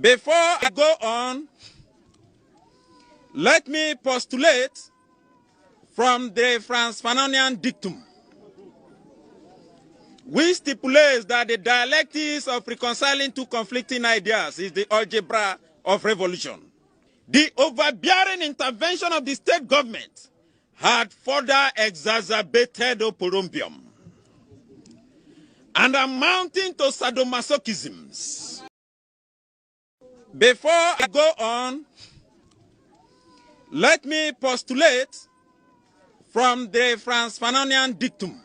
Before I go on, let me postulate from the Frantz Fanonian dictum, which stipulates that the dialectics of reconciling two conflicting ideas is the algebra of revolution. The overbearing intervention of the state government had further exacerbated oporombium and amounting to sadomasochisms. Before I go on, let me postulate from the Frantz Fanonian dictum,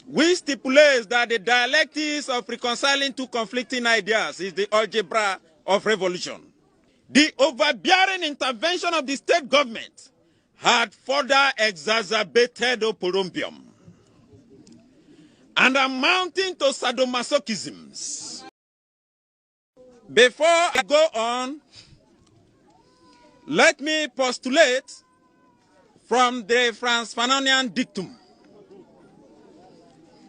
which stipulates that the dialectics of reconciling two conflicting ideas is the algebra of revolution. The overbearing intervention of the state government had further exacerbated oporombium and amounting to sadomasochisms. Before I go on, let me postulate from the Frantz Fanonian dictum,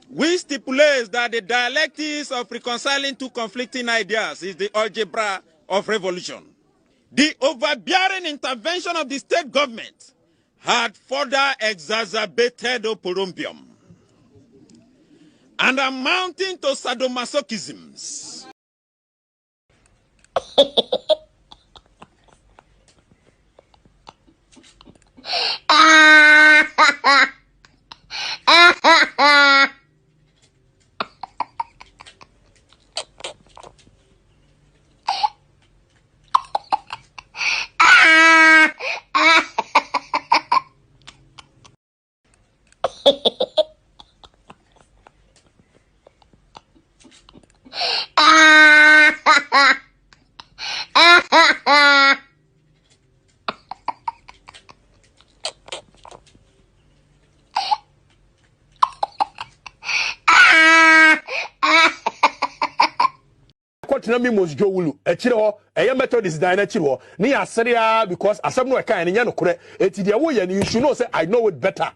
which stipulates that the dialectics of reconciling two conflicting ideas is the algebra of revolution. The overbearing intervention of the state government had further exacerbated oporombium and amounting to sadomasochisms. Me must go wulu echiro eye Methodist dine echiro ni aseria because asem no eka enya no kore eti de wo ye you should know say I know it better.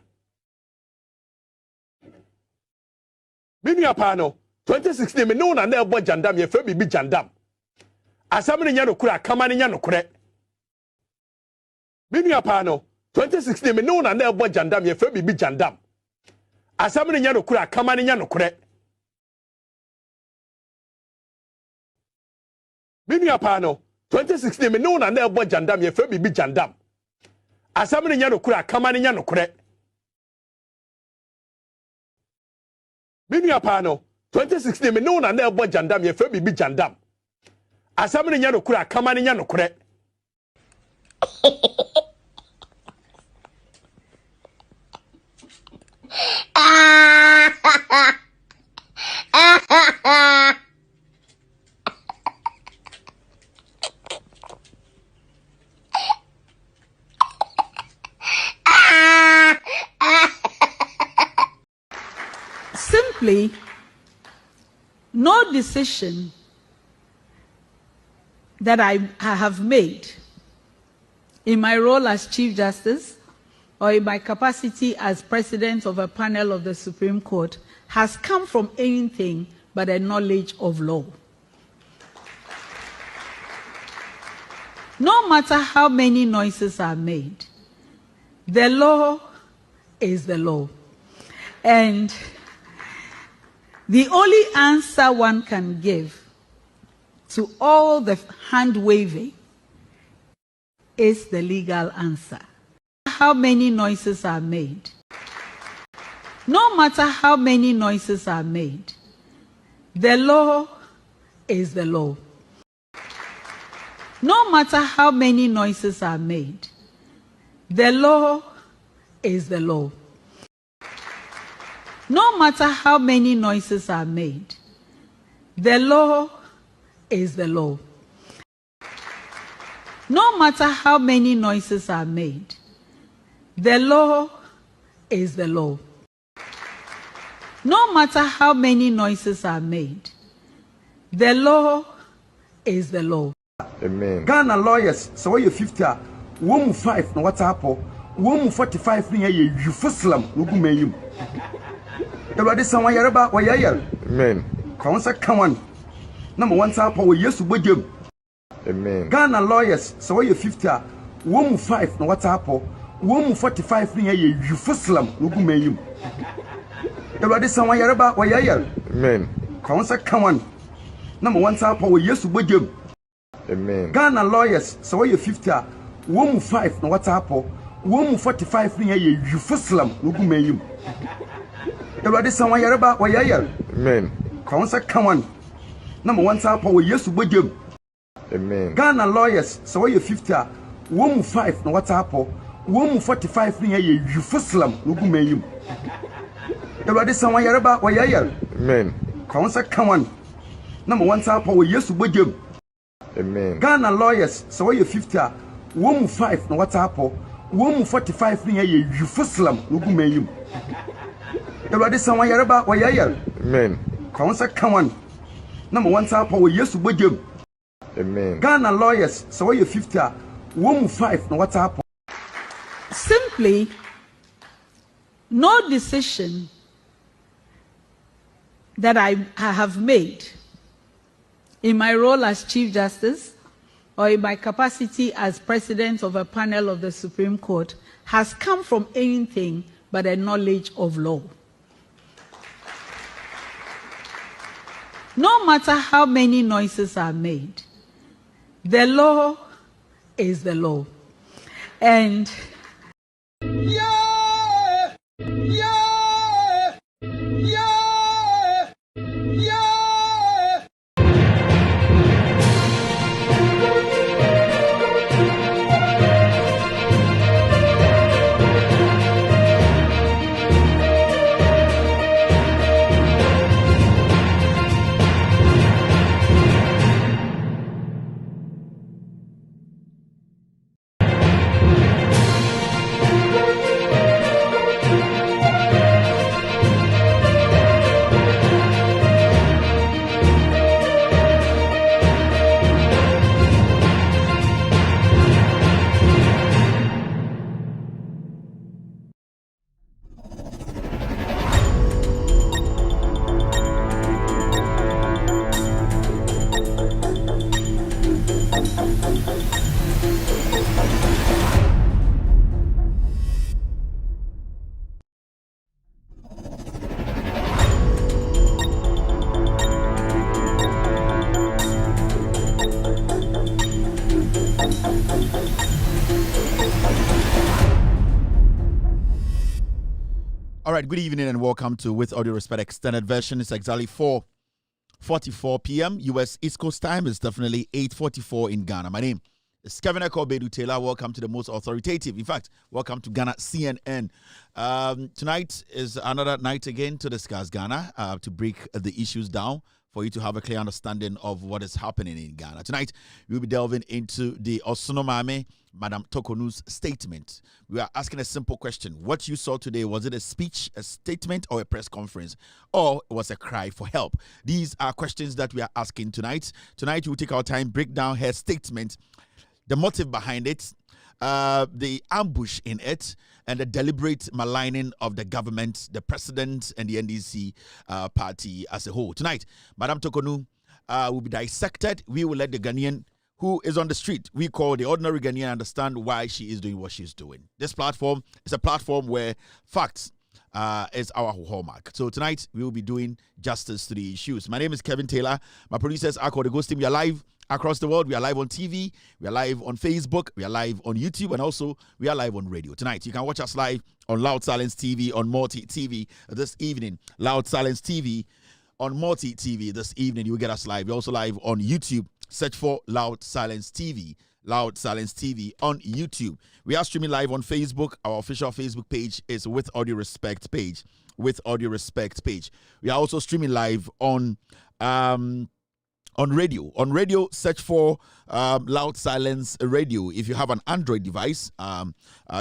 Binu apa no 2016 me no na na ebo jandam ye fe bibi jandam asem no nya no kore akama no nya no kore. Binu apa no 2016 me no na na ebo jandam ye fe bibi jandam asem no nya no kore akama no nya no kore. Binu apa no 2016 me no na na ebo jandam ye fe bibi jandam asam no nya no kura akama no nya no kore. Binu apa no 2016 me no na na ebo jandam ye fe bibi jandam asam no nya no kura akama no nya no kore. Simply, no decision that I have made in my role as Chief Justice or in my capacity as President of a panel of the Supreme Court has come from anything but a knowledge of law. No matter how many noises are made, the law is the law. And the only answer one can give to all the hand-waving is the legal answer. How many noises are made? No matter how many noises are made, the law is the law. No matter how many noises are made, the law is the law. No matter how many noises are made, the law is the law. No matter how many noises are made, the law is the law. No matter how many noises are made, the law is the law. Amen. Ghana lawyers, so you're 50, 1 no what's happened? 145 you Fuslam, Lugumayum. The body someone Yaraba or Yayel. Amen. Council come on. na mo wansa pa wo Yesu bogem. Amen. Ghana lawyers so we 50 a wo mu 5 na wata po wo mu 45 ni ye yufuslam no gu mayim. Ewade san wa yareba wa yayar. Amen. Ka won sa kawan na mo wansa pa wo Yesu bogem. Amen. Ghana lawyers so we 50 a wo mu 5 na wata po wo mu 45 ni ye yufuslam no gu mayim. Ewade san wa yareba wa yayar. Amen. Ka won sa kawan na mo wansa pa wo Yesu bogem. Amen. Ghana lawyers so we 50 a wo mu 5 na wata po wo mu 45 ni ye yufuslam no gu mayim. Ewade san wa yareba wa yayar. Amen. Ka won sa kawan na mo wansa pa wo Yesu bogem. Amen. Ghana lawyers so we 50 a wo mu 5 na wata po wo mu 45 ni ye yufuslam no gu mayim. Ewade san wa yareba wa yayar. Amen. Ka won sa kawan na mo wansa pa wo Yesu bogem. Amen. Ghana lawyers so we 50 a wo mu 5 na wata po. Simply, no decision that I have made in my role as Chief Justice or in my capacity as President of a panel of the Supreme Court has come from anything but a knowledge of law. No matter how many noises are made, the law is the law. And All right, good evening and welcome to With Audio Respect Extended Version. It's exactly 4:44 p.m. U.S. East Coast time. It's definitely 8:44 in Ghana. My name is Kevin Ekobedu Taylor. Welcome to the most authoritative. In fact, welcome to Ghana CNN. Tonight is another night again to discuss Ghana, to break the issues down for you to have a clear understanding of what is happening in Ghana. Tonight, we'll be delving into the Osunomame, Madam Tokonu's statement. We are asking a simple question. What you saw today, was it a speech, a statement, or a press conference? Or it was a cry for help? These are questions that we are asking tonight. Tonight, we'll take our time, break down her statement, the motive behind it, the ambush in it, and the deliberate maligning of the government, the president, and the NDC party as a whole. Tonight, Madam Tokonu will be dissected. We will let the Ghanaian who is on the street, we call the ordinary Ghanaian, understand why she is doing what she's doing. This platform is a platform where facts is our hallmark. So tonight, we will be doing justice to the issues. My name is Kevin Taylor. My producers are called The Ghost Team. We are live across the world. We are live on TV. We are live on Facebook. We are live on YouTube. And also, we are live on radio. Tonight, you can watch us live on Loud Silence TV, on Multi TV this evening. Loud Silence TV on Multi TV this evening. You will get us live. We're also live on YouTube. Search for Loud Silence TV. Loud Silence TV on YouTube. We are streaming live on Facebook. Our official Facebook page is With Audio Respect page. With Audio Respect page. We are also streaming live on radio. On radio, search for Loud Silence Radio. If you have an Android device,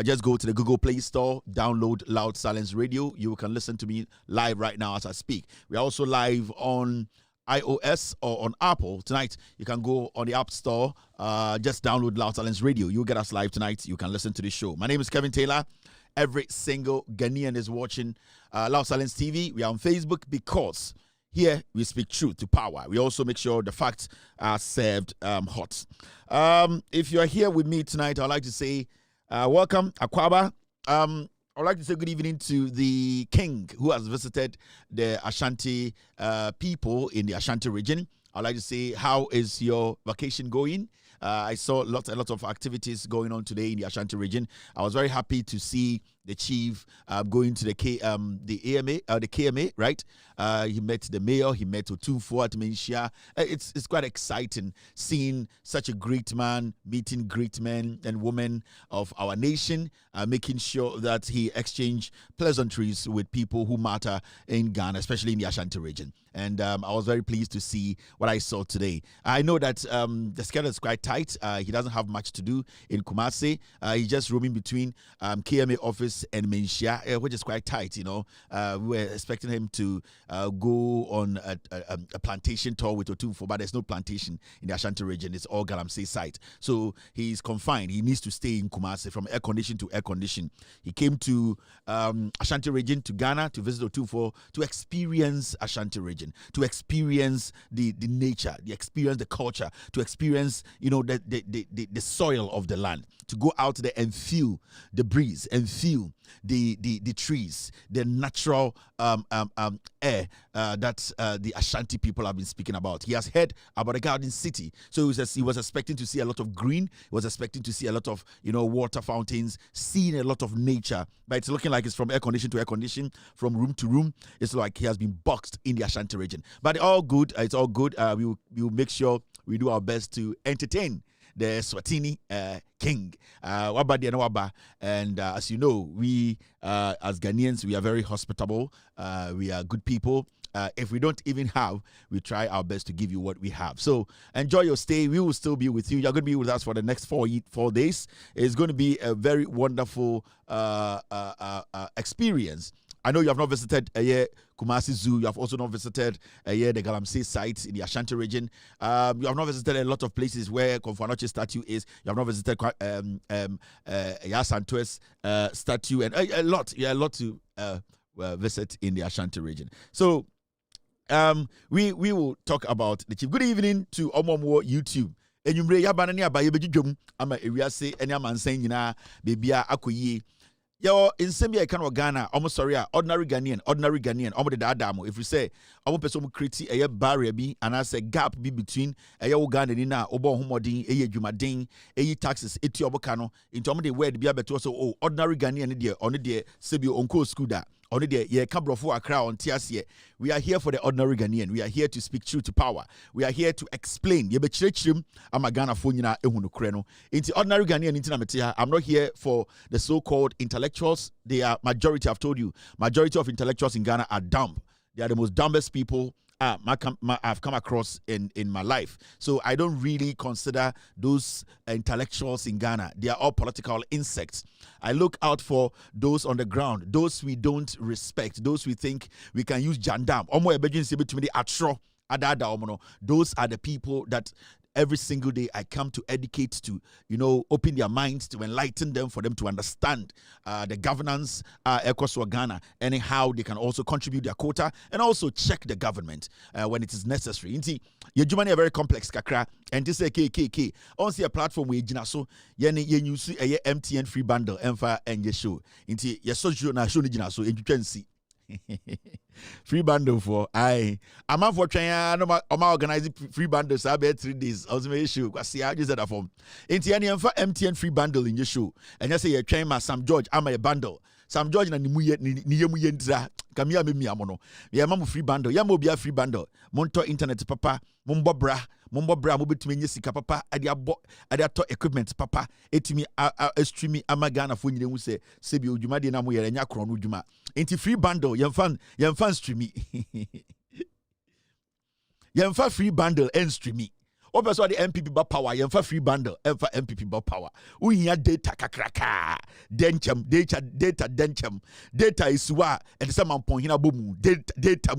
just go to the Google Play Store, download Loud Silence Radio. You can listen to me live right now as I speak. We are also live on iOS or on Apple. Tonight, you can go on the App Store, just download Loud Silence Radio. You'll get us live tonight. You can listen to the show. My name is Kevin Taylor. Every single Ghanaian is watching Loud Silence TV. We are on Facebook because Here we speak truth to power. We also make sure the facts are served hot. If you are here with me tonight, I'd like to say welcome, Akwaba. I'd like to say good evening to the king who has visited the Ashanti people in the Ashanti region. I'd like to say, how is your vacation going? I saw a lot of activities going on today in the Ashanti region. I was very happy to see the chief going to the KMA, right? He met the mayor, he met Otumfuo at Menchia. It's quite exciting seeing such a great man meeting great men and women of our nation, making sure that he exchanged pleasantries with people who matter in Ghana, especially in the Ashanti region. And I was very pleased to see what I saw today. I know that the schedule is quite tight. He doesn't have much to do in Kumasi. He's just roaming between KMA office and Menchia, which is quite tight, you know. We were expecting him to go on a plantation tour with Otumfuo, but there's no plantation in the Ashanti region. It's all Galamsey site. So he's confined. He needs to stay in Kumasi from air condition to air condition. He came to Ashanti region, to Ghana, to visit Otumfuo, to experience Ashanti region, to experience the nature, to experience the culture, to experience, you know, the soil of the land, to go out there and feel the breeze and feel the trees, the natural air that the Ashanti people have been speaking about. He has heard about a garden city, so he was expecting to see a lot of green. He was expecting to see a lot of, you know, water fountains, seeing a lot of nature. But it's looking like it's from air condition to air condition, from room to room. It's like he has been boxed in the Ashanti region. But all good. It's all good. We will make sure we do our best to entertain the Swatini king. And as you know, we as Ghanaians, we are very hospitable. We are good people. If we don't even have, we try our best to give you what we have. So enjoy your stay. We will still be with you. You're going to be with us for the next 4 days. It's going to be a very wonderful experience. I know you have not visited Kumasi Zoo. You have also not visited the Galamsey site in the Ashanti region. You have not visited a lot of places where Komfo Anokye statue is. You have not visited Yasanto's statue, and a lot to visit in the Ashanti region. So we will talk about the chief. Good evening to Omomo YouTube. Enyumre yabana ni abaye bejidwom ama ewiase ene amansan nyina bebia akoyie. Yo, in Sambia, I Ghana, almost sorry, ordinary Ghanaian, almost the Adamo. If you say, I want person create a barrier be, and I say gap be between a Uganda nina, Obo Humodin, a Jumadin, a taxes, Etiobocano, into the word be able to also ordinary Ghanaian idea, on the Sebio Onko Skuda. On the ye Cabrofo Accra on Tiasie. We are here for the ordinary Ghanaian. We are here to speak truth to power. We are here to explain. Ye be chirechim amagana fonina ehunu kreno. Into ordinary Ghanaian intina. I'm not here for the so-called intellectuals. They are majority. I've told you, majority of intellectuals in Ghana are dumb. They are the most dumbest people I've come across in my life. So I don't really consider those intellectuals in Ghana. They are all political insects. I look out for those on the ground, those we don't respect, those we think we can use jandam. Those are the people that every single day I come to educate, to, you know, open their minds, to enlighten them, for them to understand the governance across Ghana, and how they can also contribute their quota and also check the government when it is necessary. Inti, your Jumani are very complex kakra, and this say KKK on see a platform where you so yeni use a MTN free bundle and your show. Inti your social na show ni so you can see. Free bundle for I'm out for trying no organizing free bundles. I bet 3 days. I was my issue. I see how you said that form. Into any MTN free bundle in your show, and you say you're trying my Sam George. I'm a bundle. Sam George na nimuye ntra. Kamia me amono. Ya mamu free bundle. Ya mo bia free bundle. Monto internet papa. Mumbobra mobetumi nyesika papa. Ade ato equipment papa. Etimi streaming amagana fo nyine hu se sebi odwuma de na mo yere nya kro no odwuma. Enti free bundle yemfan streaming. Yemfa free bundle and streaming. Opeso the MPP ba power yemfa free bundle emfa MPP ba power. Uhiya data kakraka. Data is wa and some pon hina bomu. Data.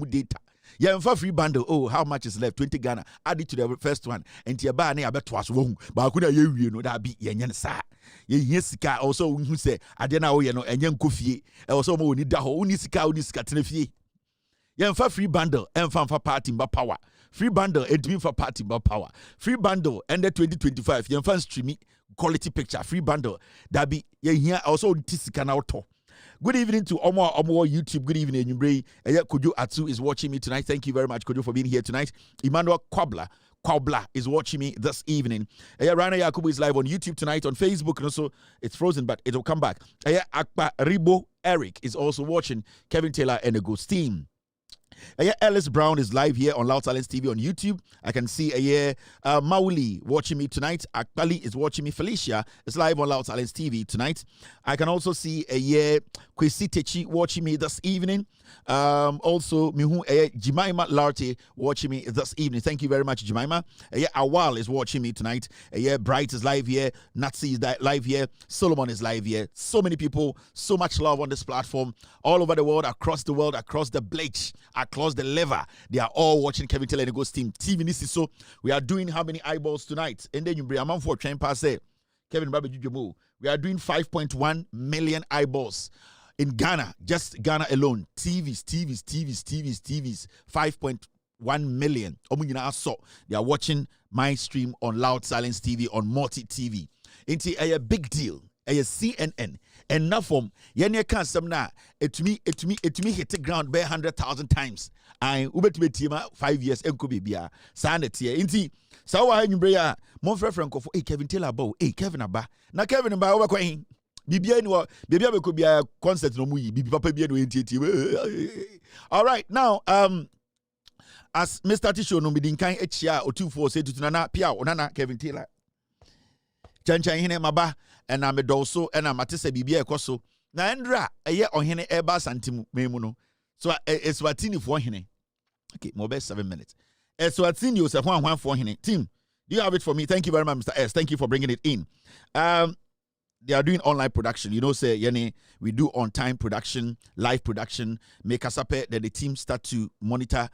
Yemfa free bundle. Oh, how much is left? 20 Ghana. Add it to the first one. And tia ba na abeto aso. Ba kuna ye no that be yenye sa. Ye sika also who say adena wo ye no enye nkofie. E also mo ni da ho uni sika tena fie. Yemfa free bundle, emfa party mba power. Free bundle, edwin for party mba power. Free bundle, end 2025. Yemfa streaming quality picture. Free bundle. That be here also tisika na auto. Good evening to Omo YouTube. Good evening, Nyumbre. Kojo Atu is watching me tonight. Thank you very much, Kojo, for being here tonight. Emmanuel Kwabla is watching me this evening. Rana Yakubu is live on YouTube tonight, on Facebook, and also it's frozen, but it'll come back. Akpa Ribo Eric is also watching. Kevin Taylor and the Ghost team. Ellis Brown is live here on Loud Silence TV on YouTube. I can see Mauli watching me tonight. Akbali is watching me. Felicia is live on Loud Silence TV tonight. I can also see Kwesi Techi watching me this evening. Also Mihu Jimaima Larte watching me this evening. Thank you very much, Jimaima. Awal is watching me tonight. Bright is live here. Natsi is live here. Solomon is live here. So many people, so much love on this platform, all over the world, across the bleach, across the lever. They are all watching Kevin Taylor and the Ghost team. TV so we are doing how many eyeballs tonight? And then you bring a man for train pass. Kevin Babu Jujumu. We are doing 5.1 million eyeballs. In Ghana, just Ghana alone, TVs, 5.1 million. They are watching my stream on Loud Silence TV, on Multi TV. It's a big deal. A CNN. And now from Yenya can some na it me hit the ground by 100,000 times. I ubet 5 years and could be bia. Sanet here. Inti Sawa Nubrea, Monfre Franco for Kevin Taylor Bow, Kevin Abba. Now Kevin Abba over Queen. Bibia no baby could be a concert no mu bibi papa bia no enti. All right, now as Mr. Tisho no bidin kan echia O24 say to nana pia onana Kevin Taylor. Chanchan hene maba and I'm a doso and I'm at a bibia ekoso. Na endra eye ohene eba santim memu no. So it's watini for hene. Okay, more best 7 minutes. It's watini you say one for hene. Team, do you have it for me? Thank you very much, Mr. S. Thank you for bringing it in. They are doing online production. You know, say, Yene, we do on-time production, live production, make us up, then the team start to monitor.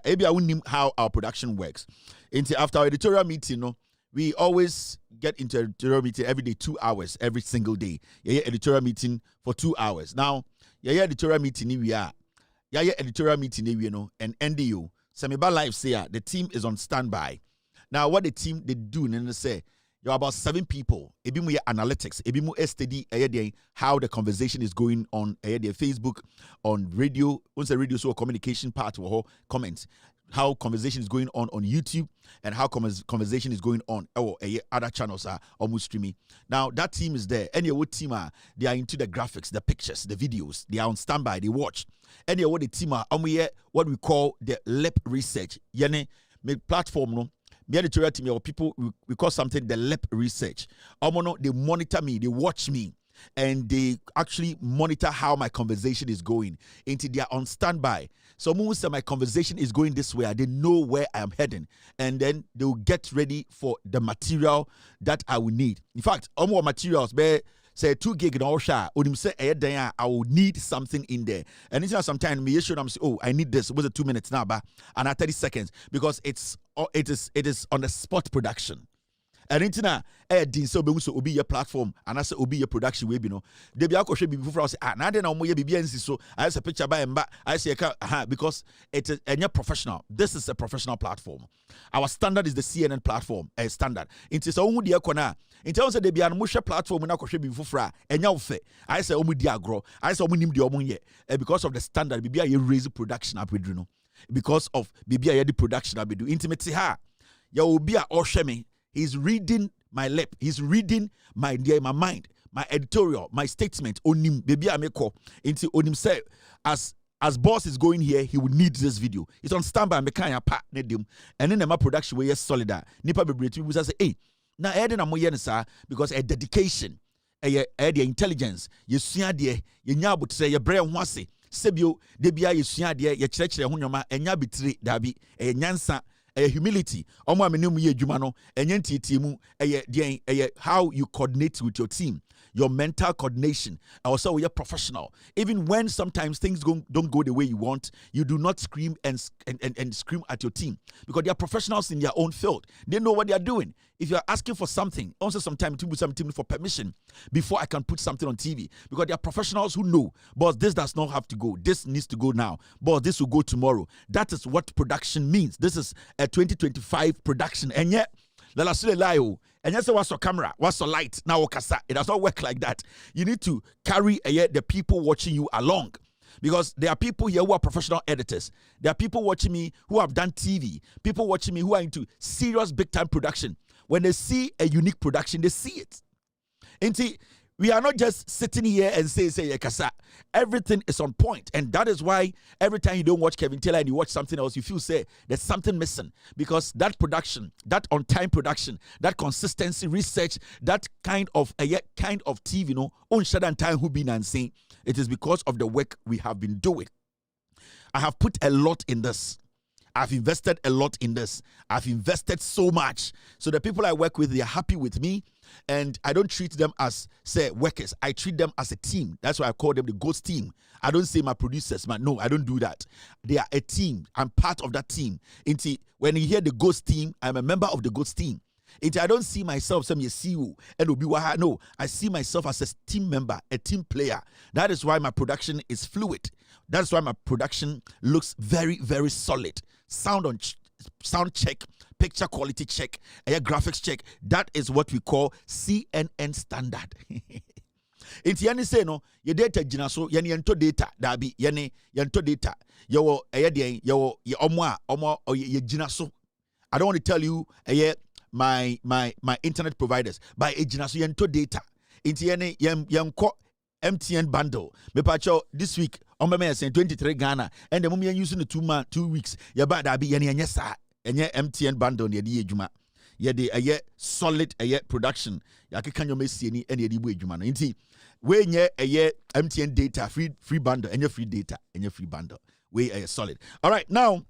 Maybe I wouldn't know how our production works. After our editorial meeting, no, we always get into editorial meeting every day, 2 hours, every single day. Editorial meeting for 2 hours. Now, editorial meeting, we are. Editorial meeting, you know, and NDU. Samiba Live say, the team is on standby. Now, what the team, they do, and they say, you're about 7 people. Ebimu analytics. Ebimu study how the conversation is going on Facebook, on radio. Once the radio so communication part or comments. How conversation is going on YouTube and how conversation is going on other channels are almost streaming. Now that team is there. Any what team are they are into the graphics, the pictures, the videos. They are on standby. They watch. Any what the team are what we call the LEP research. Yene make platform no. Me editorial team or people we call something the LEP research. They monitor me, they watch me, and they actually monitor how my conversation is going. Until they are on standby. So most of my conversation is going this way. They know where I am heading, and then they will get ready for the material that I will need. In fact, more materials, say 2 gig in all shot. Say I will need something in there. And it's sometimes me show them say, oh, I need this. It was 2 minutes now, but and 30 seconds because it is on the spot production. And it's now so be your platform and I say be your production way, you know. They be alcohol before I say now then I'm so I say picture by and back. I say because it's a professional. This is a professional platform. Our standard is the CNN platform, a standard. It's so only the corner. In terms of the be an platform when I could be before and now I say diagro. I say the because of the standard, be a raise production up with because of be a production up with do intimacy ha. Ya will be a oshemi. He's reading my lip. He's reading my mind, my editorial, my statement. Onim baby ameko into onim say as boss is going here, he will need this video. It's on standby. Mekanya partner them, and then my production way is solid. Nipa bebree people say, hey, na eden amoye sir because a dedication, the intelligence. You sua de, you nyabo say your brain wase. Sebio debia you sua de, you kyerɛkyerɛ ho nyoma enya bitire dabi nyansa. Humility. How you coordinate with your team. your mental coordination, also you're professional. Even when sometimes things don't go the way you want, you do not scream and scream at your team because they are professionals in their own field. They know what they are doing. If you are asking for something, also sometimes to put something for permission before I can put something on TV because they are professionals who know, but this does not have to go. This needs to go now, but this will go tomorrow. That is what production means. This is a 2025 production, and yet. And you say, what's your camera? What's your light? Now, it does not work like that. You need to carry the people watching you along. Because there are people here who are professional editors. There are people watching me who have done TV. People watching me who are into serious big-time production. When they see a unique production, they see it. And we are not just sitting here and say, everything is on point. And that is why every time you don't watch Kevin Taylor and you watch something else, you feel, there's something missing. Because that production, that on-time production, that consistency, research, that kind of TV, on shut time who been and saying, it is because of the work we have been doing. I have put a lot in this. I've invested a lot in this. I've invested so much. So the people I work with, they are happy with me. And I don't treat them as, workers. I treat them as a team. That's why I call them the Ghost team. I don't say my producers, man. No, I don't do that. They are a team. I'm part of that team. When you hear the Ghost team, I'm a member of the Ghost team. I don't see myself as a CEO and Obiwaha. No, I see myself as a team member, a team player. That is why my production is fluid. That's why my production looks very, very solid. Sound check, picture quality check, graphics check. That is what we call CNN standard. Inti yani say no, your data jina so yani yento data dabi yani yento data. Yo yo omo ye jina so. I don't want to tell you my internet providers by ejina so yento data. Inti yani yanko MTN bundle. Me pacho this week on my saying 23 Ghana and the moment using the 2 weeks. Ya ba da bi yani nyesa enye MTN bundle ne di ejuma. Ye de solid production. Ya keka nyo mesi ni ene di bu ejuma no. Nti we nye MTN data free bundle enye free data enye free bundle. We solid. All right, now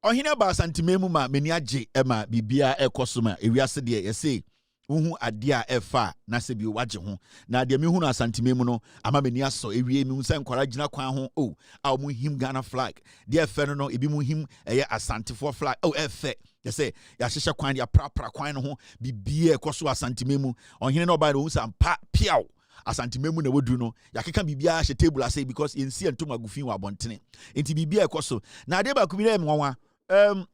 ohina ba santimemu ma meni age ema bibia ekosoma ewiase de ye say uhu adia efa na se bi waje ho na de me hu na santimemu no ama meni aso ewie mi hu se nkwara gina kwan ho a mu him Ghana flag de efe no ebi mu him asantefo flag efe ye say ya hyehyɛ kwan de aprapra kwan no ho bibia ekoso asantimemu ohine no ba no hu sam pa piaw asantimemu na wodu no yakeka bibia hye table ase because yensi entoma gufin wa bontene enti bibia ekoso na de ba kubire nwanwa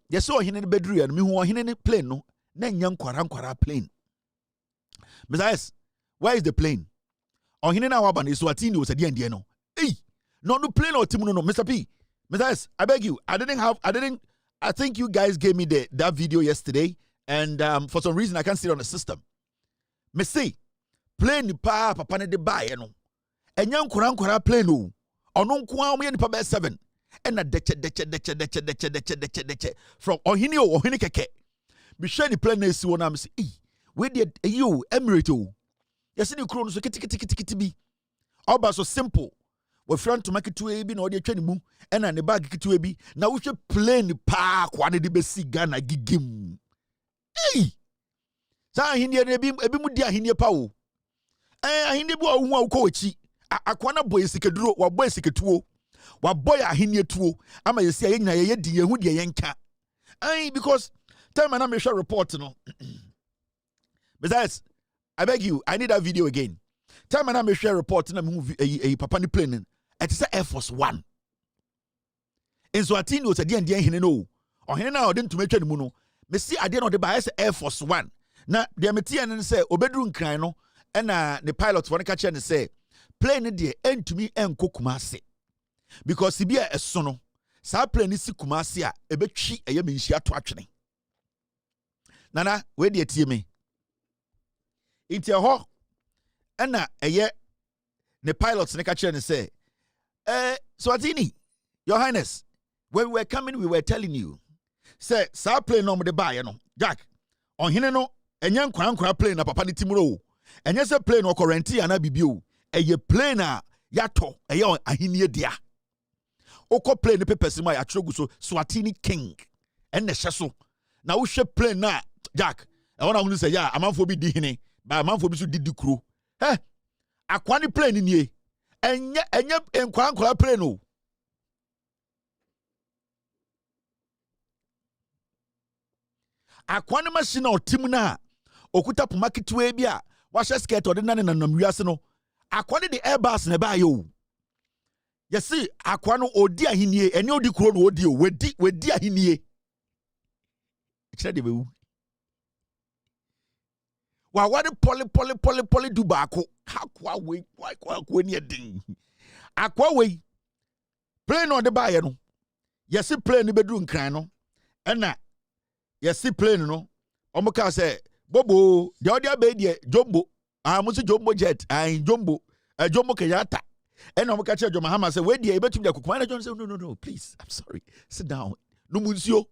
ye say ohine ne bedru ya no me hu ohine ne plane no na nya nkwara plane. Messiah, where is the plane? On here now, Waban is Swatini was at the end, no. Hey, no plane or Timono, Mr. P. Messiah, I beg you, I think you guys gave me that video yesterday, and for some reason I can't see it on the system. Messi, plane papa ne de buy, no. And young Kuran plane, no. On no Kuan, we papa 7. And a deche from Ohinio or Hinikeke. Be sure the plane is one I'm saying. We did you Emirate. Yes, you crown so kitty be. All so simple. We front to make it to a be no de training and an the bag to a be. Now we should plane the park one of the best Ghana gigim. Hey! Sa Hindia ebimudia Hindia Pau. Hindi boy who coachy. Aquana boy sikedro or boy siketuo. Wa boy a Hindia tuo. Ama you say ye di ye hudia yanka. Because time and I'm sure report no. Besides, I beg you, I need that video again. Time and I'm share report in a movie a papani plane. It's Air Force One. In Swatini was a DN no. Or here now didn't to make any mono. Me see I didn't know the bias Air Force One. Now the Ametian and say Obedrun Crino and the pilots want to catch and say plane the end to me and Kumasi. Because he be a sono. Sa plane is Kumasia, a bit she a yamin to actually. Nana, where do you see me? It's a ho, and the pilots ne catch and say, Swatini, Your Highness, when we were coming, we were telling you, say, sa plane no the buy, Jack, on Hineno, and young crown plane up upon the Timuro, and yes, a plane or quarantine and a bibu, a ye plane yato, a yon a hinia dia. Oko plane the papers in my atroguso, Swatini King, and the shasso. Now we should plane na, Jack. I want to say, yeah, I'm for be dihine. ba manfo bi so didi kuro akwa ne plane nie enye nkwa plane o akwa ne machine otim na okuta poma ketwe bi a wahye skirt ode na nam wiase no akwa ne the Airbus na ba yo yesi akwa no odi ahenie ene odi kuro no odi o wedi ahenie kire de bewu wa wade poli du baako akwa we akwa ni edin akwa we plane no de ba ye no yesi plane bedu nkran no ena yesi plane no omuka say bobo de odi abe de jumbo musi jumbo jet jumbo jumbo Kenyatta ena omuka che John Mahama say we de ebetum de kokoma na John say no please I'm sorry sit down no munsio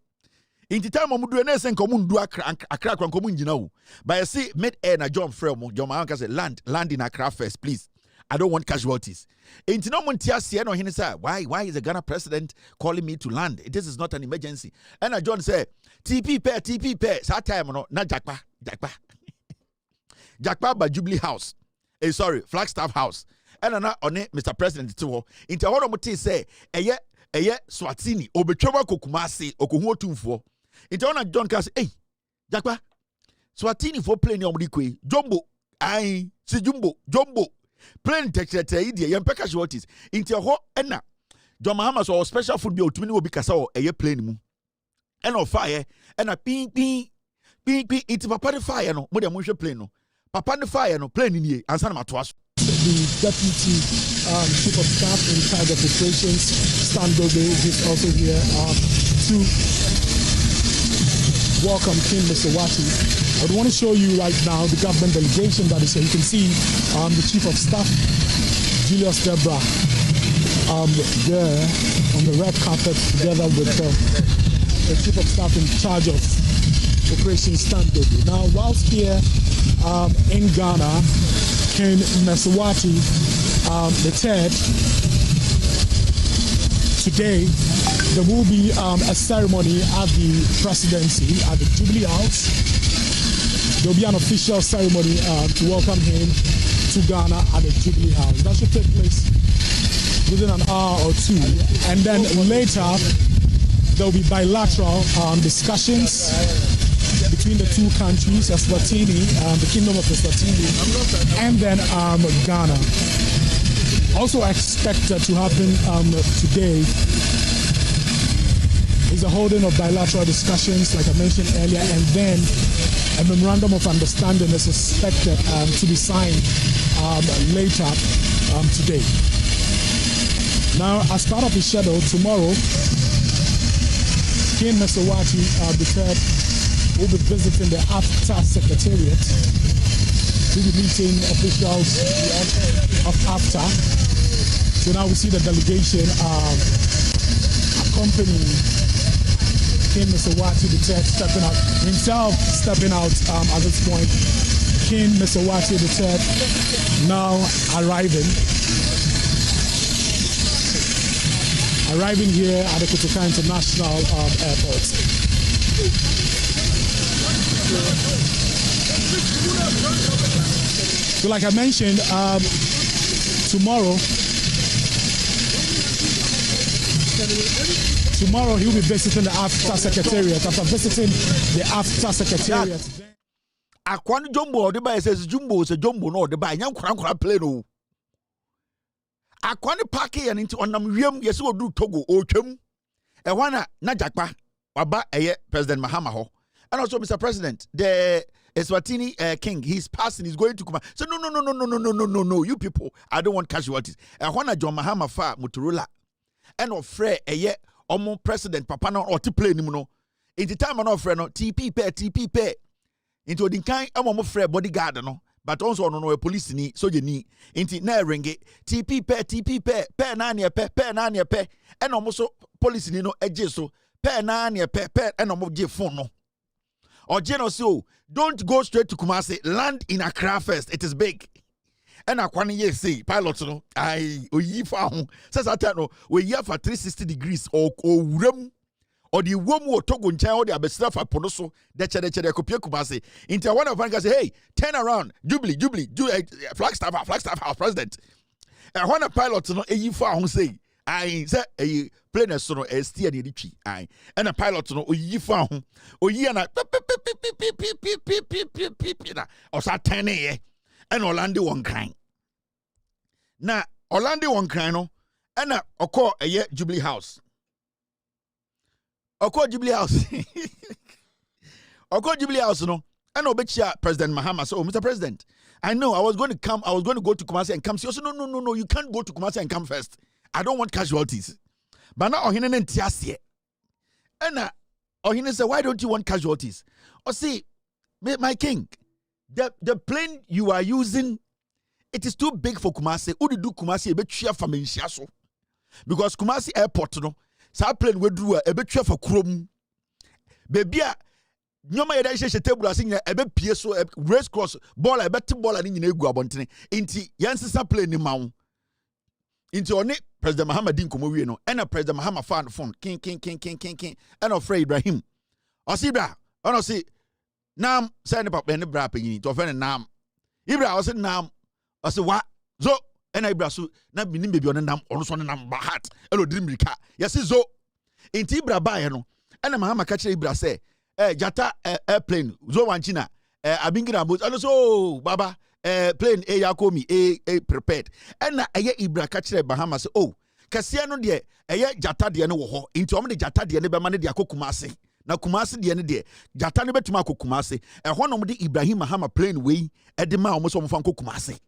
in the time omudu na esen komu ndu akra komu njina wo but you see mid air na John Fremo John Mahama say land in Accra first please I don't want casualties. In no montia see no hini say why is the Ghana president calling me to land? This is not an emergency. And John say TP pair that time no na jakpa ba Jubilee House. Sorry, Flagstaff House. And na on Mr. President to into hono muti say eye Swatini obetwa kokumase okohu otumfo. Into ona John ka say jakpa Swatini for plane omdi kwe jumbo si jumbo plane tekete idea yempe casualties into ho ena John Mahama so special food bi otumi ni obi kasa o eye plane mu ena fire ena ping it papa the fire no mo de mo hwe plane no papa the fire no plane ni ansa na mato aso. The deputy chief of staff in charge of operations Stan Dobe is also here to welcome King Mesawati. I would want to show you right now the government delegation that is here. You can see the Chief of Staff, Julius Debra, there on the red carpet together with the Chief of Staff in charge of Operation Standard. Now, whilst here in Ghana, King Mesawati III, today, there will be a ceremony at the presidency, at the Jubilee House. There will be an official ceremony to welcome him to Ghana at the Jubilee House. That should take place within an hour or two. And then later, there will be bilateral discussions between the two countries, Eswatini, the Kingdom of Eswatini, and then Ghana. Also expected to happen today is the holding of bilateral discussions, like I mentioned earlier, and then a memorandum of understanding is expected to be signed later today. Now, as part of his schedule, tomorrow, King Mesawati III will be visiting the AFTA Secretariat. We'll be meeting officials of AFTA. So now we see the delegation accompanying King Mesawati III stepping out at this point. King Mesawati III now arriving here at the Kotoka International Airport. So like I mentioned, Tomorrow he'll be visiting the AFTA Secretariat. After visiting the AFTA Secretariat, Akwan Jumbo, the buy says Jumbo is a Jumbo, no, the buy young Crankra plane. Akwan Paki and into Onam yes, will do Togo or Chum. A wana Najakpa, Waba President Mahama ho. And also Mr. President, the Eswatini king, he's passing, he's going to come. So no, you people, I don't want casualties. A wana John Mahama fa Motorola. And of Frey Omo president papa no or to play no. In the time of friend no TP pair. Into the kind omo frey bodyguard no. But also no a police ni soldier ni. Into na ringe TP pair na ne pair and omo police ni no eje so pair na ne pair and omo je phone no. Or Jeno so don't go straight to Kumasi, land in Accra first. It is big. And akwani ye say pilot no I oyi fa ho says that no we here for 360 degrees or wuram or the woman or Togo Ncha or the Abesra for Ponoso, the Chede Kopia Kumasi. Into one of them say, hey, turn around, Jubilee, Flagstaff House President. And when a pilot no a you for say, I say a plane so no a steer the chi, I and a pilot no you found or ye na or sa 10 a and Orlando one crying. Now Orlando one crying no and a call a year Jubilee House. Or call Jubilee House. Or call Jubilee House no. And Obecha President Mahama. So, Mr. President, I know I was going to go to Kumasi and come. She also, no, you can't go to Kumasi and come first. I don't want casualties. But now Ohine and Tiasie. And Ohine said, why don't you want casualties? Or see, my king, the plane you are using, it is too big for Kumasi. Udi do Kumasi a bit cheer for Minshaso. Because Kumasi Airport, no, sa plane we do a bit cheer for Chrome. Baby, nyoma yeda hye table asinya ebe pie so race cross ball ebe te ball ani nyina egu abontene inti yansesa play ni mawo inti oni President Mahama din komo wie no ena President Mahama fan phone king ena Ofre Ibrahim osibra ono si nam say ne papa ne bra panyin to fe ne nam Ibra osi nam osi wa zo ena Ibra so na binim bebi ono nam ono so ne nam bahat elo dirimrika yesi zo inti Ibra ba ye no ena Mahama ka kire Ibra say Jata airplane zo wanchina abingira boat and so baba plane yakomi prepared and na eye Ibra ka kire Bahama say oh kase no de eye Jata de ne wo ho nti o me de Jata de ne be ma ne de akokumase na Kumase de ne de Jata ne betuma akokumase ho no de Ibrahim Mahama plane we e de ma o mo so mo fa akokumase.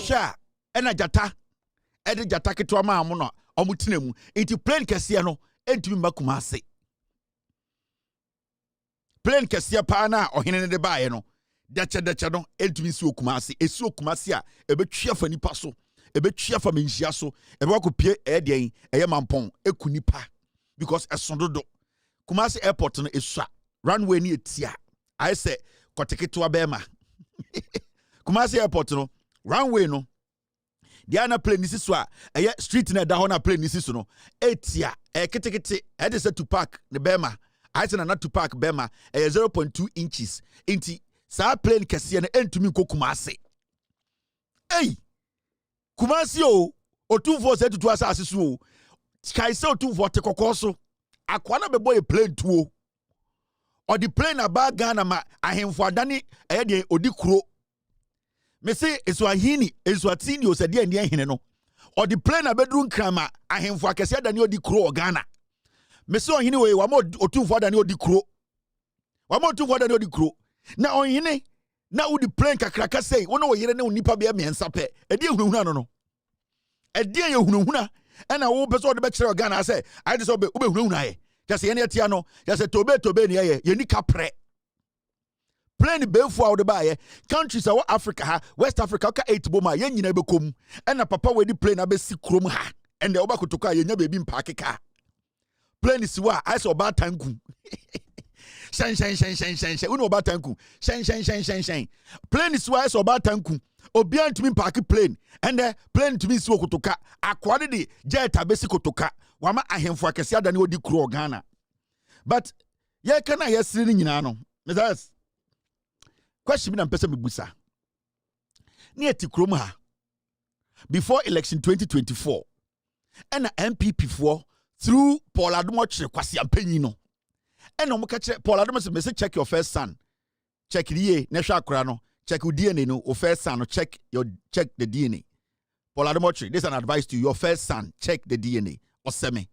Sha ena Jata ede Jata ketwa ma amu no omutinemu enti plane kese no entumi makumase plane kese pa na ohene ne de baaye no deche no entumi si okumase esi okumase a ebetwia fa nipa so ebetwia fa menhia so ebe wakopie eden eye mampon ekunipa because esondodo Kumase airport no esua runway ni etia I say koteketwa bema Kumase airport no runway no the ana plane nisi so a street na da ho na plane nisi so no etia ketekete e dey say to park the bema I say na not to park bema 0.2 inches inti sa plane kese na entumi nko Kumase ei Kumase o otumfo se tutu asa asesu o kai se otumfo te kokoso akwa na bebo e plane tuo or the plane aba Ghana ma ahemfo adani de odi kuro me say Eswahini Eswatini osade ani ahene no or the plane abedru nkrama ahemfo akese adani odi kuro Ghana me say ohene we wa mo otumfo adani odi kuro wa mo otumfo adani odi kuro na ohene na udi plane kakraka sei wono wo yire ne onipa be miensa pe edi ehunahuna no edi ehunahuna ena wo pese ode be kire Ghana say I dey so be hunahuna ye just ye ne atia no just tobe ne ye ni kapre plane before out the buy countries are Africa ha West Africa ka 8 boma ye nyina bekom ena papa we di plane abesi krom ha and the obakotoka ye nya bebi mpake ka plane si wa I saw ba tanku shen uno batanku shen plane is why so batanku obian to me park plane and the plane to me so kotoka akwade de jet abesi kotoka wama ahemfo akese ada ne odi kuro Ghana but ye kana yesiri nyina no that's question bi na mpese mebusa ne eti krom ha before election 2024 and MPP for through Paul Adumoche kwasi ampanyi no and no muka Paul Adumoche say check your first son check the na hwa akora no check your DNA no your first son no check the DNA Paul Adumoche this is an advice to you, your first son check the DNA oseme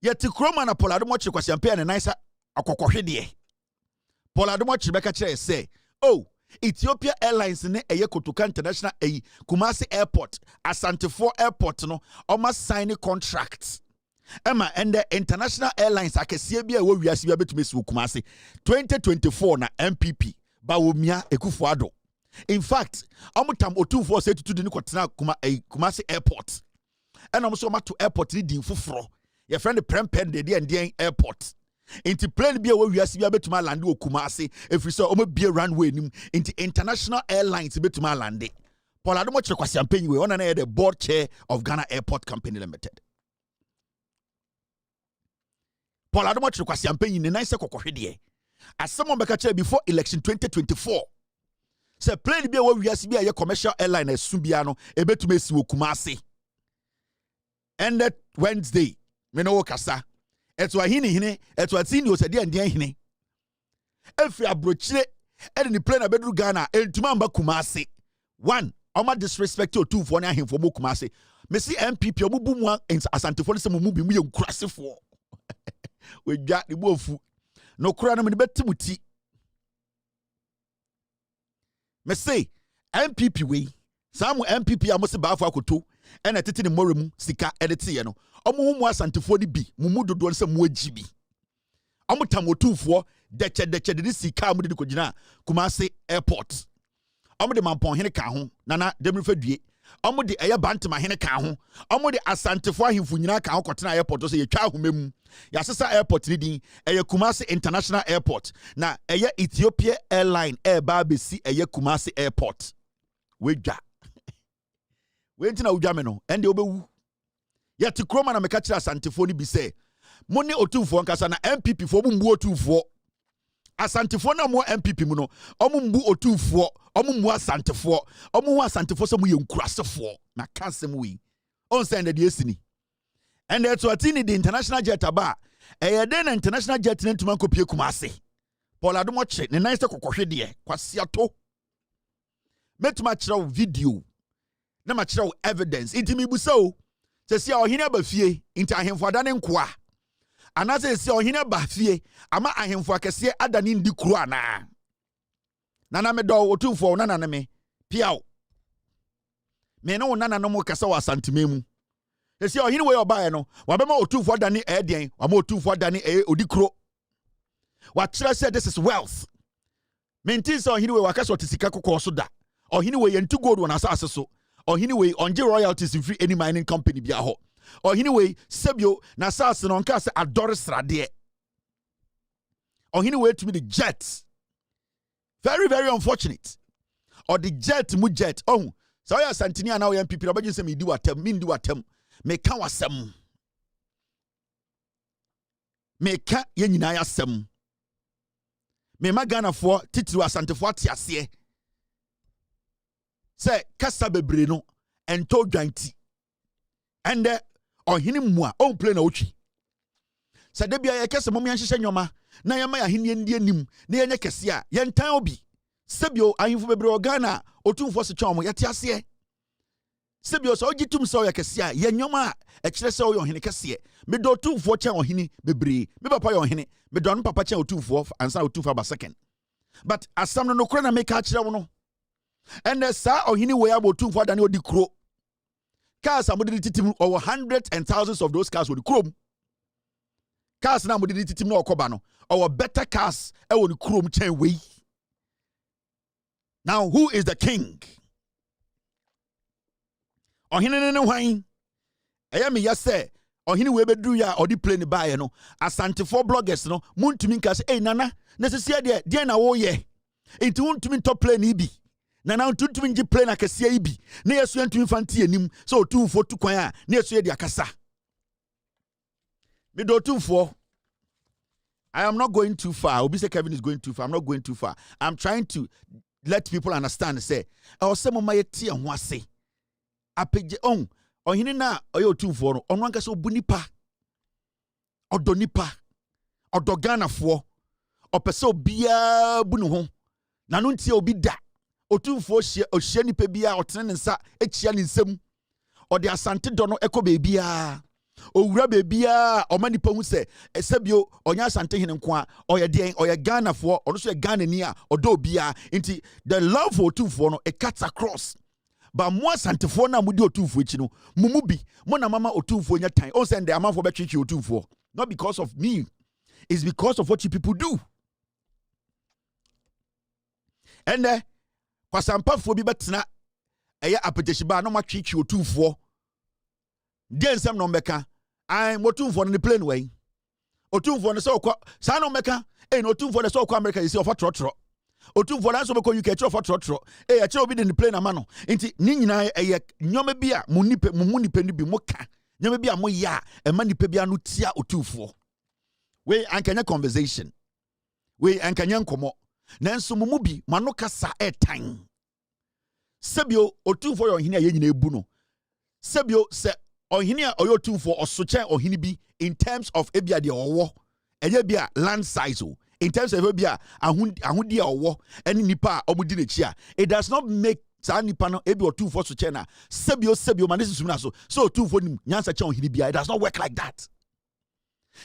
yet kroma na Paul Adumoche kwasi ampanyi na nice akokohwe de Paul Adumoche beka kire say oh Ethiopia Airlines ne eye Kotoka International Kumasi Airport Asante Airport no almost sign contracts Emma and the International Airlines akesie bia we wiase bia betumi si Kumasi 2024 na MPP Bawumia Ekufuado in fact amutam otumfo say tutu ni kwotena Kumasi Airport and almost ma to airport ni din foforo your friend the prempen de and airport Inti plane bi a we wiase bia betuma lande Kumasi efri so omo bia runway nim inti International Airlines betuma lande Paul Adumoche kwasi ampanyi we ona na the board chair of Ghana Airport Company Limited Paul Adumoche kwasi ampanyi ne nice kokohwe de asem on beka before election 2024 say plane bi a we wiase bia ye commercial airline asu bia no e betuma esi Kumasi and that Wednesday me no kasa eto ahini eto atini osade andian hine efri abrochire ede ni plane abedru Ghana entuma amba Kumasi one oma disrespect otufo ne ahemfo mo Kumasi me si MPP omubu mu asantefo ne se mo mu bi mu ye nkurasefo we gya ni bofu no kura na me betimuti me say MPP we Samu MPP amosi baafo akoto ena tete ne moremu sika edete ye no omo mu asantefo di bi mumu dodo se mu agibi omo tamotufo deche de sika mu de kogina Kumasi Airport omo de mampon hene ka ho nana demrifa due omo de eye bantama hene ka ho omo de asantefo ahemfo nyina ka ho kotena airport so ye twa ahomam ya sesa airport ni din eye Kumasi International Airport na eye Ethiopia Airline ba besi eye Kumasi Airport wedwa wenti na udwame no ende obewu yeti kroma na meka kira asantefo ni bi se mo ne otumfo nkasa na MPP fo mbu otumfo asantefo na mo MPP mu no omo mbu otumfo omo mu asantefo omo hu asantefo se mu ye nkurasefo na kansem wi on send de esini and eto atini the international jet aba eyede na international jet ne ntuma kopie Kumasi Paul Adumoche ne nice kokohwe de kwasiato metuma kira video na ma kira evidence intimi busao se sia ohine abafie inti ahemfo adane nkoa anase sia ohine abafie ama ahemfo akese adane ndi kuro ana nana me do otumfo nana na me piao me no nana no mo kasa wa santimemu se sia ohine we obae no wabema otumfo adane edien wama otumfo adane odi kuro wa kira say this is wealth menti se ohine we wakasa otisika kokoso da ohine we yentu gold wona asase so ohini we onje royalties in free any mining company bia ho ohini we sebio na sas no nka se adore srade ohini we to me the jet very very unfortunate or the jet mu jet oh so ya santini ana we MPP obaje se me di watem me ndi watem me ka wasem me ka ye nyina ya sem me magana fo titiri asantefo atiase say kasa bebre no ento dwanti ende ohini mua on play na ochi say de bia ye kese mom yan hihye nyoma na ye ma ya henie ndi anim na ye nye kese a ye ntan obi sebio ahimfo bebre Ghana otumfo se twom ye te ase sebio so ogitum so ye kese a ye nyoma e kire se o ye ohini kese me do otumfo chen ohini bebre me papa ye ohini me do no papa chen otumfo ansa otumfo ba second but asam no kora na make a kire wo no and the sa ohini we abotu for dani odi kro cars amudi titim over hundreds and thousands of those cars with chrome cars na amudi titim na okoba no our better cars e woni chrome chain we now who is the king ohini ne hwan eya me yase ɔhene we bedru ya ɔde plane buy no asantefo bloggers no muntumi nka say nana necessary de na wo ye enti wuntumi top plane ibi nana wuntumi ngi plane akese ibi na yesu ntumi fanti anim so otumfo tu kwan a na yesu de akasa me do otumfo I am not going too far. Obi say Kevin is going too far. I'm not going too far. I'm trying to let people understand. Say, I was saying, my tea and what say. Apeje on. Ohini na oyo otumfo no. Ono anka se obunipa. Odonipa. Odogana fo. Opese obia bunu ho. Na no ntie obi da. Otumfo ohye nipa bia otene nsa echia ne nsam. Ode asante do no ekọ bebia. Owura bebia omanipa hu se esebio onya asante hene nko a oye den oye Ghana fo ono so Ghana ni a odo bia nti the love for otumfo no it cuts across but mo asante fo na mudi otumfo echi no mumu bi mo na mama otumfo nya tan on send the amount for betwitwi otumfo not because of me it's because of what you people do and kwasampa fo bi betena eye apeteshiba no matwitwi otumfo den sem no meka ai motumfo no plane way otumfo no se okwa sa no meka no otumfo no se okwa America yesi ofa trotro otumfo no so meko UK ofa trotro e kire obi de plane ama no nti ni nyina eye nyoma bi a mu nipa ni bi mo ka nyoma bi a mo ya e ma nipa bi anu tia otumfo we ankanya conversation we ankanya nkomo nanso mu bi mano kasa tan sebio otumfo yo hini a ye nyina ebu no sebio se ohini a oyotumfo osoche ohini bi in terms of ebia de owo eye bia land size in terms of ebia ahudi owo eni nipa omudi nechi a it does not make sa nipa no ebi otumfo soche na sebio manesi sumna so otumfo nim nyansa che ohini bia it does not work like that.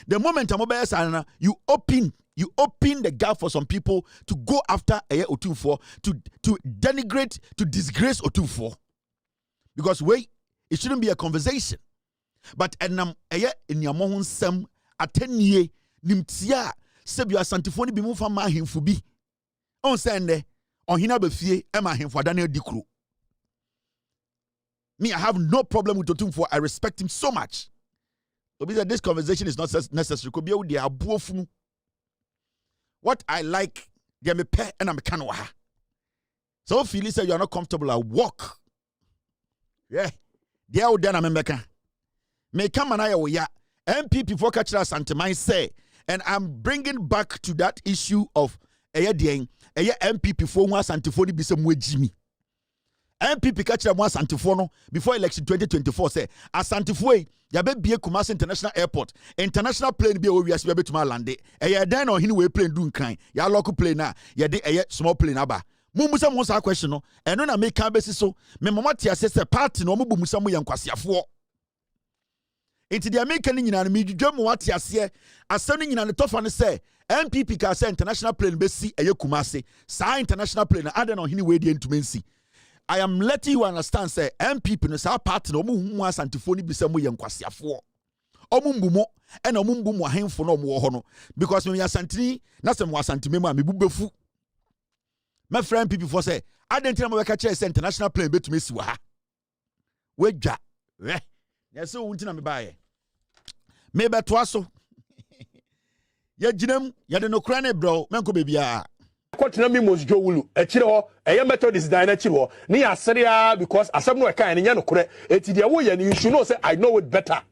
The moment amobeye sana you open the gap for some people to go after eye otumfo to denigrate to disgrace otumfo because it shouldn't be a conversation. But enam eye enyamo ho nsem atanie nimtia sebio asantifoni bi mu fa ma ahemfo bi on sende ohina ba fie e ma ahemfo adana dikro. Me I have no problem with otumfo. I respect him so much. Obi said this conversation is not necessary. Ko bi odi abuofunu. What I like get me pe and I'm can wa. So feel say you are not comfortable I walk. Yeah. Dia wo na memeka me come na ya ya MPP for catch us antimine say and I'm bringing back to that issue of MPP for one santifo ni bi se mu agimi MPP catch us one santifo no before election 2024 say asantifo e ya be bie Kumasi International Airport international plane bi o wiase be betuma lande den na ohini we plane du nkran ya local plane na ya de small plane aba mumusa mo sa question no eno na make besi so me mama tia se party no mo musa mo yankwasiafo enti the American nyina na me dwudwa mo wate ase asem ni nyina ne tofa ne se MPP ka se international plane besi Kumasi sa international plane ade na ohini we die ntumensi I am letting you understand say MPP no sa party no mo hu asantifo ni bi se mo yankwasiafo omumbumo ena omumbumo ahemfo no mo wo ho no because me yasantini na se mo asantime ma me bubefu my friend people for say I didn't tell me catch say international plane betumi si wa ha we dwa we na so wunti na me baaye me beto aso ya ginam ya de no kra ne bro menko bebia kwatena mi mosjo wulu akire ho eye methodist dan na akire ho ne ya seria because asem no e kan ne nya no kra eti de wo ye you should know say I know it better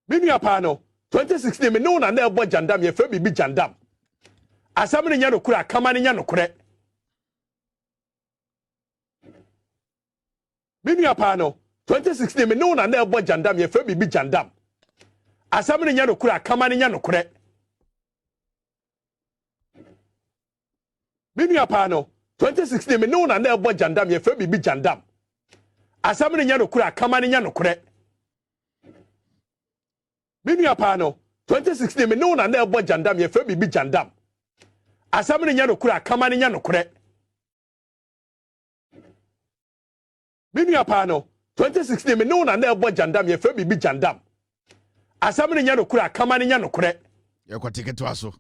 me apa no 2016 me no na na ebo jandam ye fa bibi jandam asam ne nya no kura kama ne nya no kure me apa no 2016 me no na na ebo jandam ye fa bibi jandam asam ne nya no kura kama ne nya no kure me apa no 2016 me no na na ebo jandam ye fa bibi jandam asam ne nya no kura kama ne nya no kure me apa no 2016 me no na na ebo jandam ye fa bibi jandam asam ne nya no kura kama ne nya no kure me apa no 2016 me no na na ebo jandam ye fa bibi jandam asam ne nya no kura kama ne nya no kure ye kwa ticket aso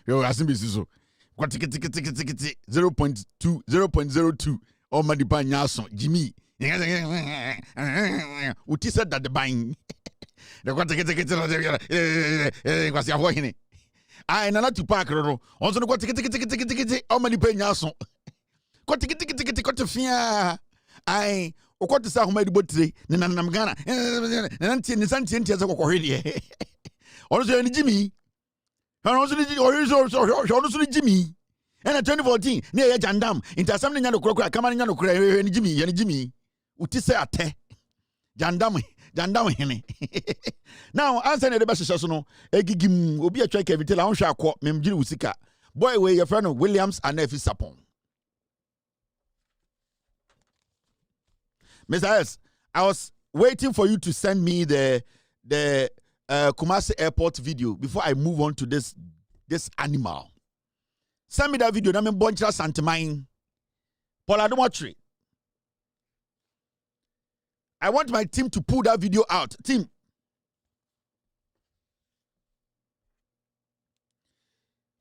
yo asim bisiso kwa ticket 0.2 0.02 o madipa nyaso Jimmy Uti said that the buying. The what ticket was your way. I Nana Tupac also got ticket how many penyaso. Got ticket got to fear. I what to say who made buttery, Nanamgana, and Santi as a corridor. Also, Jimmy. Honestly, Jimmy. And 2014, near Jandam, into something on the crook, coming on the cray, and Jimmy. Utise ate. Jandam, Henny. Now, answer the best no, Egigim will be a check every tell on Shako, Memji Usika. Boy, where your friend of Williams and Nephi Sapon. Mr. S, I was waiting for you to send me the Kumasi Airport video before I move on to this animal. Send me that video. I'm in Bonchra Santamine. Paula, don't watch it. I want my team to pull that video out. Team.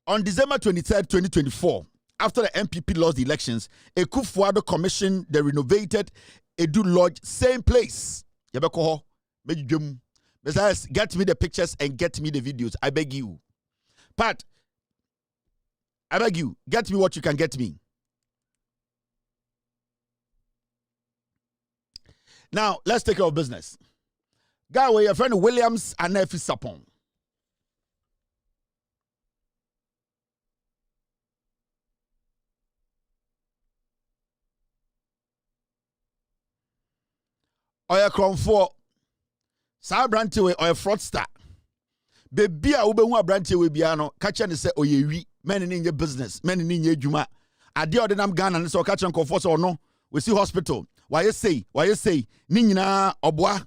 On December 23rd, 2024, after the MPP lost the elections, Ekufuado commissioned the renovated Edu Lodge, same place. Yabekoho, Mejum. Besides, get me the pictures and get me the videos. I beg you. Pat, I beg you, get me what you can get me. Now, let's take care of business. Guy, where your friend Williams and Nephi Sapon. Oya Cronford. Sa branche we oya fraudster. Baby a ube hu branche we biano. Kacha ne se oye wi. Men ni nye business. Men ni nye juma. Ade ordinam Ghana ne se kacha nkofo se ono. We see hospital. Why you say? Ni nyina obwa.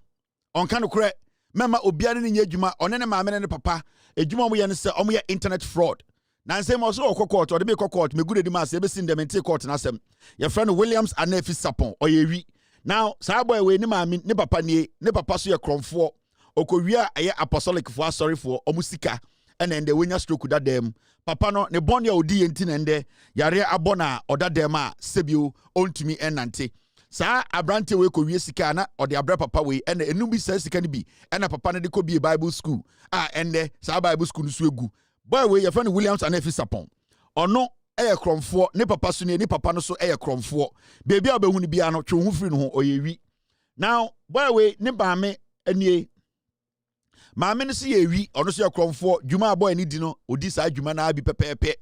Onka no kure. Mema obiane ni nye juma. Onene maame ne papa. Ejuma mo ye ne se omo ye internet fraud. Na nse mo so okọ court. Ode me okọ court. Me good di ma se ebe sin dem ente court na sem. Your friend Williams and Nephi Sapon. Oye wi. Now, Saboy we ni maami ni papa ni papa so ye kromfo okowia eye apostolic for sorry for omusika and then the winya stroke that them papa no ne bon ya odi enti nende yare abona oda dem a sebio ontumi enante sa abrante we ko wie sika na ode abra papa we and enum bi sa sika ni bi and papa ne de ko bi Bible school and sa Bible school no so egu boy we your friend Williams and Nephi Sapon ono eye kromfo ne papa so ne papa no so eye kromfo baby a obehu ni bia no twe hu firi no ho oyewi now boy we ne baame anie maame no so yewi ono so ye kromfo dwuma boy ni di no odi sa dwuma na abi pepepe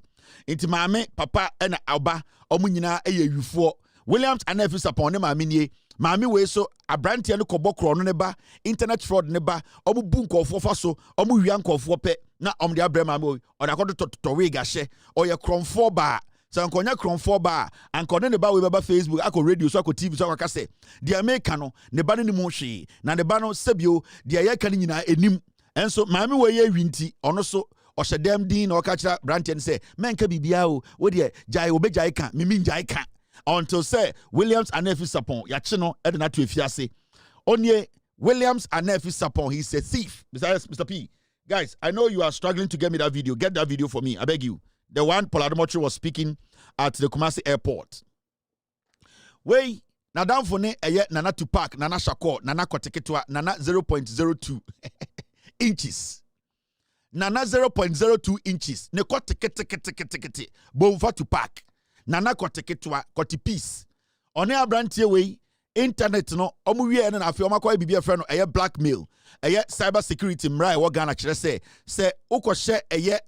enti maame papa na aba omu nyina eye wifo Williams and Nephi Sapon ne maame nie maame we so abrante no kobokro no ne ba internet fraud ne ba omu bu nkofo fa so omu wia nkofo pe na de abrɛ maame o da kodo to we ga hye o ye kromfo ba sankonya kromfo ba ankone ne ba we baba Facebook akọ radio so akọ TV so akọ kase de America no ne ba no ni mu hwe na ne ba no sebio de ye ka ni nyina enim enso maame we ye winti ono so o hyedem din na o ka kira brante se menka bibia o we de jai obejai ka mimi njai ka until say Williams and Nephi Sapon ya che no e de na to efiase onye Williams and Nephi Sapon, he's a thief. Mr. P, guys, I know you are struggling to get me that video. Get that video for me, I beg you. The one Paula Ademotre was speaking at the Kumasi airport. Wey, na down for ne eye Nana Tupac, Nana Shakur, Nana Koteketwa, Nana 0.02 inches. Nana 0.02 inches. Ne kotekete. Bonfa Tupac. Nana Koteketwa, Koti piece. One abrantie wey internet no omu wie na afi omakwa bibia frɛ no eye blackmail eye cyber security mra e wo Ghana kyerɛ sɛ ukɔhye eye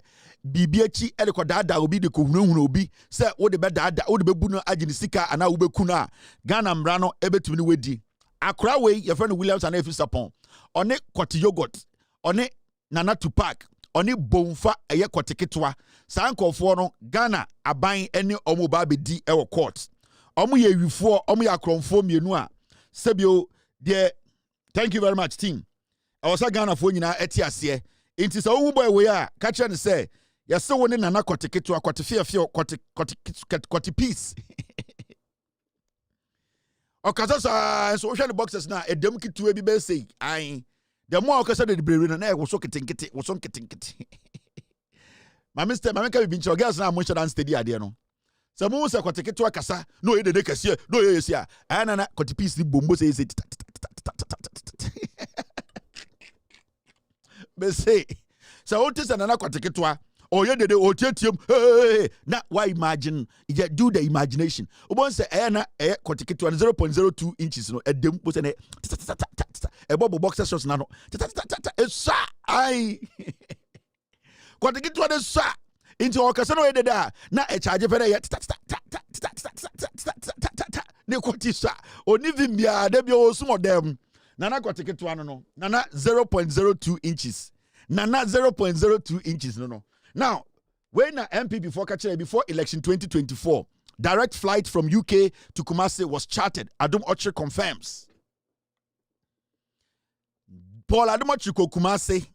bibia chi e de kodada obi de kohunahunu obi sɛ wo de bedada wo de bebu no agini sika ana wo beku na Ghana mra no ebetumi ne wedi akora we your friend Williams and Nephi Sapon one Koti yogurt one Nana Tupac one Bonfa eye Koteketwa saa nkɔfo no Ghana aban ene omo ba bedi e wo court omu ye wifo omu ya kromfo mienu a sebio de thank you very much team I was a Ghana fo nyina eti ase enti so wu boy we a ka kire ne say yese wo ne Nana Koteketo akotefie koti peace okasa so hwe the boxes na edem kitu bi be say ai the more okasa de brere na e wo so ketenkete ma mister ma meka bi ncho girls na mo hye dan steady ade no Samu se kwateketo kasa no ye de kase no ye sia anana kwatepis ni bombo se be say so what is anana kwateketo or ye de o tietiem na why imagine you do the imagination obon say na kwateketo 0.02 inches no edem po se na bobo boxer shorts na no esa ai kwateketo de sa into okasa no ye de da na e charge fere ye ne kwatisa oni vimbia de bi o sumo dem nana kwateketo no nana 0.02 inches nana 0.02 inches no now when the MP before election 2024 direct flight from UK to Kumasi was chartered. Adom Oche confirms Paul Adom Oche Kumasi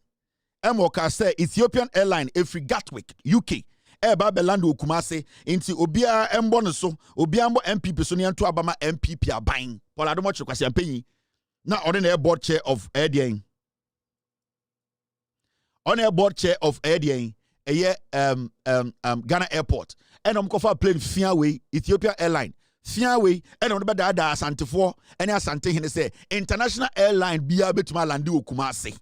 Emoka say Ethiopian airline Efri Gatwick UK Eba Belando Kumasi into Obia Mbonoso Obiambo MPP so to Abama MPP are buying Paul Adom Oche kwasi ampenyi na on air board chair of Airdian on air board chair of Airdian Ghana airport and kofa plane Fiaway Ethiopia airline Fiaway and on bada Asante for and Asante hene say international airline bia betuma landi Kumasi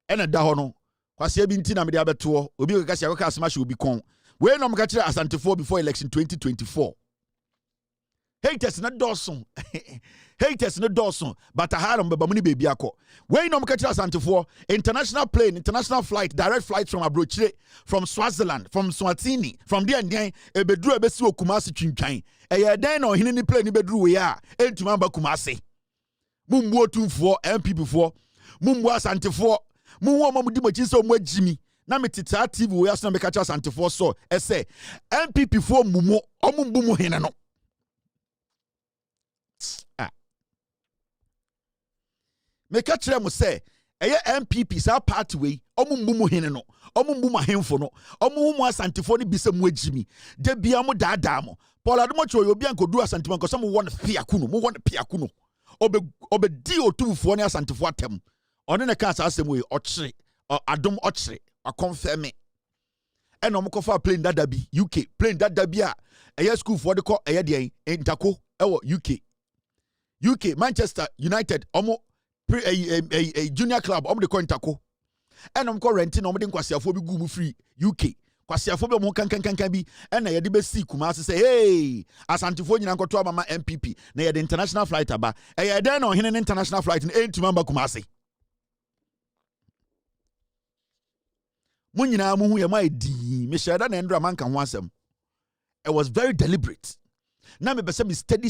and da hono kwase binti na me dia beto obi ka sia ka smash obi kon we no mka kire Asante for before election 2024 haters na Dawson haters no Dawson but haram baba muni baby akọ we no mka kire Asante for international plane international flight direct flight from Abrochire from Swaziland from Swatini from there and ebedru ebesi Kumasi twintwan eye den na ohene ni plane bedru we a entuma ba Kumasi mumbu otumfo MPP for mumbu Asante for muwo mamudi machi so mu agimi na metita TV we asna meka kire Asante for so ese MPP for mumo omumbu mu hene no meka kire mo say eye MPP sa party we omumbu mu hene no omumbu ma henfo no omu mu Asantefo ni bisa mu agimi de bia mo daada mo Paul Adom Oche obi ankodu Asantefo nko so mo won piakuno mo won piakuno obe di otufo ni Asantefo atem one ne ka sa asem we Oche Adom Oche a confirm me eno mo kofa plane dada bi UK plane dada bi a eye school for de ko eye de Intako ewo UK Manchester United omo a junior club de ko Intako enom ko rent na omde nkwasiafo bi gu mu free UK kwasiafo bi mo kankan bi na ye de be si Kumasi say hey Asantefo nyina nkoto amama MPP na ye de international flight aba ye den na ohene international flight na entuma mba Kumasi munyina mu hu ye mai di me shada na ndra man kan ho asem. It was very deliberate na me be say me steady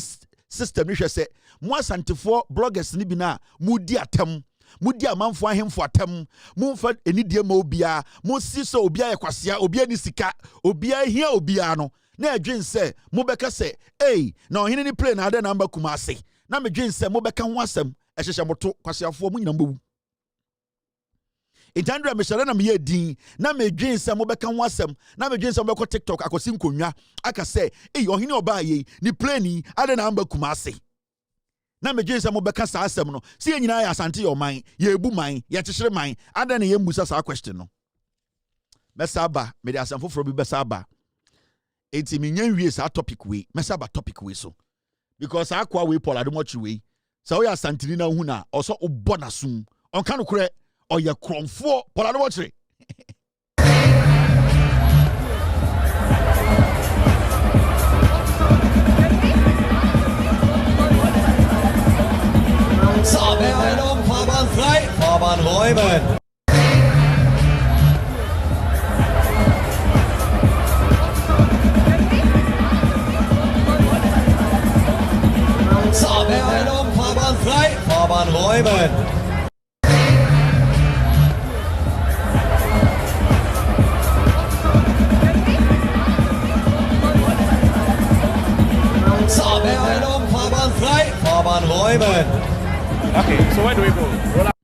system ni hwe say mo Asantefo bloggers ni bi na mudi atem mudi amanfo ahemfo atem mumfa enidie ma obia mo si so obia ye kwasea obia ni sika obia hia obia no na adwen se mo beka se na ohene ni plane ade na mba Kumasi na me dwen se mo beka ho asem ehhehye moto kwaseafo mo nyina mbawu Itandra me shara na me yedin na me dwen se mo beka ho asem na me dwen se mo beko TikTok akosi nkonwa aka se ohene oba ye ni plane ade na mba Kumasi na me dwen se mo beka sa asem no se nyina ya Asante yo man ye ebu man ye kyekere man ade na ye mbusa sa question no mesaba me de asamfo fro bi besaba enti me nyan wie sa topic we mesaba topic we so because akwa we Paul Adom Oche we sa wo ya Asantini na hu na oso obo na sum onka no kure oye kromfo Paul Adom Oche Sabe Einung, Fahrbahn frei, Fahrbahn räumen. Sabe Einung, Fahrbahn frei, Fahrbahn räumen. Sabe Einung, Fahrbahn frei, Fahrbahn räumen. Okay, so where do we go? Roll up.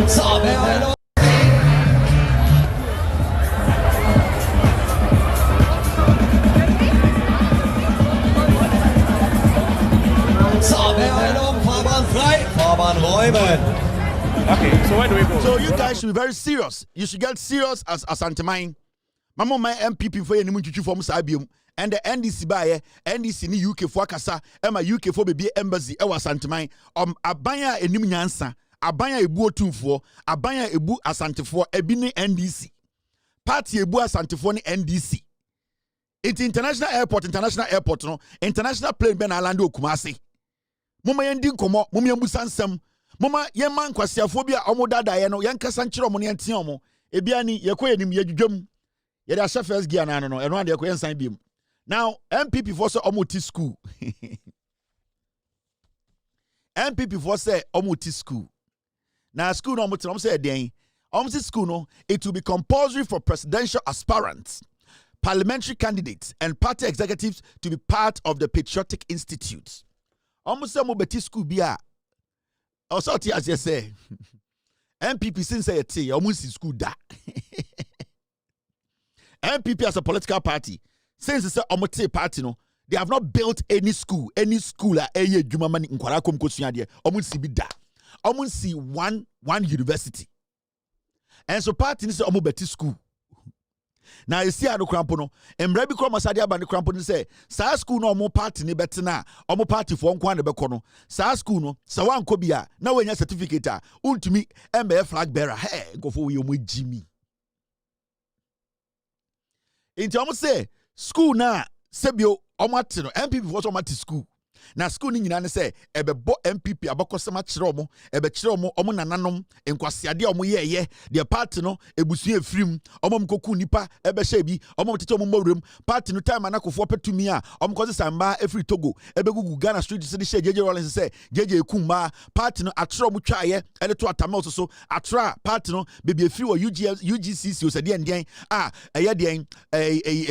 Sabe Einung. Sabe Einung, Fahrbahn frei, Fahrbahn Okay, so where do we go? So you guys should be very serious. You should get serious as Antimine. Mama my MPP for any mutual form Sabium and the NDC by NDC ni UK for Kasa, Emma UK for baby embassy, Ewa Santimine, Abaya enim nyansa, Abaya ebu otumfo, Abaya ebu asantifo, Ebini NDC. Party ebu asantifo ni NDC. It's international airport, no, international plane ben alando Kumasi. Mama yendi komo, mama yembu sansem, mama yeman kwasiafobia omo dada ye no, yankasa nchiro mo ne antia omo. Ebiani yekọ yenim yedwudwam. Yede a first gear na no, eno ade yekọ yensan biem. Now, MPP for say omo ti school. MPP for say omo ti school. Now school no omo ti say den. Omo ti school no, it will be compulsory for presidential aspirants, parliamentary candidates and party executives to be part of the Patriotic Institute. Omo say omo beti school bia. Also ti as you say. MPP since say ti omo si school da. MPP as a political party, since it's a omote party, no, they have not built any school at eye dwuma mani nkwara kom kosua de omunsi bi da. Omunsi one university. And so party is omobeti school. Now you see ado krampo no, emra bi kro masade aba ne krampo no say, sa school no omo party ne beti na, omo party for nkwa ne beko no. Sa school no, sa wanko bia, na wenya certificate a, untumi embe flag bearer. Hey, go for we omo Jimmy. Inti omo say school na sebio omo ate no MPP for omo ate school na school ni nyina ne say ebebo MPP abakosema kire omo ebe kire omo nananom enkwasiade omo yeye de party no ebusu efrim omo mkoku nipa ebe hye bi omo tete omo mawrem party no time anakofo petumi a omo koze samba efri Togo ebe gugu Ghana street se de hye JJ Rollins say JJ Ekumba party no atre omo twaye ede to atama so atra party no bebi efri wo UGCC o se de ndien eye de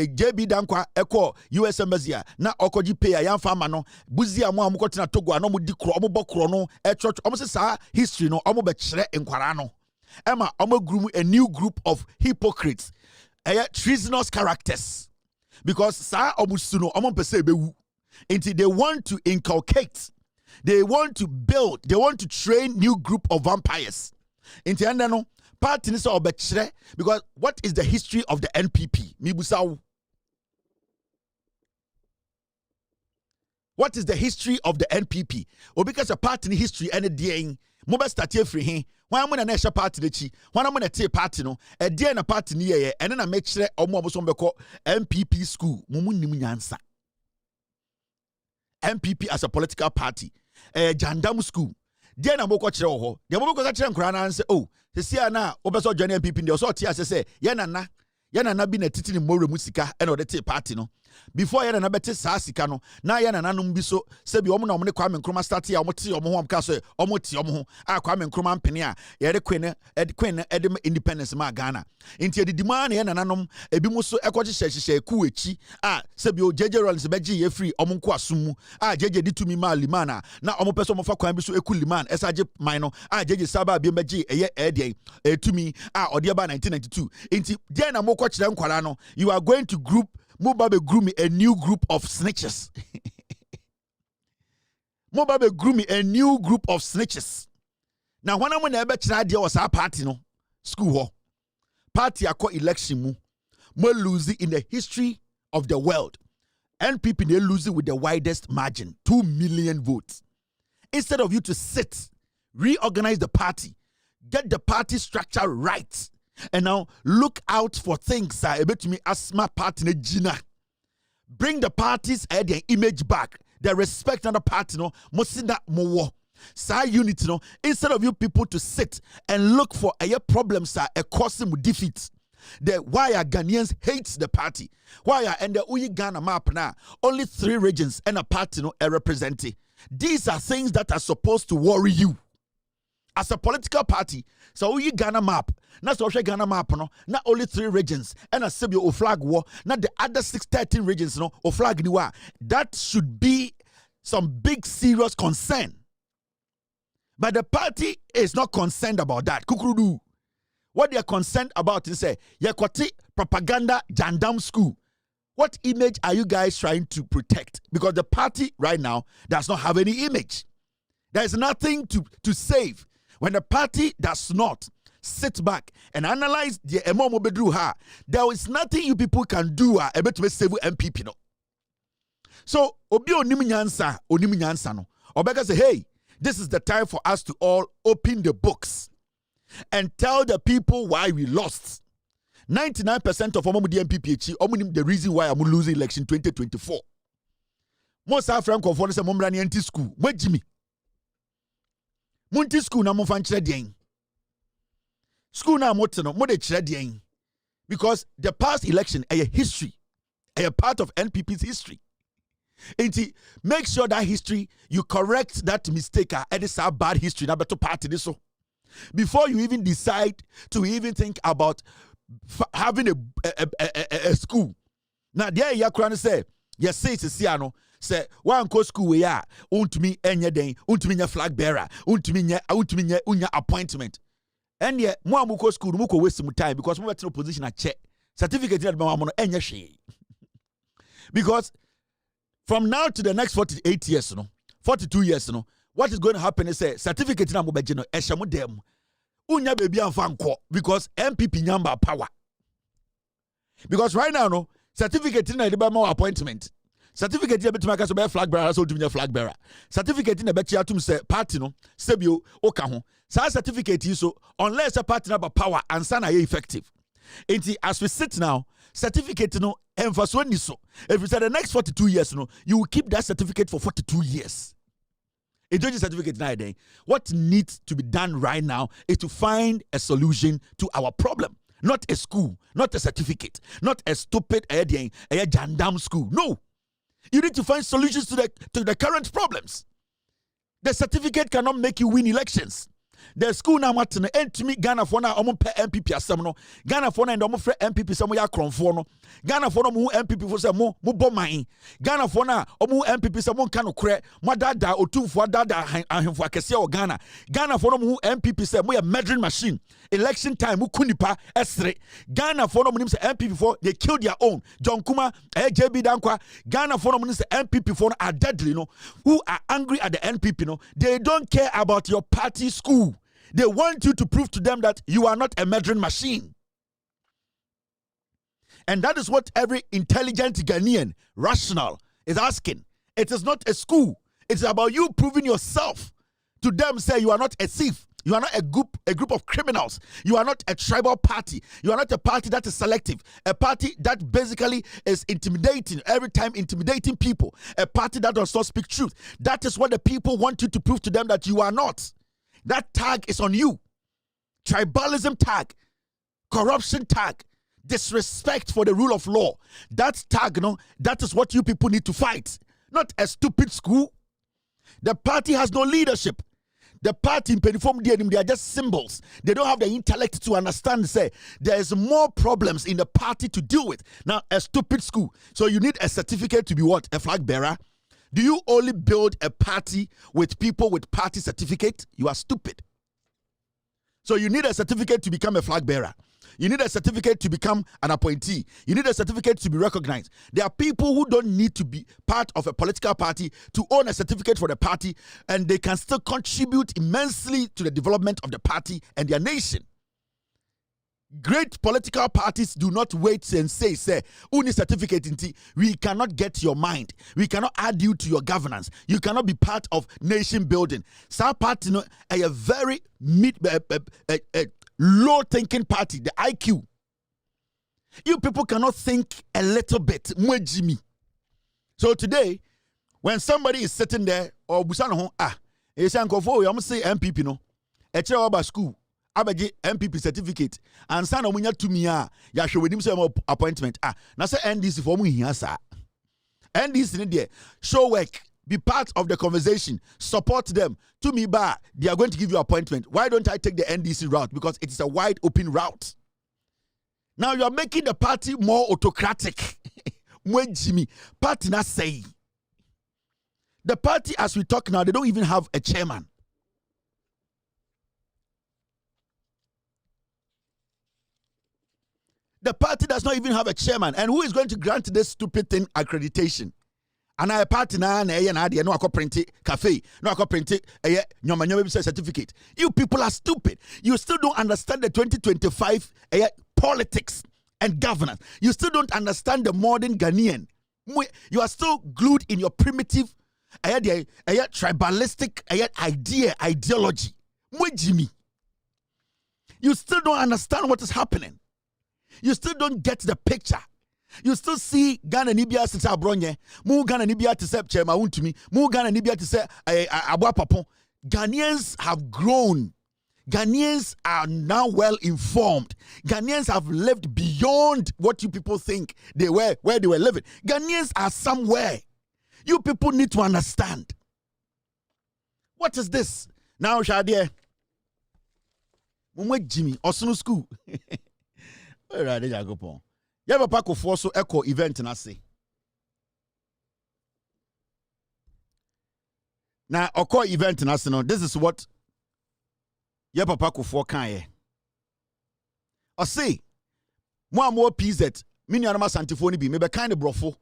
JB Dankwa eko US embassy na okoji pay yamfa ama no buzi amu amukotina Togo ano mu dikro omo bokro no church omo se sa history no omo be kire enkwara no ema omo group a new group of hypocrites treasonous characters because sa omo suno omo pese bewu until they want to inculcate, they want to build, they want to train new group of vampires until end no party ni so obekire because what is the history of the NPP mibusawo. What is the history of the NPP? Or because a party in history and a day, mobile start here free him. Why am I a national party? When I'm going to take party no, a day and a party near, and then I make sure almost on the MPP school. Mumunyansa. MPP as a political party, Jandam school. Then I'm going to ho. The moment I check and say, oh, the Siana, Oberso Johnny MPP in the authority as I say, Yanana be na titi ni more musika and or the tea party no. Before yana bete sa sika no na yana nanum bi so se bi omo na omo ne Kwame Nkrumah start ya omo ti omo ho amka so omo ti omo ho Kwame Nkrumah mpene a ye de kwene independence ma Ghana enti edidima na yana nanum ebi mu so ekoje hye ku echi se bi o JJ Rollins beji ye free omo nko asum mu JJ ditumi ma limana na omo pese omo fa kwan bi so eku liman esaje man no JJ saba bi beji eye edien etumi ode ba 1992 enti dia na moko kire nkwara no you are going to group Mubabe grew me a new group of snitches. Mubabe grew me a new group of snitches. Now, when I'm going to idea was our party, no school hall. Party I call election mu. More losing in the history of the world. NPP they losing with the widest margin, 2 million votes. Instead of you to sit, reorganize the party, get the party structure right. And now look out for things about me asthma party Gina. Bring the party's their image back. They respect another party no mosina mowo. Sa unity no instead of you people to sit and look for problems a causing defeat. Why are Ghanaians hates the party? Why are and the Uyi Ghana map now only 3 regions and a party no are represented. These are things that are supposed to worry you. As a political party, so we Ghana map, not so Ghana map, no, not only 3 regions, and a Sibio or flag war, not the other 13 regions, no, or flag niwa. That should be some big serious concern. But the party is not concerned about that. Kukurudu. What they are concerned about is say, Yakoti propaganda Jandam school. What image are you guys trying to protect? Because the party right now does not have any image. There is nothing to save. When a party does not sit back and analyze the emo bedru ha, there is nothing you people can do a bit to save MPP no. So obi onim nyansa no. Obeka say, hey, this is the time for us to all open the books and tell the people why we lost. 99% of the MPP the reason why I'm losing election 2024. Most African for say momrani anti school. Where Jimmy? Munti school na mo fan chire school na mo teno mo de chire because the past election a history, a part of NPP's history. And make sure that history you correct that mistake. It is a bad history. Now better party this so before you even decide to even think about having a school. Now there you can say yes say it's say one go school we are untumi enye den untumi nya flag bearer untumi nya appointment and ye mo amuko school mo ko waste some time because mo better position a check certificate that mo enye hwe because from now to the next 48 years 42 years what is going to happen is say certificate na mo beje no ehye mo dem unya baby amfa nko because MPP nyamba power because right now no certificate na dey ba mo appointment. Certificate here betuma ka so be flag bearer so do flag bearer. Certificate na be chia tum say party no sebio oka ho. Sa certificate yi so unless a party na ba power and sana ye effective. Enti as we sit now, certificate no emphasis ni so. If you say the next 42 years no, you will keep that certificate for 42 years. A judge certificate na day. What needs to be done right now is to find a solution to our problem. Not a school, not a certificate, not a stupid jandam school. No. You need to find solutions to the current problems. The certificate cannot make you win elections. The school now what to me Ghana for now MPP asem no Ghana for now and omo frɛ MPP some ya kronfo no Ghana for no mu MPP for say mo boman Ghana for now omo MPP some mo kan okre mo dada otumfo dada ahemfo akese o Ghana for no mu MPP say mo ya measuring machine election time mo kunipa esre Ghana for no mo nim say MPP for they killed their own John Kuma JB Dankwa Ghana for no mo nim say MPP for are deadly no who are angry at the NPP no they don't care about your party school. They want you to prove to them that you are not a measuring machine. And that is what every intelligent Ghanaian, rational, is asking. It is not a school. It's about you proving yourself to them, say you are not a thief. You are not a group of criminals. You are not a tribal party. You are not a party that is selective. A party that basically is intimidating, every time intimidating people. A party that does not speak truth. That is what the people want you to prove to them that you are not. That tag is on you. Tribalism tag, corruption tag, disrespect for the rule of law. That tag, no, that is what you people need to fight. Not a stupid school. The party has no leadership. The party in Periform they are just symbols. They don't have the intellect to understand, say, there is more problems in the party to deal with. Now, a stupid school. So you need a certificate to be what? A flag bearer? Do you only build a party with people with party certificate? You are stupid. So you need a certificate to become a flag bearer. You need a certificate to become an appointee. You need a certificate to be recognized. There are people who don't need to be part of a political party to own a certificate for the party, and they can still contribute immensely to the development of the party and their nation. Great political parties do not wait and say, uni certificate inti, we cannot get your mind. We cannot add you to your governance. You cannot be part of nation building. Some party no a very low thinking party, the IQ. You people cannot think a little bit. Jimmy. So today, when somebody is sitting there or busano it's I'm say MPP no, a school. Abaji MPP certificate and sana munya to me ya hwe wedim say appointment na say NDC for mu hia sa NDC in there show work, be part of the conversation, support them. To me ba they are going to give you appointment. Why don't I take the NDC route? Because it is a wide open route. Now you are making the party more autocratic. Jimmy party na say the party as we talk now, they don't even have a chairman. The party does not even have a chairman. And who is going to grant this stupid thing accreditation? And I party na no akọ print cafe, no akọ print nyoma certificate. You people are stupid. You still don't understand the 2025 politics and governance. You still don't understand the modern Ghanaian. You are still glued in your primitive tribalistic ideology. Jimmy. You still don't understand what is happening. You still don't get the picture. You still see Ghana Nibia to say Abronye, mu Ghana Nibia to say Chema Untumi, mu Ghana Nibia to say Abwa Papon. Ghanaians have grown. Ghanaians are now well informed. Ghanaians have lived beyond what you people think they were, where they were living. Ghanaians are somewhere. You people need to understand. What is this? Now, Shadia. Mumwe Jimmy, Osunu School. Where are they go pon? You have a pack of so echo event na say. Now, oko event na say no. This is what you have a pack of 4 kan ye. I say, more PZ. Mini anama santifoni bi. Mebe kind of brofo.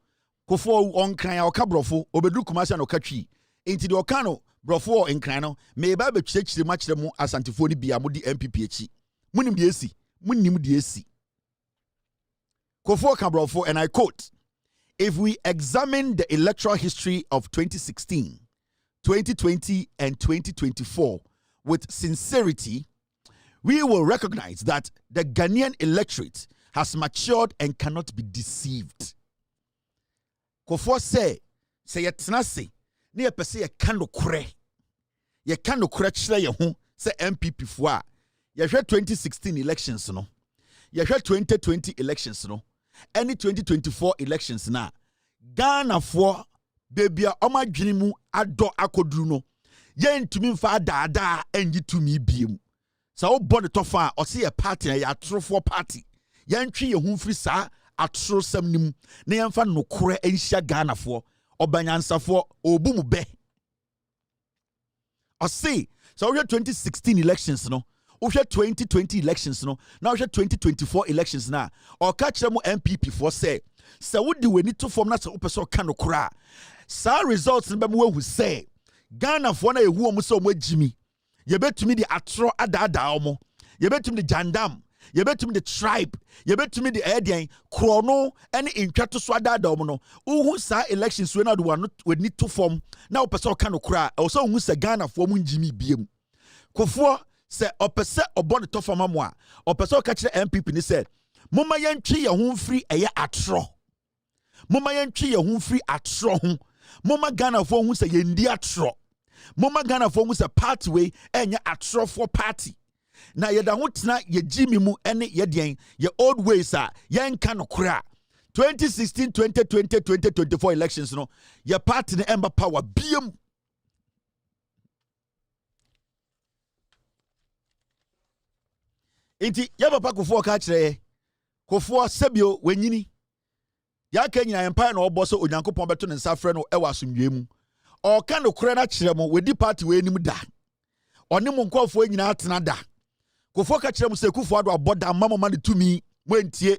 Kofo on kran ya oka brofo. Obedu kumasi na okatwi. Inti di okano brofo en kran no. Meba be chire machire mu asantifoni bi amudi MPP echi. Munim di esi. Munim di esi. Kofo Kabrofo, and I quote, if we examine the electoral history of 2016, 2020, and 2024 with sincerity, we will recognize that the Ghanaian electorate has matured and cannot be deceived. Kofo say yetena se, ne yepese ye kano kure. Ye kano kure chire ye ho, se MPP fo a. Ye hwe 2016 elections no. Ye hwe 2020 elections no. Any 2024 elections na Ghana for baby oma dwenimu ado akoduru no ye ntumi mfa daada enyi tumi biem sa wo bɔ ne tɔfa a ɔse yɛ party na yɛ atorofo party ye ntwe ye hu mfiri saa atorosam nim na ye mfa nokore enhia Ghana for ɔbanyansafo obu mu bɛ ɔse so we 2016 elections no we 2020 elections no now we 2024 elections na or catch them MPP for say would we need to form na so person kan okra sa results no be who say Ghana for na ehu omo so omo jimi ye betumi di atro adada omo ye betumi di jandam ye betumi di tribe ye betumi di edian krono any intwato so adada omo no who sa elections we na do one we need to form na person kan okra o so who say Ghana for omo jimi biem kofo se opese obone to fama mo a opese o ka kire MPP ni se moma yentwe ye ho mfiri eye atro moma yentwe ye ho mfiri atro ho moma Ghana fo hu se yendi atro moma Ghana fo hu se party we enye atro for party na ye da ho tena ye jimi mu ene ye den ye old ways a yenka no kora 2016 2020 2024 elections no ye party ne emba power biem. Inti yaba pa Kofo ka kire Kofo sebio wenyini ya ka nyina empire na obo so onyankopon beto ne nsa frɛ no ewa asomdwe mu o ka no kure na kire mo wedi party we nim da one mo nkofo nyina atena da Kofo ka kire mo se Kufo Addo aboda mama ne tumi mo entie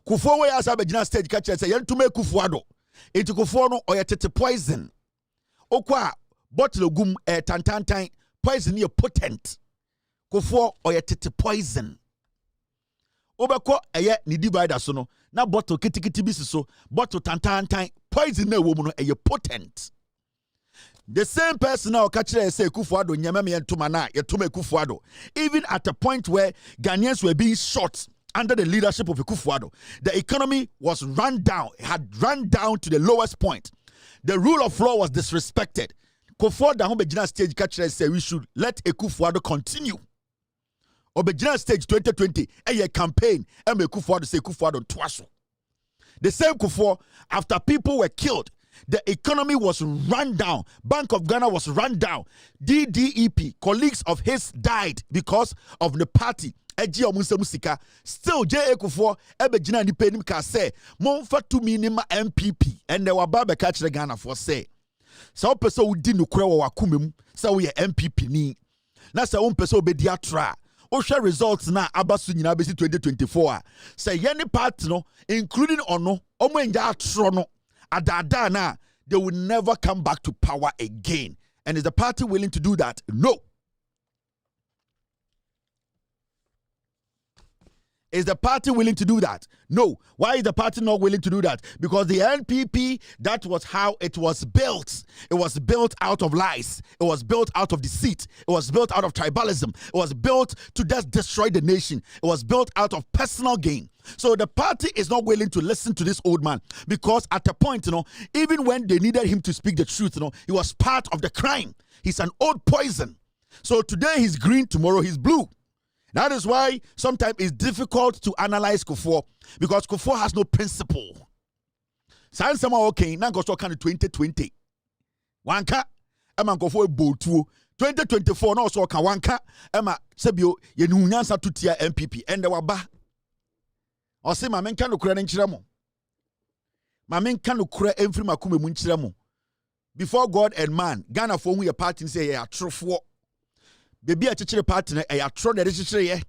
Kofo we asa bagina stage ka kire se yentuma Kufo Addo inti Kofo no oyetete poison okwa bottle gum tantantan poison ye potent Kofo oyetete poison obeko eye ni divider so no na bottle kitikiti bisi so bottle tantantan poison na wo mu no eye potent. The same person now catch say Kufo Addo nyama me entuma na yetuma Kufo Addo even at a point where Ghanaians were being shot under the leadership of Kufo Addo. The economy was run down, had run down to the lowest point. The rule of law was disrespected. Kofo Addo ho begina stage catch say we should let Kufo Addo continue. Obegina stage 2020 a campaign and Kufo Addo say Kufo Addo twaso. The same Kufo, after people were killed, the economy was run down. Bank of Ghana was run down. DDEP, colleagues of his died because of the party. Still, J.A. Kufo, Ebegina Nipenim ka say, Monfa to minima MPP, and they were Baba catch the Ghana for say. So, person who didn't know wa kumim, so we MPP ni. Na sa person obedi atra. Osha results na abasu nyina besi 2024. Say, any part no, including ono, omo enja atro no. Adada na they will never come back to power again. And is the party willing to do that? No. Is the party willing to do that? No. Why is the party not willing to do that? Because the NPP, that was how it was built. It was built out of lies. It was built out of deceit. It was built out of tribalism. It was built to just destroy the nation. It was built out of personal gain. So the party is not willing to listen to this old man because at a point, even when they needed him to speak the truth, he was part of the crime. He's an old poison. So today he's green, tomorrow he's blue. That is why sometimes it's difficult to analyze Kufuor because Kufuor has no principle. Sign someone okay, now go to 2020. Wanka, Emma Kufuor Botu. 2024, no so Kawanka, Emma Sebio, Yenunyansa Tutia MPP, and the Waba. Or say, Mamen can ukra nchiramo. Mamen can ukra every makume munchiramo. Before God and man, Ghana for who your party say, yeah, true for. Baby a chichere partner e atro de chichere ye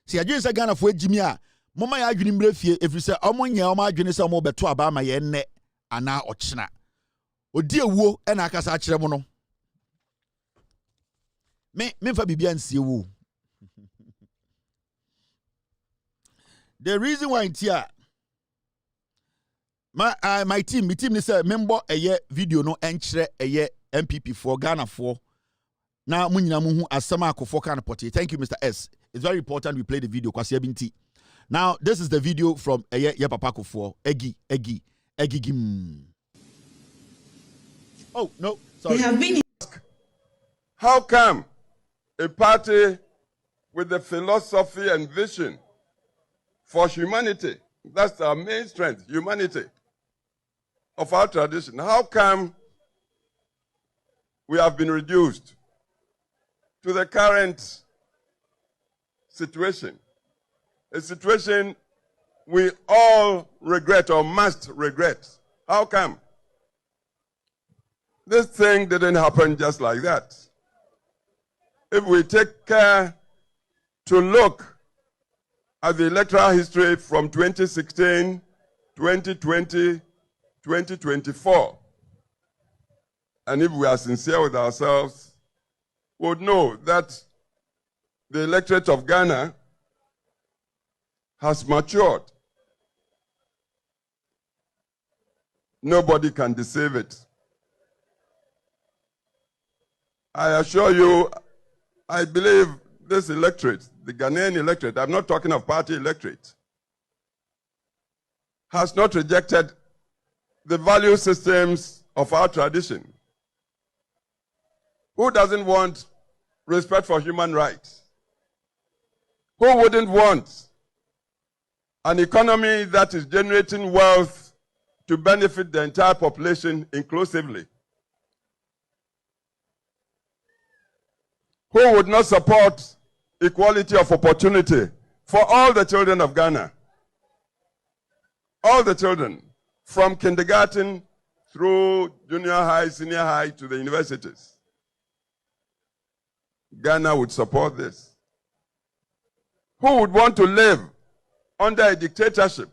se adwene se Ghana fo agimi a mama ya adwene mbrefie efiri se omonye o ma adwene se mo beto aba ma ye nne ana ochena odi ewuo e na akasa akire mo no me mfa bibia nsie wo the reason why ntia my team ni say member eye video no enchire eye MPP for Ghana for. Now, Asama Akufo kan poti. Thank you, Mr. S. It's very important we play the video. Now, this is the video from Papa Akufo. Egi Gim. Oh, no, sorry. They have been. How come a party with the philosophy and vision for humanity, that's our main strength, humanity, of our tradition, how come we have been reduced to the current situation, a situation we all regret or must regret? How come? This thing didn't happen just like that. If we take care to look at the electoral history from 2016, 2020, 2024, and if we are sincere with ourselves, would know that the electorate of Ghana has matured. Nobody can deceive it. I assure you, I believe this electorate, the Ghanaian electorate, I'm not talking of party electorate, has not rejected the value systems of our tradition. Who doesn't want respect for human rights? Who wouldn't want an economy that is generating wealth to benefit the entire population inclusively? Who would not support equality of opportunity for all the children of Ghana? All the children, from kindergarten through junior high, senior high to the universities. Ghana would support this. Who would want to live under a dictatorship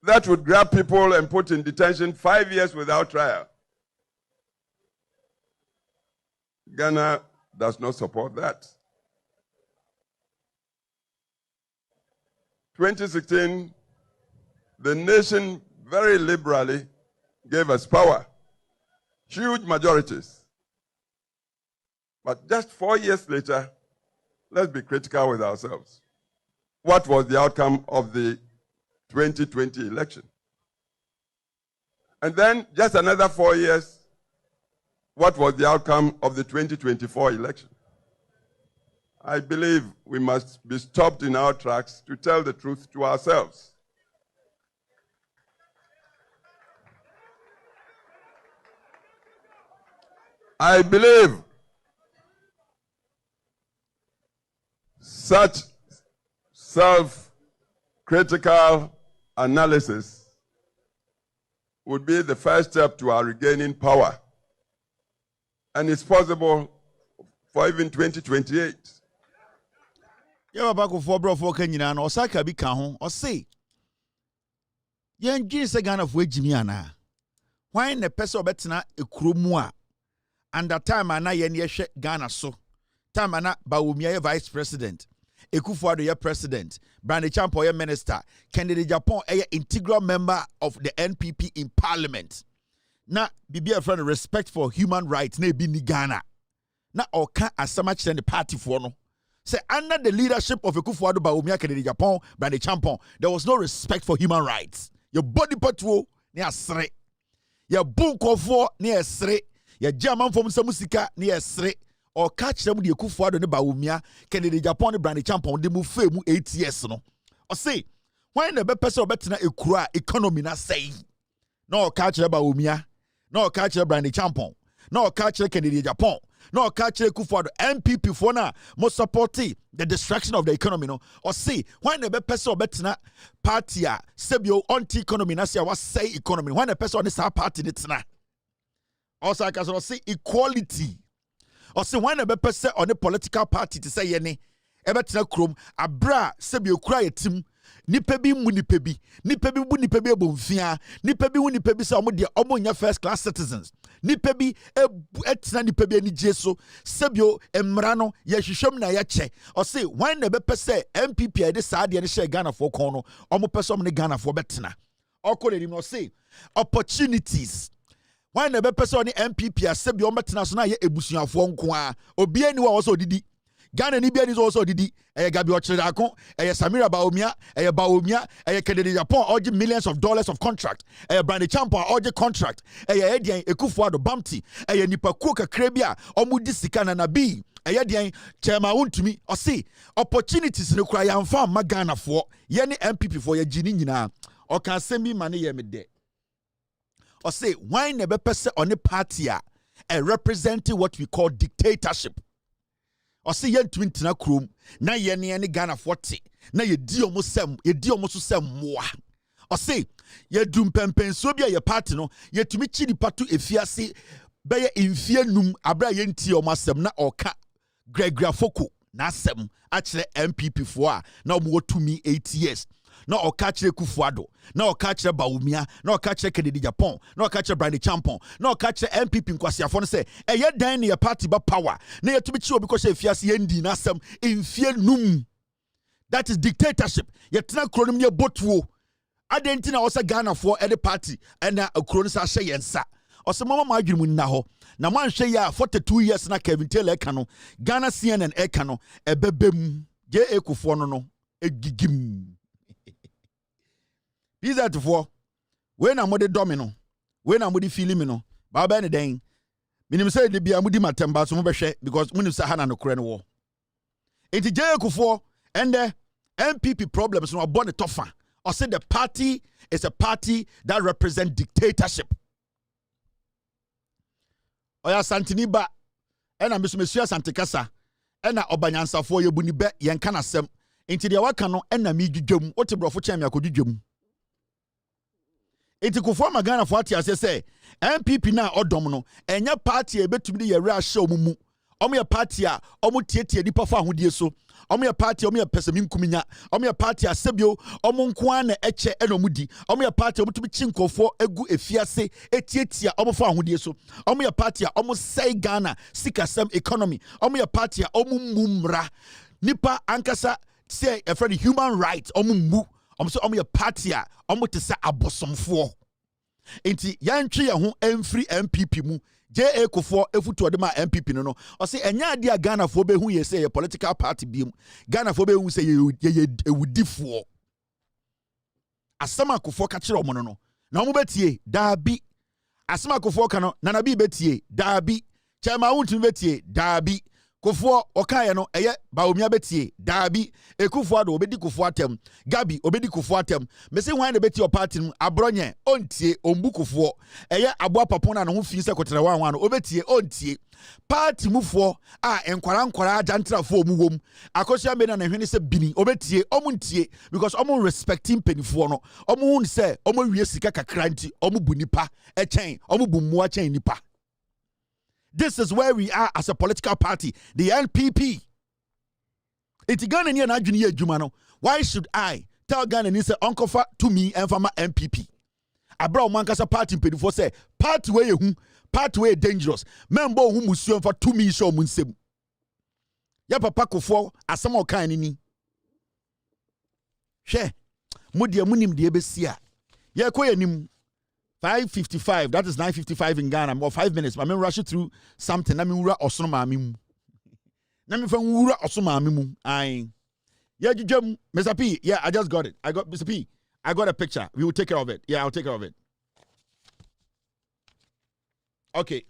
that would grab people and put in detention 5 years without trial? Ghana does not support that. 2016, the nation very liberally gave us power, huge majorities. But just 4 years later, let's be critical with ourselves. What was the outcome of the 2020 election? And then just another 4 years, what was the outcome of the 2024 election? I believe we must be stopped in our tracks to tell the truth to ourselves. I believe such self-critical analysis would be the first step to our regaining power. And it's possible for even 2028. Yeah, back for bro for Kenya no Osaka bi ka ho o say yen gye se Ghana fo agimi ana why ne person obetena ekuro mu a under time ana ye ne hwe Ghana so time ana Bawumia ye vice president Ekufuado ye president Brandon Champo ye minister Kennedy Japan ye integral member of the NPP in parliament na bibia friend respect for human rights na ebi ni Ghana na oka asama kire the party for no say under the leadership of Ekufuado Bawumia Kennedy Japan Brandon Champo there was no respect for human rights your body patrol ne asre your bunkofo ne asre your German from samusika ne asre or catch them the Ekufuado ne Bawumia Kennedy Japan Brandon Champo de mu fe mu 8 years no or say when the person betina ekura economy na say no catch Bawumia no catch Brandon Champo no catch Kennedy Japan no catch Ekufuado MPP for na most supporting the destruction of the economy no or say when the person betina party a sebio anti economy na say what say economy when the person is a party it's also I can say equality or say when a person on a political party to say yene ebetina krom abra sebi okura yetim nipa bi mu nipa bi abomfia nipa bi wu nipa bi say omo de omo nya first class citizens nipa bi etina nipa bi ani jeso sebio emra no ye hwehwem na ye che or say when the person MPP e de saade ne share Ghana for kon no omo person ne Ghana for betina okole no say opportunities when the person the MPP asebi o metena so na ye ebusuafo nko a obi ani wa also didi Ghana ni bi ani also didi Gabi Ochredakon Samira Bawumia Bawumia Kennedy Japan oji millions of dollars of contract Brandon Champo oji contract Edian Ekufuado Bamti nipa ku kakra bi a omudi sika na nabi Edian Chema Untumi o see opportunities ne kura ya mfa ma Ghana for ye ne MPP for ye gini nyina o kan sembi mane ye me de or say why never person on a party representing what we call dictatorship or say yen twintina krum na yen ne Ghana 40 na ye di omo so sem moa or say ye dum pempen so bia ye party no ye tumi chidi patu efiase be ye infie num abra ye nti omo asem na oka Gregory Foko na asem a kire MPP fo a na omo tumi 8 years na okache Ekufuado na okache Bawumia na okache Kennedy Japan na okache Brandon Champo na okache MPP nkwasiafo no say eye dan ne ye party ba power na ye tumi chi obi ko she fiase ye ndi na asem infie num that is dictatorship ye tena kronim ne botuo adenti na osa Ghana for any party and na akro no sa hye yensa ose mama ma adwene mu nna ho na man hye ya 42 years na Kevin Taylor eka no Ghana CNN eka no ebebem je ekufo no egigim Is that for when I'm with the domino, when I'm with the feeling, no, Baba and Dane. Minim say the be a mudi matemba so mobeshe because Munim Sahana no Korean War. It's Jayakufo and the MPP problems no born the tougher. Or say the party is a party that represents dictatorship. Oya Santiniba and I'm Monsieur Santikasa and Obanyansa for your bunibe yankana sem into the wakano and a midjum, what a brofo cham yakudjum. Enti Kufuor Ghana for ati ase say MPP na odom no enya party e betumi ye ra show mumu omo ye party a omo tietie nipa fa ahodie so omo ye party omo ye pesemi nkuminya omo ye party asebio omo nko an na eche eno mudi omo ye party omo tumi chinkofo egu efiase etietia omo fa ahodie so omo ye party a omo say Ghana sikasem economy omo ye party a omo mumra nipa ankasa say a friend human rights omo mu so omo ye party a omo te say abosomfo enti yantwe ye ho emfri MPP mu JA Kufuor efutu de ma MPP no o say enya ade a Ghana fo be hu ye say political party bi mu Ghana fo be hu say ye ewudifo asama Kufuor ka kire omo no na omo betie daabi asama Kufuor ka no na bi betie daabi chama wuntumi betie daabi Kufuor okaye no eye Bawumia betie daabi Ekufuado obedi Kufuor atem Gabi obedi Kufuor atem me se hwan na betie party mu abronye ontie ombu Kufuor eye aboa papona no ho fi se kotere wan no obetie ontie party mufuo a enkwara ajantrafo mu wom akosia me na hwene se bini obetie omuntie because omun respecting penifo no omun se omun wie sika kakra nti omun bu nipa echen omun bu mu achen nipa. This is where we are as a political party, the NPP. It's Ghana ni na adwene adwuma no. Why should I tell Ghana ni say uncle to me and for my MPP? abra omankasa party pedifo say party way hu party way dangerous member hu musuo for 2 minutes o munsem ya papa kofo asem o kan ni hwe mo de munim de besia ye koyanim 5:55 that is 9:55 in Ghana more 5 minutes but me rush through something na me wura osono maame mu na me fa wura osono maame mu ai yeah jujum Mr. P yeah I just got it I got Mr. P I got a picture we will take care of it yeah I'll take care of it okay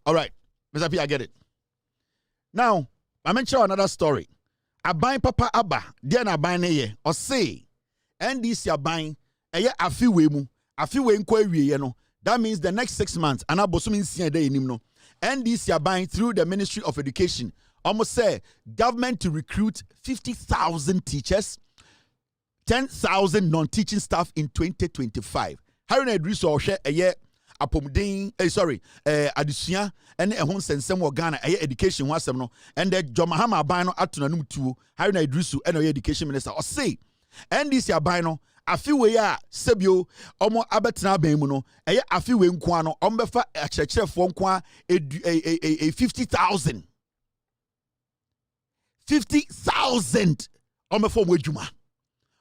all right Mr. P I get it now I mention another story aban papa aba dia na aban ne ye o say NDC aban eye afiwe mu afiwe nko awie no that means the next 6 months anabosom nsia day nim no NDC aban through the Ministry of Education almost say government to recruit 50,000 teachers 10,000 non-teaching staff in 2025 Haruna Idrisu ohwe eye apomden adesua ene ehon sensem wo Ghana eye education ho asem no and the Jomahama aban no atonanum tuo Haruna Idrisu ene eye education minister o say NDC aban no afiwe ya sebio omo abetena aban mu no eye afiwe nko ano omo befa akyerkyerefo nko a 50,000 omo fo mo adwuma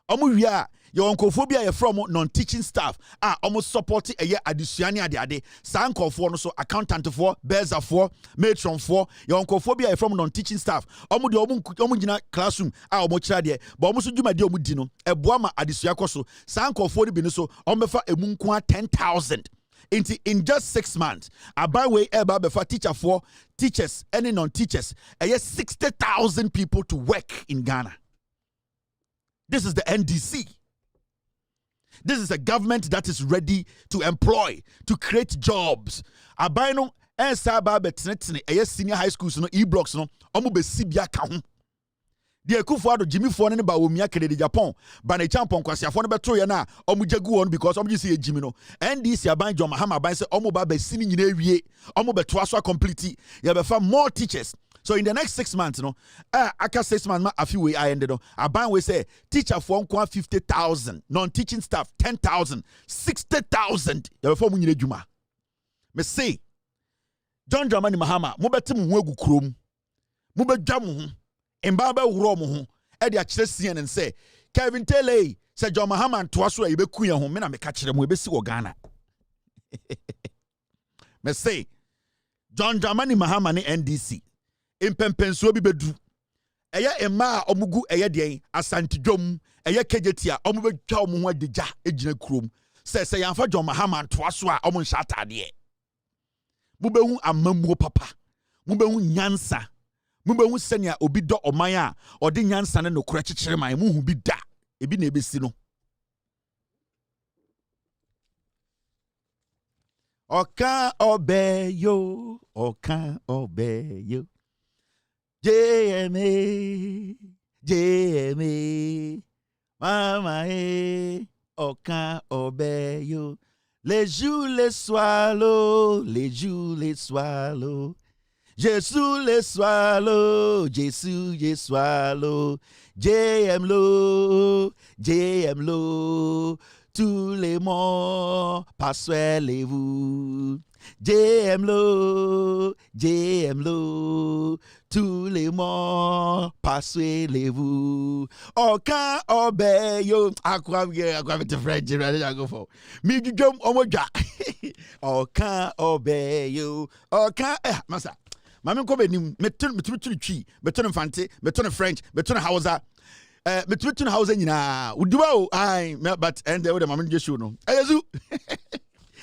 omo wia your onkophobia from non-teaching staff almost supporting a year addition ade sanko for no so accountant for beza for matron for your onkophobia from non-teaching staff omo de omo gina classroom omo kira de but omo so dwuma de omo di no eboa ma addition akoso sanko for bi no so omo befa emu nko 10,000 in just 6 months abai way eba befa teacher for teachers any non-teachers 60,000 people to work in Ghana. This is the NDC. This is a government that is ready to employ, to create jobs. Abino and Saba betnetne senior high schools no e-blocks no omo be sibia ka ho. De Akufo-Addo Jimmy Fo ne ba omia kede de Japan ba na champon kwase afo no beto ye na omo jagu on because omo ji Jimmy no NDC aban John Mahama aban say omo ba sini nyina awie omo beto aso complete ye be fa more teachers. So in the next 6 months, after 6 months, I feel I ended up. Aban we say teacher for 50,000, non-teaching staff 10,000, 60,000. Before we need juma. Me say, John Dramani Mahama, mo beti mo egu krom, mo be dwa mo ho, mbaba wuro mo ho. E de a kire CNN and say, Kevin Tele say John Mahama ntoa so e be ku ye ho, me na me ka kire mo e be si wo Ghana. Me say, John Dramani Mahama ne NDC. Impempensuo bi bedu eye emma omugu eye den asantidwom eye kejetia omubetwa omu ho adija ejina krom se yanfa John Mahama ntoa so a omu nhya atade mubehu amamuo papa mubehu nyansa mubehu senia obi do oman a ode nyansa ne nokora kyekere man muhu bi da ebi na ebesi no oka obeyo JMA, Mama, aucun obeyo. Les joues, les swallows, Jésus, les swallows, Jésus, swallow. JM Lo, tous les morts, persuadez-vous. JM Lo, tous les morts, persuadez-vous. Aucun obeyo. Aqua the French, I go for. Me jump omoja. Aucun obeyo. Aucun massa. Mami ko be nim metun tree, metun fante, metun French, metun Hausa. Metun Hausa nyina. Uduwa o ai but and the mami just show no. Ezu.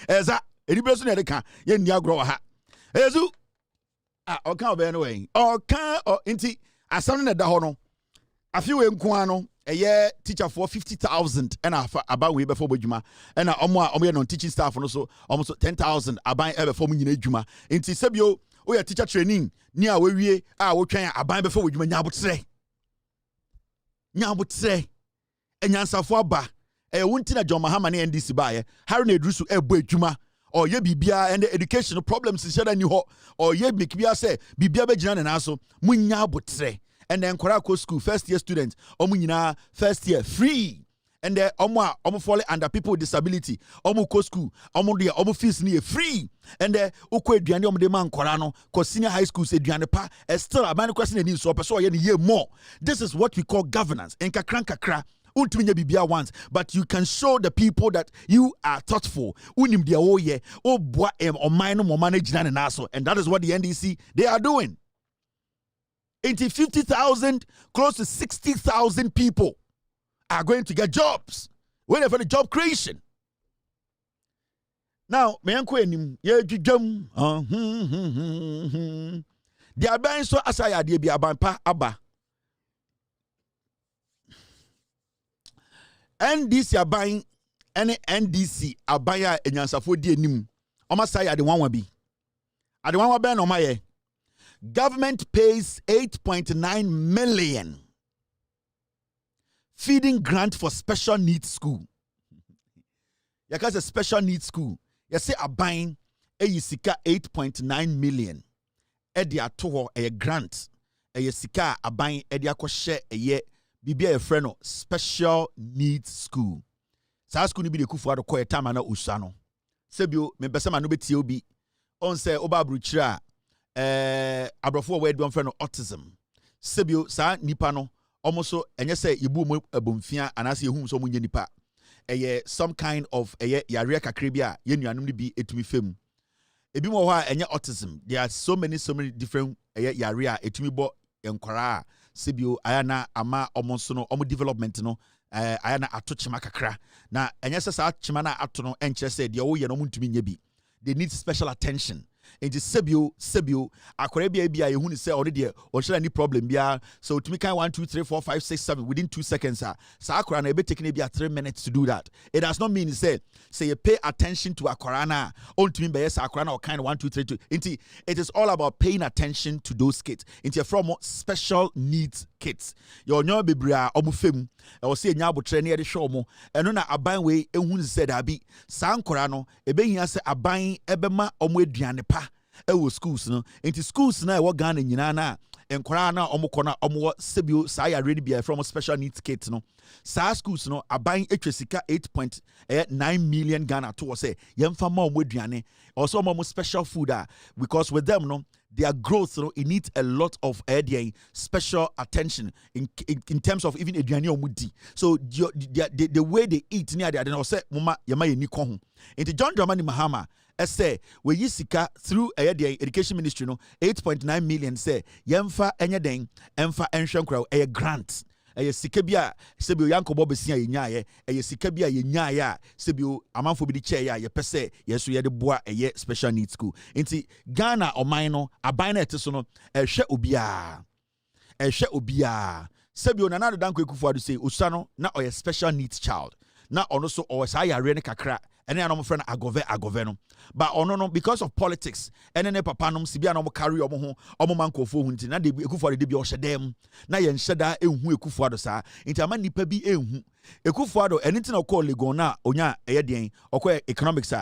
Eza Edibesu ne deka ye ndia gro wa ha. Ezu oka obe no we. Oka inti asam ne da ho no. Afiwe nko ano eye teacher for 50,000 and about we before badwuma and omo non teaching staff no so almost 10,000 aban e before mu nyina adwuma. Inti sebio we are teacher training ni a we wie a wo twan aban before badwuma nyabotre enyansafo aba wunti na John Mahama ne NDC bae Haruna Idrisu ebo adwuma or ye bibia and the educational problems is shada ni ho or ye make bia say bibia be gina na so munya botre and then kwara ko school first year students omu nyina first year free. And then omu fall under people with disability. Omu ko school, omu fees ni free. And then ukwe eduane omu de man korano, cause senior high school say eduane pa still a man question ni so person ye more. This is what we call governance. En kakra untuminya bibia once, but you can show the people that you are thoughtful. Unim dia oye o boa or minor more manage na naso, and that is what the NDC they are doing. 50,000, close to 60,000 people are going to get jobs. Waiting for the job creation. Now, me uncle enim ye jujum. They are buying so asaya de bi aban pa aba. NDC are buying any NDC are buying enyansafo di enim. Oma saya de wanwa bi. Ade wanwa be no maye. Government pays 8.9 million. Feeding grant for special needs school. Because a special needs school, you say a buying a yisika 8.9 million. Edia toho a grant. A yisika a buying edia ko share a ye bibia a friend special needs school. Sa school ni bi de kufu ado ko e tama na usano. Sebio me besa ma no beti obi. On say oba bruchira abrofo we do friend autism. Sebio sa nipa no almost enye say yibu mo abomfia anase ehum so mo nya nipa eye some kind of eye yare kakra bi a ye nuanum ni bi etumi fam ebi mo ho a enye autism. There are so many different eye yare a etumi bo enkwara sebio ayana ama omonso no omo development no ayana ato chima kakra na enye say sa chima na ato no enche say de wo ye no ntumi nya bi. They need special attention. It is sebio akwara bia ye hu ni say already o share any problem bia so to me kind 1 2 3 4 5 6 7 within 2 seconds sa akwara na be taking bia 3 minutes to do that. It does not mean say you pay attention to akwara na on to me be say akwara na kind 1 2 3 2. It is all about paying attention to those kids. Into from special needs kids. Your nyo bebra omu fem e wo say nya abotre na ye de hwe omo eno na aban we ehun say da bi sa akwara no ebe hia say aban ebema omo aduane pa ewo schools no into schools na e wo Ghana nyina na enkwara na omukọ na omwo sebio sa ya ready be from special needs kids no sa schools no aban etwesika 8.9 million Ghana to say yemfa ma omwo aduane also omwo special food because with them no their growth it needs a lot of special attention in terms of even aduane omudi. So the way they eat near there they say mama yama ye ni ko ho into John Dramani Mahama say we yisika through education ministry no 8.9 million say yemfa enye den emfa enhwe nkra a grant sika bia sebio yankobo besia yenyaye sika bia yenyaye a sebio amanfo bi di che ya ye pese yeso ye de boa special needs school inti Ghana oman no aban na eteso no ehwe obia sebio na na danko ekufu adu say usano na oye special needs child na ono so o sa yare ne kakra ene anom friend agove no but ono no because of politics ene ne papa nom sibia no carry omo ho omo mankofo hu nti na de ekufu de bi o hyedem na ye nhyeda ehu ekufu ado sa nti ama nipa bi ehu ekufu ado ene nti na ko legon na onya eye den okọ economics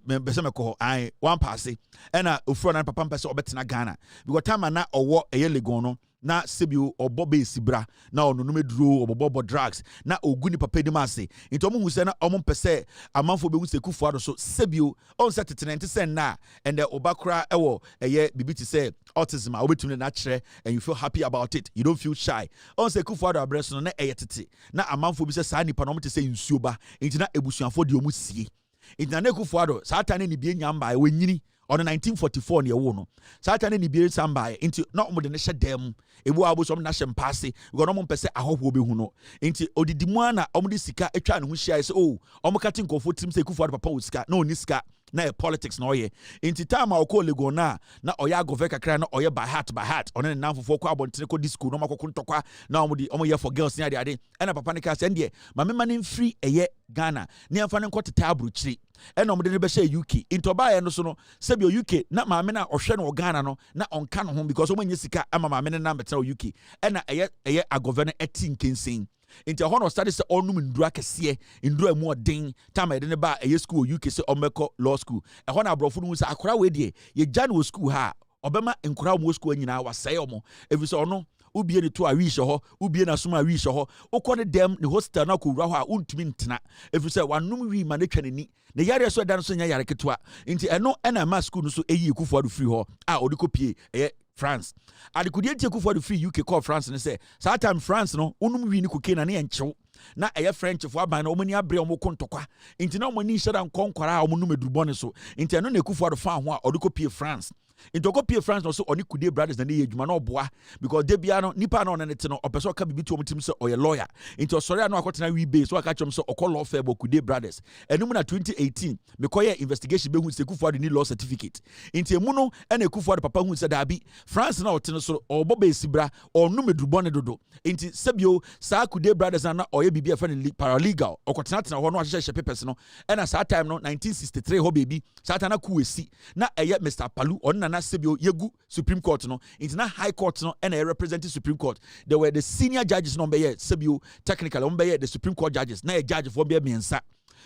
bese meko ai one pass ena ofuro na papa mpese obetena Ghana because time na owo eye legon no na sebio obo be sibra na ono no meduro obobo drugs na oguni papa di mase nti omo hu se na omo pese amanfo be hu se kufu ado so sebio on set 90% na and the obakra ewo eye bibiti say autism obetumi na kire and you feel happy about it, you don't feel shy on se kufu ado abreso no na eye tete na amanfo bi se sa nipa no omo te say nsuo ba nti na ebusuafo de omo sie nti na kufu ado satane ni bi nyamba we nyini on 1944 ne wo no satane ni bi sambae nti na omo de ne hyedem ebu abosom na hyempase go no mo pese ahoho behu no nti odidimu ana omo de sika etwa ne ho hia se omo kate nkofo tim se kufu ado papa wo sika na oni sika na politics na oye nti time akọ lego na oya agove kakra na oye by heart on ne nanfofo kwa abontene ko disco no makoko ntokwa na omo ye for girls ni ade ena papa ne ka se ndie ma me mane free eye Ghana ne amfa ne nkoteta abrochiri ena omo de ne be share UK intoba ye no so no sebio UK na ma me na ohwe no Ghana no na onka no ho because omo nya sika ama ma me ne na betera UK ena eye agove no etin kensin into hono study se onum ndura kese ndura mu odin time de ne ba eye school UK se omeko law school e hono abrofo no se akora we de ye jane wo school ha obema nkura mo school nyina wasɛe omo efisɛ ɔno ubie ne to a wish ho ubie na soma wish ho ukɔ dem ne hostel na ko wura ho a untumi ntena efisɛ wanum wi ma ne twanani ne yare so dan so nya yare ketwa nti ɛno ɛna ma school no so eyi Akufo-Addo free ho a ɔde kopie ɛyɛ France adekudie nti Akufo-Addo free UK call France ne sɛ saa time France no onum wi ne koke na ne nchew na ɛyɛ French fo aban na ɔmani abre ɔmo kontokwa nti na ɔmani hyɛda nkɔnkwara a ɔmo num edurubɔ so nti ɛno na Akufo-Addo fa ho a ɔde kopie France into kopie France no so oni Kude brothers na ne yedwuma na oboa because de bia no nipa na onene te no opeso ka bibi to omutim se oye lawyer into sorry na akotena we base so aka chom se okọ law firm Kude brothers enum na 2018 me koye investigation be hu se Akufo-Addo ni law certificate into emu no na Akufo-Addo papa hu se da bi France na ote no so obo be sibra onum edurubɔ ne dodo into sebio sa Kude brothers na oye bibi afa ne paralegal okotena tena ho no ahye papers no na sa time no 1963 ho baby sa ta na kuwesi na eye Mr. Palu on na sebio yegu Supreme Court no into High Court no and representing Supreme Court there were the senior judges no be sebio technically on be the Supreme Court judges na a judge for be miensa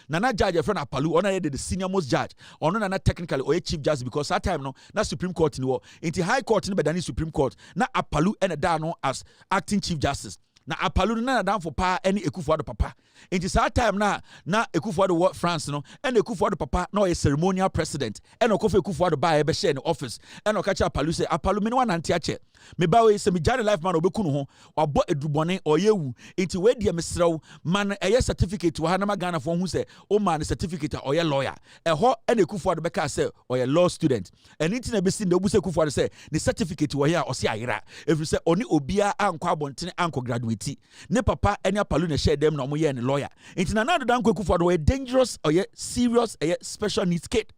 na judge friend Apalu on the senior most judge on na technically or chief judge because that time no na Supreme Court no into High Court no be than Supreme Court na Apalu and da no as acting chief justice na Apalu na down for pa any Akufo-Addo papa into that time na Akufo-Addo what France no and Akufo-Addo papa no a ceremonial president and Okofe Akufo-Addo ba e be share in office and okacha Apalu say Apalu me no wan ante ache me ba we say me jare life man obekunu ho wabo edubone oyewu into we dia mesrew man eye certificate wa na magana fo hu say o man certificate oye lawyer ho and Akufo-Addo be ka say oye law student and it na be sin de obu say Akufo-Addo say the certificate wa here o say ayira every say oni obia anko abontene anko graduate ne papa any Apalu na share them na omo ye ne lawyer into na na dan Akufo-Addo a dangerous or serious special needs kid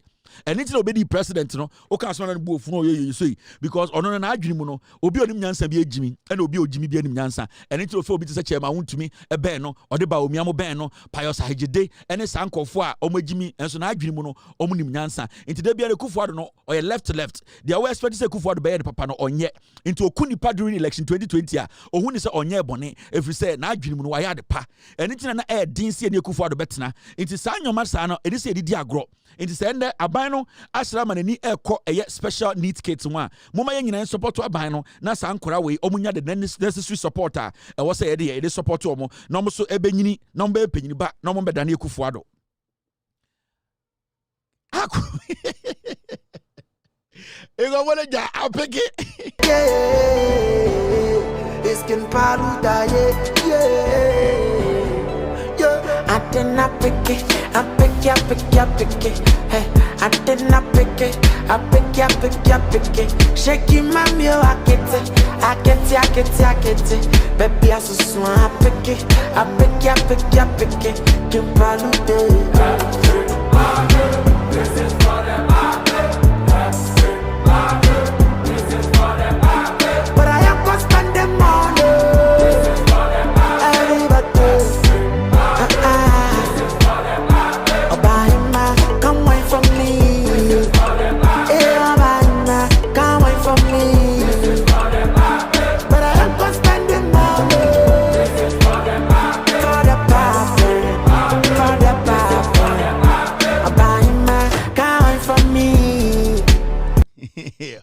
and it's no be the president no o can so na bu ofu no ye so because ono na adwene mu no obi onim nyansa bi agimi and obi ogimi bi anim nyansa and it's obi te say chairman wontumi e ben no ode ba omiamo ben no Pius Ahegide and sankofo a omagimi enso na adwene mu no omunim nyansa into de bia Akufo-Addo no or left they are expect say Akufo-Addo be the papa no onye into okuni pa during election 2020 a ohun ni say onye bone every say na adwene mu no wa ya de pa and it's na e din se ne Akufo-Addo betena into sa nyoma sa no e say didi agro into say na aban no asra manani ekọ special needs kids one moma ye nyina support aban no na sa nkora we omunya the necessary support a e wo say ye dey support omo na omo so ebenyini na omo be penyini ba na omo be dane Akufo-Addo ego wole ja apeke it's can palu da I did not pick it, I pick it, hey, I did not pick it, I pick it, shaking my meal, I get it, baby I so swan, I pick it, can palu this is for them, this is for them, but I am gonna spend the money, this is for them,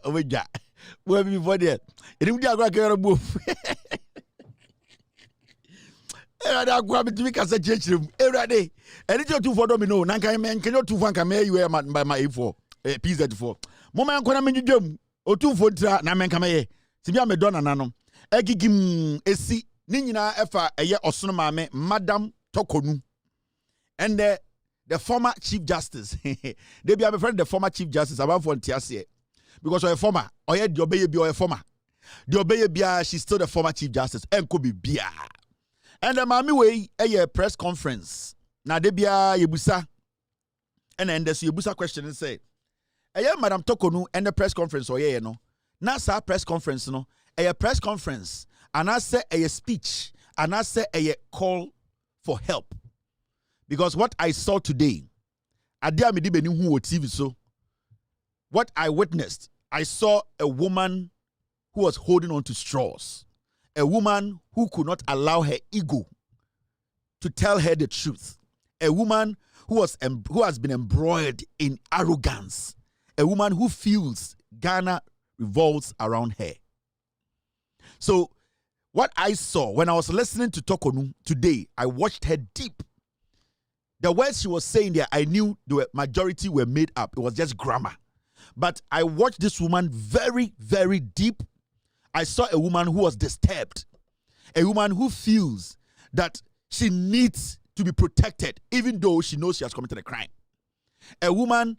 omeja we be for there enim dia agwa kero bo erade agwa bitimi kasa chechirem erade eni je tu for do me no na kan men kenyo tu for kan me you my A4 PZ4 moma nkona menjudwam otu for tra na men kan me tibia me do nananom egigim esi ni nyina efa eye osono maame Madam Tokonu and the former Chief Justice they be my friend the former Chief Justice about for Ntiase because of a former or yet the obey be or a former the obey bia she's still the former Chief Justice and could be bia and the mami way a press conference na de bia yebusa and then there's yebusa question and say Madam Tokonu and the press conference or no na sa press conference no a press conference and I say a speech and I say a call for help because what I saw today adia me di beni hu TV so what I witnessed, I saw a woman who was holding on to straws. A woman who could not allow her ego to tell her the truth. A woman who has been embroiled in arrogance. A woman who feels Ghana revolves around her. So, what I saw when I was listening to Tokonu today, I watched her deep. The words she was saying there, I knew the majority were made up. It was just grammar. But I watched this woman very, very deep. I saw a woman who was disturbed. A woman who feels that she needs to be protected, even though she knows she has committed a crime. A woman,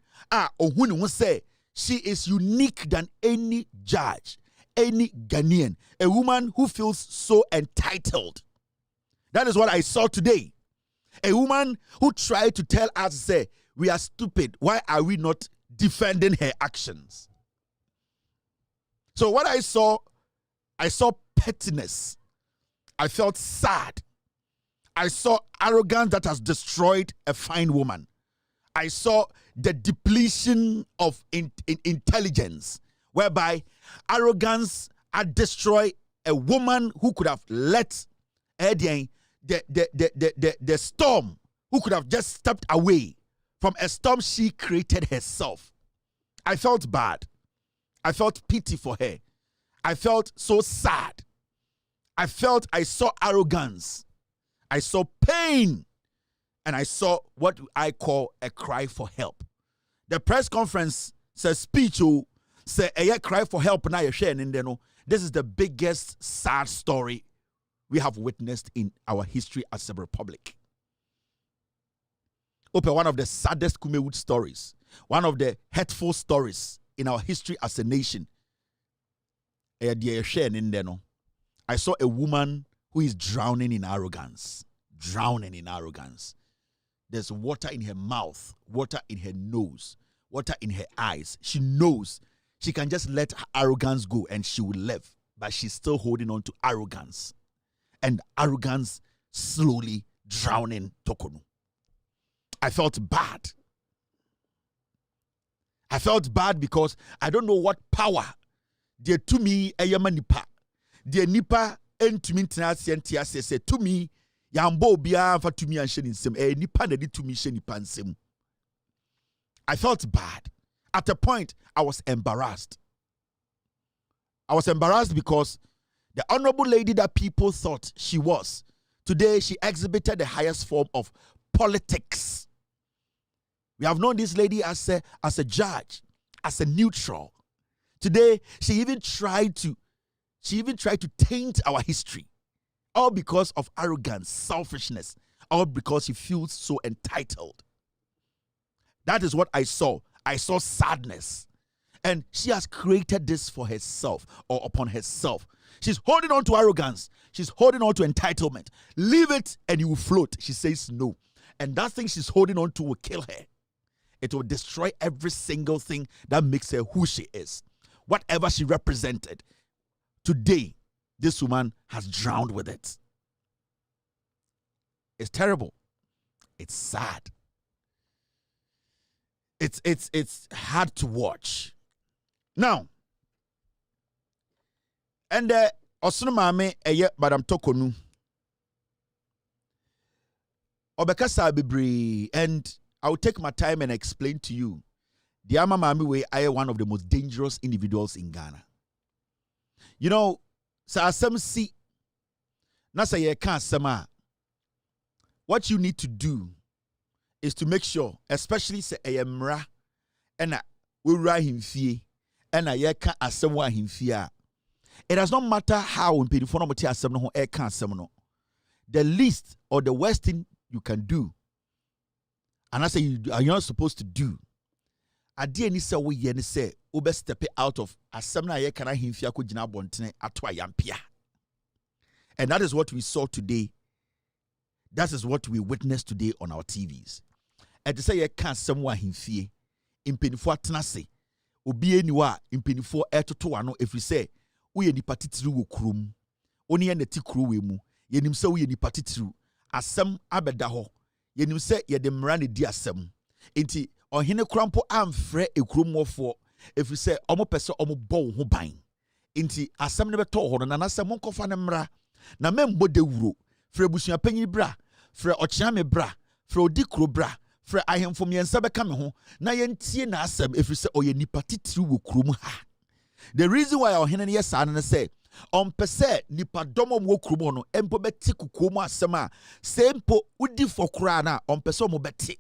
who say she is unique than any judge, any Ghanaian. A woman who feels so entitled. That is what I saw today. A woman who tried to tell us, say, we are stupid. Why are we not defending her actions? So what I saw pettiness. I felt sad. I saw arrogance that has destroyed a fine woman. I saw the depletion of intelligence, whereby arrogance had destroyed a woman who could have let the storm, who could have just stepped away from a storm she created herself. I felt bad. I felt pity for her. I felt so sad. I saw arrogance. I saw pain. And I saw what I call a cry for help. The press conference says speech say a cry for help now you're sharing. This is the biggest sad story we have witnessed in our history as a republic. One of the saddest Kumewood stories, one of the hurtful stories in our history as a nation. I saw a woman who is drowning in arrogance. Drowning in arrogance. There's water in her mouth, water in her nose, water in her eyes. She knows she can just let her arrogance go and she will live. But she's still holding on to arrogance. And arrogance slowly drowning Tokonu. I felt bad. I felt bad because I don't know what power they to me a yamanipa. The nipa entumi ntena se to me yambo bia fa to me and shedding sem nipa na to me she nipa nsem. I felt bad. At a point I was embarrassed. I was embarrassed because the honorable lady that people thought she was, today she exhibited the highest form of politics. We have known this lady as a judge, as a neutral. Today, she even tried to taint our history. All because of arrogance, selfishness, all because she feels so entitled. That is what I saw. I saw sadness. And she has created this for herself or upon herself. She's holding on to arrogance. She's holding on to entitlement. Leave it and you will float. She says no. And that thing she's holding on to will kill her. It will destroy every single thing that makes her who she is. Whatever she represented. Today, this woman has drowned with it. It's terrible. It's sad. It's hard to watch. Now, and Osunu Mame eye Madam Tokonu. Obekasa bebre, and I will take my time and explain to you. The Ama Mame way I one of the most dangerous individuals in Ghana. You know, sa asem si na say ye kan asema. What you need to do is to make sure, especially say ayemra and we write him fee and ye kan asem wa him fee. It does not matter how in pedifo no moti asem no ho e kan asem no. The least or the worst thing you can do, and I say you're not supposed to do. Ade ni say we ye ni say ube step out of asem na ye kan him fee akogina bontene ato ayampia. And that is what we saw today. That is what we witnessed today on our TVs. And to say you can't somewhere him fee in penifo atnase obi eniwa in penifo etoto ano if we say we ni patitiru wo krum oni ye neti kru we mu yenim se we ni patitiru asem abeda ho yenim se ye de mra ne di asem enti ohene krampo amfre ekromofo if we say omo pese omo bo ho ban enti asem ne beto ho na asem monkofa ne mra na membo de wuro Fre busua panyi bra, fre ochiame bra, fre odikro bra, fre ahemfo miensa beka me ho, na yentie na asem efri se oye nipa titiri wo krom ha. The reason why ɔhene yes and say ɔmpɛ nipa dɔm mo krumo no empo beti kukuo mu asɛm a sɛ mpo udi for kra na ɔmpɛ sɛ ɔmo beti.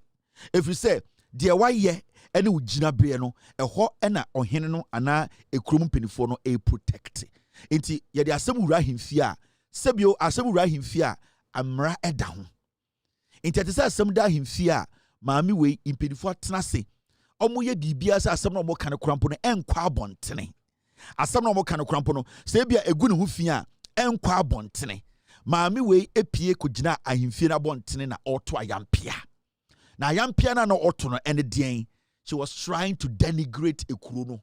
If you say deɛ wayɛ ɛne wo gyina bere no ɛhɔ ɛna ɔhene no ana ekrum penifo no e protect. Enti yɛde asɛm wura himfie a sɛbio asɛm wura himfie a amra ɛda ho. Enti ɛte sɛ asɛm da himfie a maame wei impedifo atena se ɔmo yɛ bibia sɛ asɛm na ɔmo ka ne krampo no ɛnkɔ abɔntene. Asɛm na ɔmo ka ne krampo no sɛ bia egu ne ho fi a ɛnkɔ abɔntene. Maame wei epie kogyina ahimfie na abɔntene na ɔto ayampia. Na ayampia na ɔto no ɛne deɛn. She was trying to denigrate ekuro no,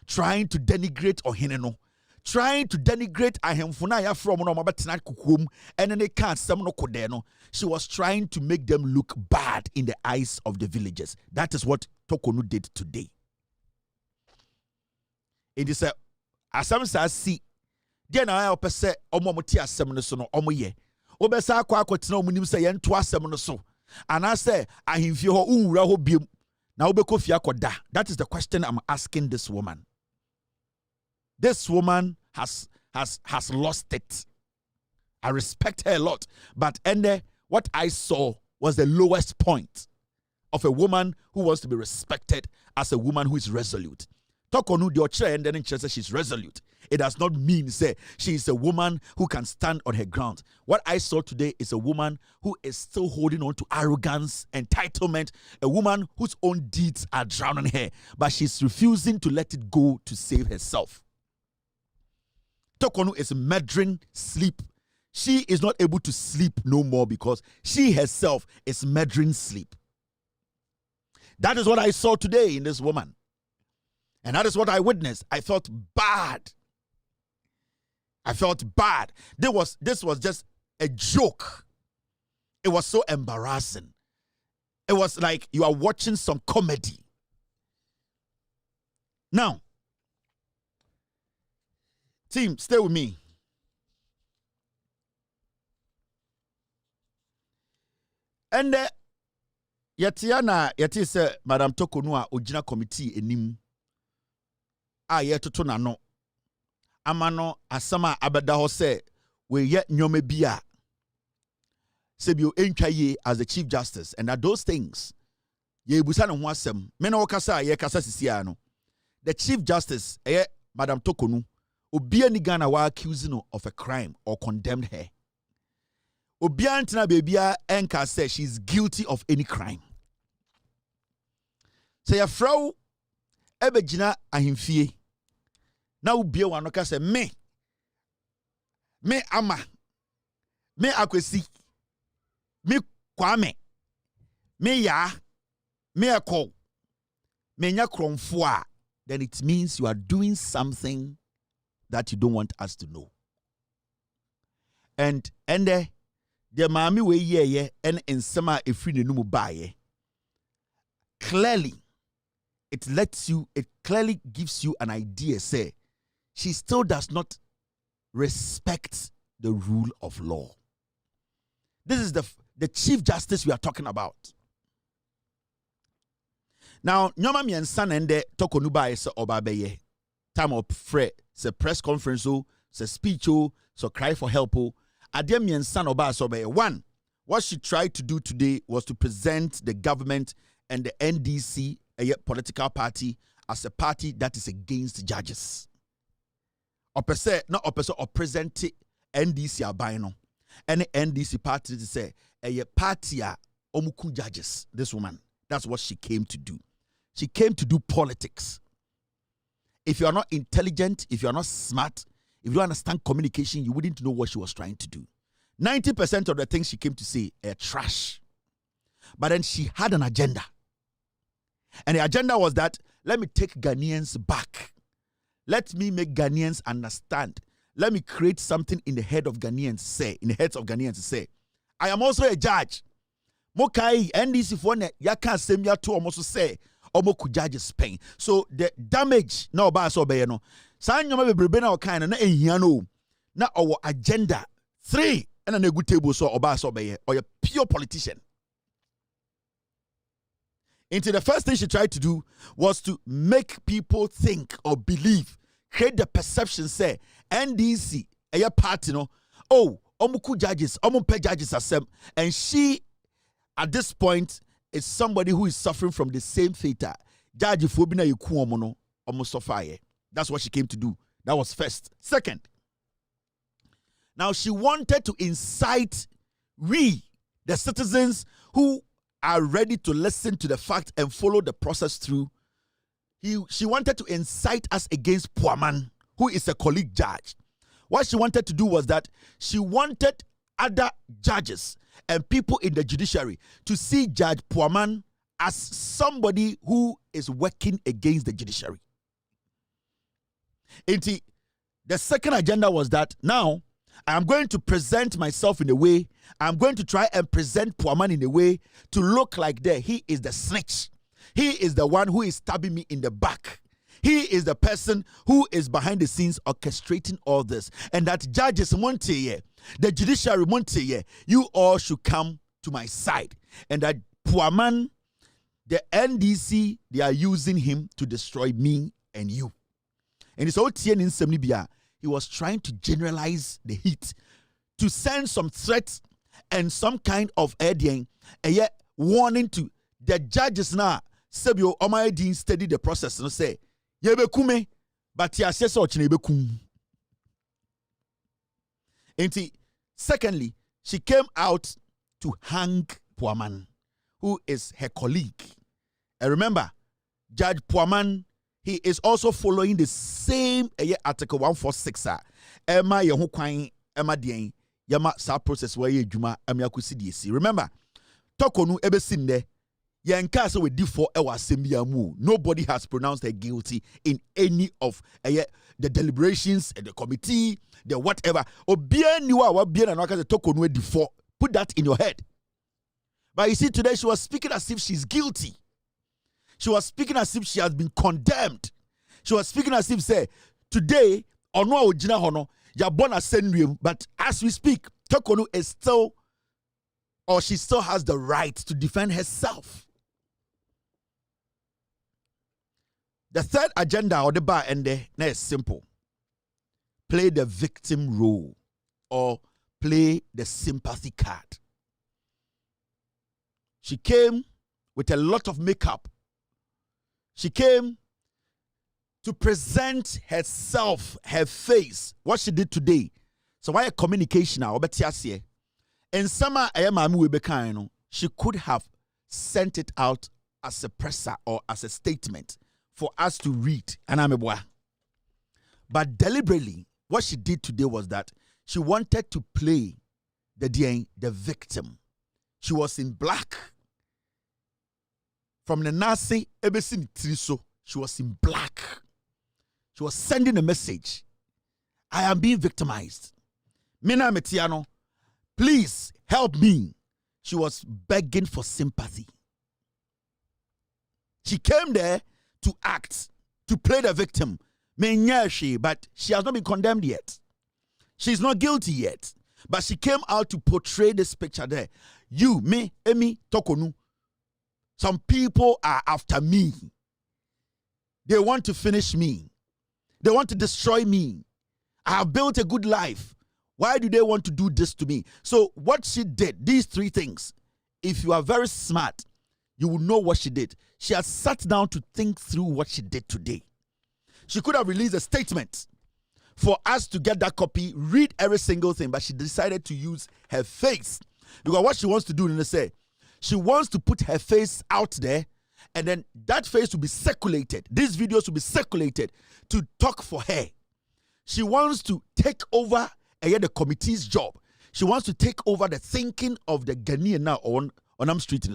trying to denigrate ɔhene no, trying to denigrate ahemfo na ya from no mabetena kukuom ene ne ka asɛm no kodɛ no. She was trying to make them look bad in the eyes of the villagers. That is what Tokonu did today. It is a asɛm sa si deɛ na ya opɛ sɛ ɔmo mote asɛm no so no ɔmo yɛ. Obɛsa akɔtena ɔmo nim sɛ yɛn to asɛm no so. Anase ahemfie hɔ unwura hɔ biem. Na ubeko fia koda. That is the question I'm asking this woman. This woman has lost it. I respect her a lot, but what I saw was the lowest point of a woman who wants to be respected as a woman who is resolute. Tokonu the oche and then she's resolute. It does not mean say she is a woman who can stand on her ground. What I saw today is a woman who is still holding on to arrogance, entitlement, a woman whose own deeds are drowning her, but she's refusing to let it go to save herself. Tokonu is murdering sleep. She is not able to sleep no more because she herself is murdering sleep. That is what I saw today in this woman. And that is what I witnessed. I felt bad. I felt bad. This was just a joke. It was so embarrassing. It was like you are watching some comedy. Now, team, stay with me. And yeti se Madam Tokonu a ojina committee enim a yetoto na no amano asama abeda ho se we ye nyome bia sebio entwa ye as the Chief Justice, and that those things ye busa ne ho asem me na wokasa ye kasa sisia no the Chief Justice Madam Tokonu obia ni Ghana wa accusing no of a crime or condemned her. Obia ntina bebia enka say she's guilty of any crime. Say a frau ebegina ahimfie na ubie wano ka say me ama me akwesi me kwame me ya me eko me nya kromfo a, then it means you are doing something that you don't want us to know. And the mami we ye and ensema efri ne numu baye. Clearly, it clearly gives you an idea, say, she still does not respect the rule of law. This is the Chief Justice we are talking about. Now, nyoma miensa nende Tokonu baye se obabeye. Time of se press conference, se speech, so cry for help. One, what she tried to do today was to present the government and the NDC, a political party, as a party that is against judges. Or present NDC abino. Any NDC party to say a party omuku judges. This woman, that's what she came to do. She came to do politics. If you are not intelligent, if you are not smart, if you don't understand communication, you wouldn't know what she was trying to do. 90% of the things she came to say are trash. But then she had an agenda. And the agenda was that, let me take Ghanaians back. Let me make Ghanaians understand. Let me create something in the head of Ghanaians say, I am also a judge. Mokai NDC for yaka semya to almost say omoku judges pain. So the damage na oba so be no. San nyoma bebrebe na okan na ehia no. Na our agenda 3 and a good table so oba so be or a pure politician. Into the first thing she tried to do was to make people think or believe, create the perception say NDC a party no oh omuku judges omumpe judges asem, and she at this point is somebody who is suffering from the same fate. Judge Fobina Yuku Omono Omosofaye. That's what she came to do. That was first. Second, now she wanted to incite we, the citizens who are ready to listen to the fact and follow the process through. She wanted to incite us against Poaman, who is a colleague judge. What she wanted to do was that she wanted other judges and people in the judiciary to see Judge Poaman as somebody who is working against the judiciary. And the second agenda was that now I am going to present myself in a way, I'm going to try and present Poaman in a way to look like that he is the snitch. He is the one who is stabbing me in the back. He is the person who is behind the scenes orchestrating all this. And that judges Monteye, the judiciary Monteye, you all should come to my side. And that Poaman, the NDC, they are using him to destroy me and you. And it's all Tien in Semnibia. He was trying to generalize the heat, to send some threats and some kind of aiding, and yet warning to the judges now. Sebio Omaedin study the process and say, Yebekume, but Yasesa Ochinbekum. And secondly, she came out to hang Poaman, who is her colleague. And remember, Judge Poaman, he is also following the same Article 146. Emma Yehukwain, Emma Dien, Yama sa process where ye Juma Amiakusi DC. Remember, Tokonu Ebesinde, Yankasa with D4 Ewa Sembiamu. Nobody has pronounced her guilty in any of the deliberations, the committee, the whatever. Obia niwa wa bien and waka the Tokonu D4. Put that in your head. But you see, today she was speaking as if she's guilty. She was speaking as if she has been condemned. She was speaking as if, say, today, Ono Ojina Hono, Yabona Senrium, but as we speak, Tokonu is still, or she still has the right to defend herself. The third agenda or the bar and the is simple. Play the victim role or play the sympathy card. She came with a lot of makeup. She came to present herself, her face, what she did today. So why a communication now? And some she could have sent it out as a presser or as a statement for us to read. But deliberately, what she did today was that she wanted to play the victim. She was in black. From the Nazi, she was in black. She was sending a message. I am being victimized. Mina Metiano, please help me. She was begging for sympathy. She came there to act, to play the victim. But she has not been condemned yet. She's not guilty yet. But she came out to portray this picture there. You, me, Emi, Tokonu. Some people are after me. They want to finish me. They want to destroy me. I have built a good life. Why do they want to do this to me? So what she did, these three things, if you are very smart, you will know what she did. She has sat down to think through what she did today. She could have released a statement for us to get that copy, read every single thing, but she decided to use her face. Because what she wants to do, say, she wants to put her face out there, and then that face will be circulated. These videos will be circulated to talk for her. She wants to take over the committee's job. She wants to take over the thinking of the Ghanaian now on Am Street.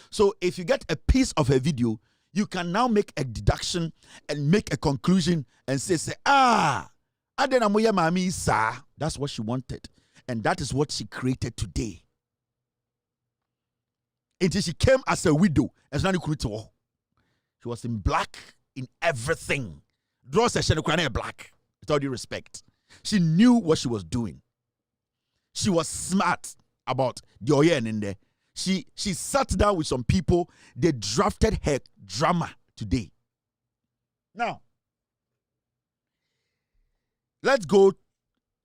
So if you get a piece of her video, you can now make a deduction and make a conclusion and say, that's what she wanted. And that is what she created today. Until she came as a widow. She was in black in everything. Draw session black. With all due respect. She knew what she was doing. She was smart about the Oyen in there. She sat down with some people. They drafted her drama today. Now, let's go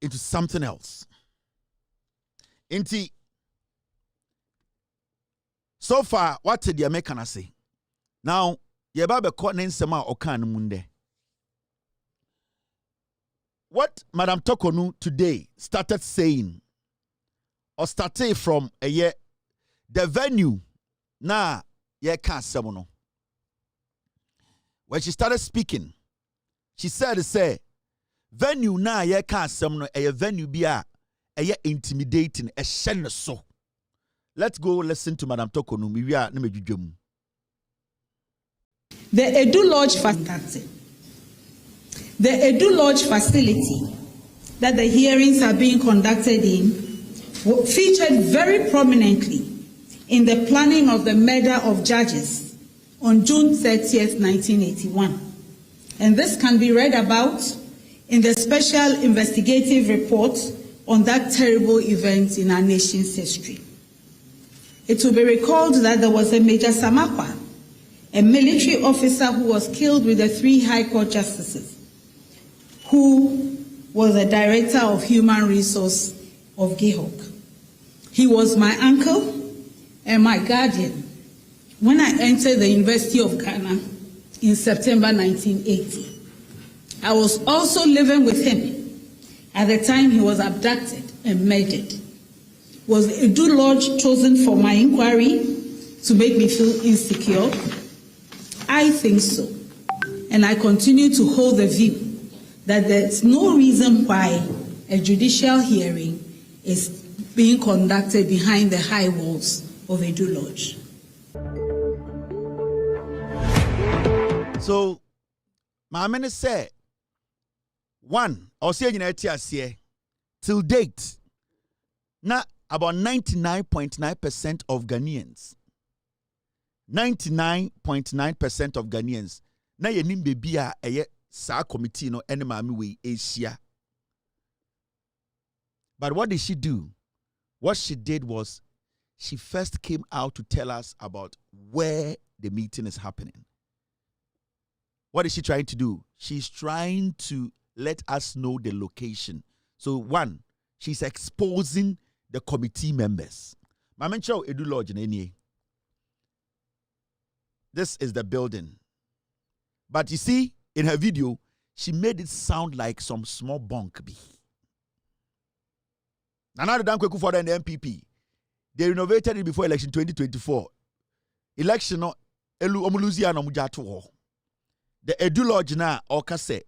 into something else. So far, what did the American say? Now, Yababe Kotnen Sema Okan Munde. What Madam Tokonu today started saying, or started from a year, the venue, na ye can't semono. When she started speaking, she said, say, venue na ye can't semono, a venue be a intimidating, a shen so. Let's go listen to Madam Tokonu. The Edu Lodge facility. The Edu Lodge facility that the hearings are being conducted in featured very prominently in the planning of the murder of judges on June 30th, 1981. And this can be read about in the special investigative report on that terrible event in our nation's history. It will be recalled that there was a Major Samakwa, a military officer who was killed with the 3 High Court justices, who was the director of human resource of GEHOC. He was my uncle and my guardian when I entered the University of Ghana in September 1980. I was also living with him at the time he was abducted and murdered. Was Edu Lodge chosen for my inquiry to make me feel insecure? I think so. And I continue to hold the view that there's no reason why a judicial hearing is being conducted behind the high walls of Edu Lodge. So, my man said, one, I'll say till date, now about 99.9% of Ghanaians, 99.9% of Ghanaians, na yenim baby a sa committee no ene maami we Asia. But what did she do? What she did was she first came out to tell us about where the meeting is happening. What is she trying to do? She's trying to let us know the location. So one, she's exposing the committee members. Mamencho Edu Lodge in this is the building. But you see, in her video, she made it sound like some small bunk. Another Dan Kweku for the MPP. They renovated it before election 2024. Election no elu omuluzia no mujato. The Edu Lodge na okase.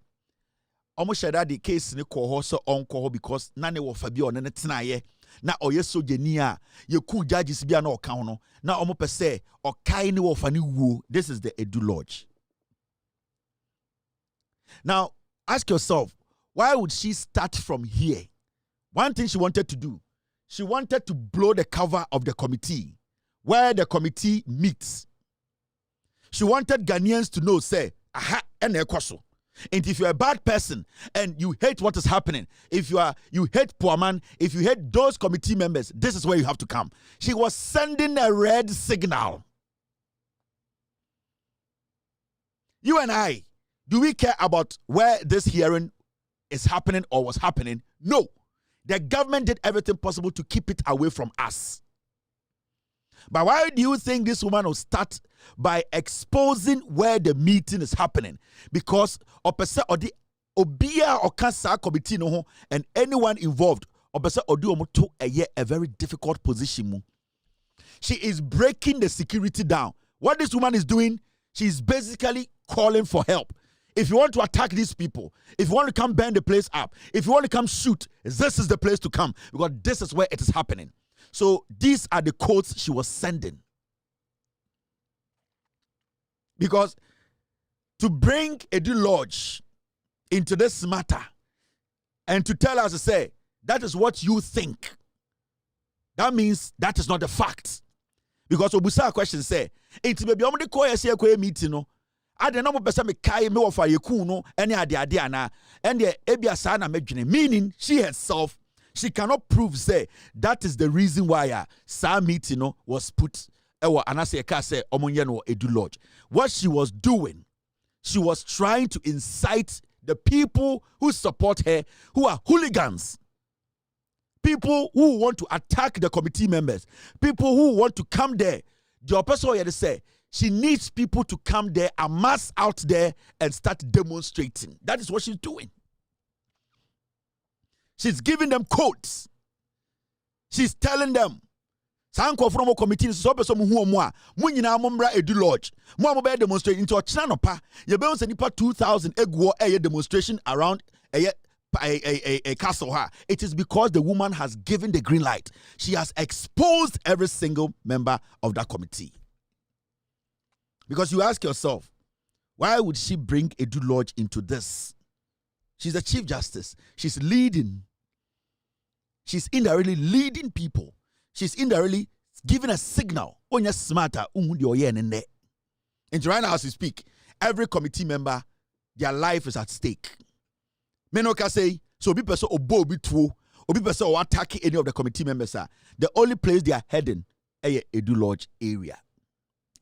Omo sheda the case ni ko so onko because nane wo fabi on ne tenaye. Na oye sojeni a ye ku judges bia na oka no na omo pese okai ni wo fani wuo. This is the Edu Lodge. Now ask yourself, why would she start from here? One thing she wanted to do, she wanted to blow the cover of the committee where the committee meets. She wanted Ghanaians to know, say, aha, and ekoso. And if you're a bad person and you hate what is happening, if you hate poor man, if you hate those committee members, this is where you have to come. She was sending a red signal. You and I, do we care about where this hearing is happening or was happening? No. The government did everything possible to keep it away from us. But why do you think this woman will start by exposing where the meeting is happening? Because obia okasa committee no and anyone involved a very difficult position. She is breaking the security down. What this woman is doing, she's basically calling for help. If you want to attack these people, if you want to come burn the place up, if you want to come shoot, this is the place to come because this is where it is happening. So these are the codes she was sending. Because to bring Edu Lodge into this matter and to tell us to say, that is what you think, that means that is not the fact. Because Obusa question say, it's maybe only ko meeting no. Ade no pese me kai me wofa yeku no ene ade ana and the ebia sa na medwene, meaning she herself, she cannot prove say that is the reason why sa meeting no was put anase ka say omonye no Edu Lodge. What she was doing, she was trying to incite the people who support her, who are hooligans, people who want to attack the committee members, people who want to come there. The person here say she needs people to come there, amass out there, and start demonstrating. That is what she's doing. She's giving them codes. She's telling them, Sanko from a committee so person who mo nyina mombra edu lodge mo be demonstrate into ochina no pa ye be on nipa 2000 egwo a demonstration around a castle ha. It is because the woman has given the green light. She has exposed every single member of that committee. Because you ask yourself, why would she bring Edu Lodge into this? She's the Chief Justice. She's leading. She's indirectly leading people. She's indirectly giving a signal. On your smarter, and right now as we speak, every committee member, their life is at stake. Menoka say, so be person obo be true, or be person or attack any of the committee members are. The only place they are heading is Edu Lodge area.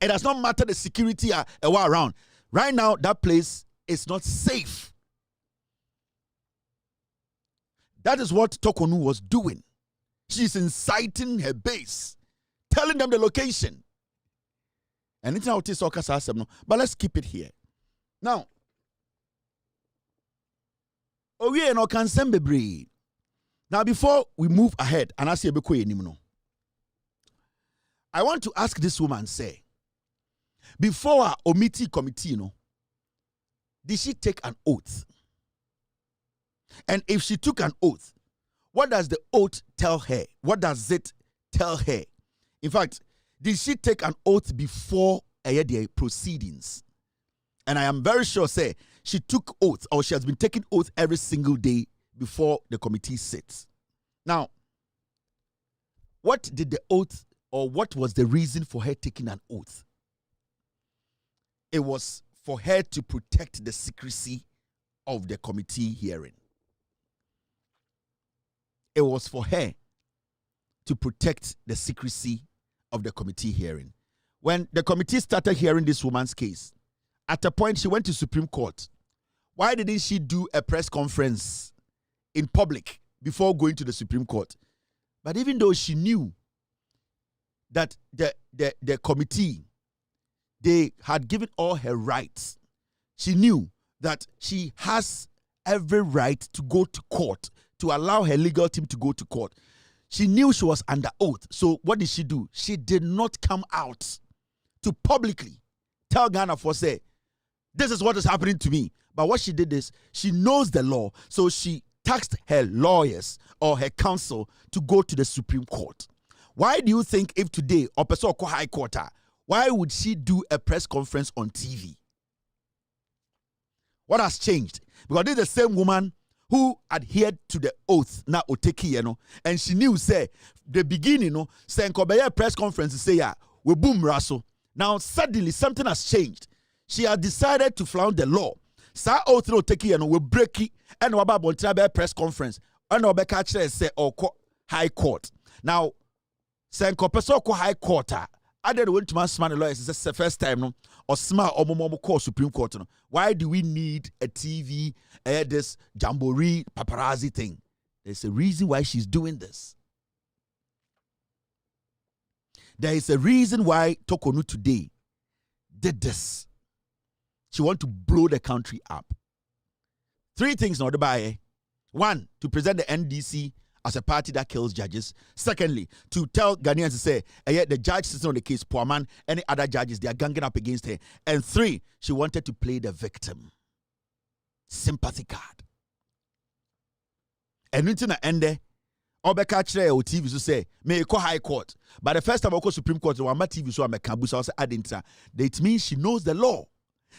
It does not matter the security around. Right now, that place is not safe. That is what Tokonu was doing. She's inciting her base, telling them the location. And it's not no, but let's keep it here. Now, now before we move ahead, and I say I want to ask this woman, say, before our Omiti committee, did she take an oath? And if she took an oath, what does the oath tell her? What does it tell her? In fact, did she take an oath before the proceedings? And I am very sure, say, she took oath, or she has been taking oath every single day before the committee sits. Now, what did the oath, or what was the reason for her taking an oath? It was for her to protect the secrecy of the committee hearing. It was for her to protect the secrecy of the committee hearing. When the committee started hearing this woman's case, at a point she went to Supreme Court. Why didn't she do a press conference in public before going to the Supreme Court? But even though she knew that the committee, they had given all her rights, she knew that she has every right to go to court, to allow her legal team to go to court. She knew she was under oath. So what did she do? She did not come out to publicly tell Ghana for say, this is what is happening to me. But what she did is, she knows the law. So she tasked her lawyers or her counsel to go to the Supreme Court. Why do you think if today, Opesoko High Court, why would she do a press conference on TV? What has changed? Because this is the same woman who adhered to the oath na oteki, and she knew, say, the beginning, say, Nkobeye press conference, say, we boom raso. Now, suddenly, something has changed. She has decided to flout the law. Sa oath no oteki, we break it, and waba bontrabe press conference, and waba catch say, High Court. Now, say, Nkopesoko High Court, I didn't want to man smart lawyers. It's the first time, no, or smart or more call Supreme Court. No. Why do we need a TV, this jamboree paparazzi thing? There's a reason why she's doing this. There is a reason why Tokonu today did this. She want to blow the country up. 3 things not to buy. 1, to present the NDC as a party that kills judges. Secondly, to tell Ghanaians to say, the judge sitting on the case, poor man, any other judges, they are ganging up against her. And 3, she wanted to play the victim. Sympathy card. And until the end, Obeka Chere or TV to say, may call High Court. But the first time I call Supreme Court, the one TV so I'm a caboose, I was adding that it means she knows the law.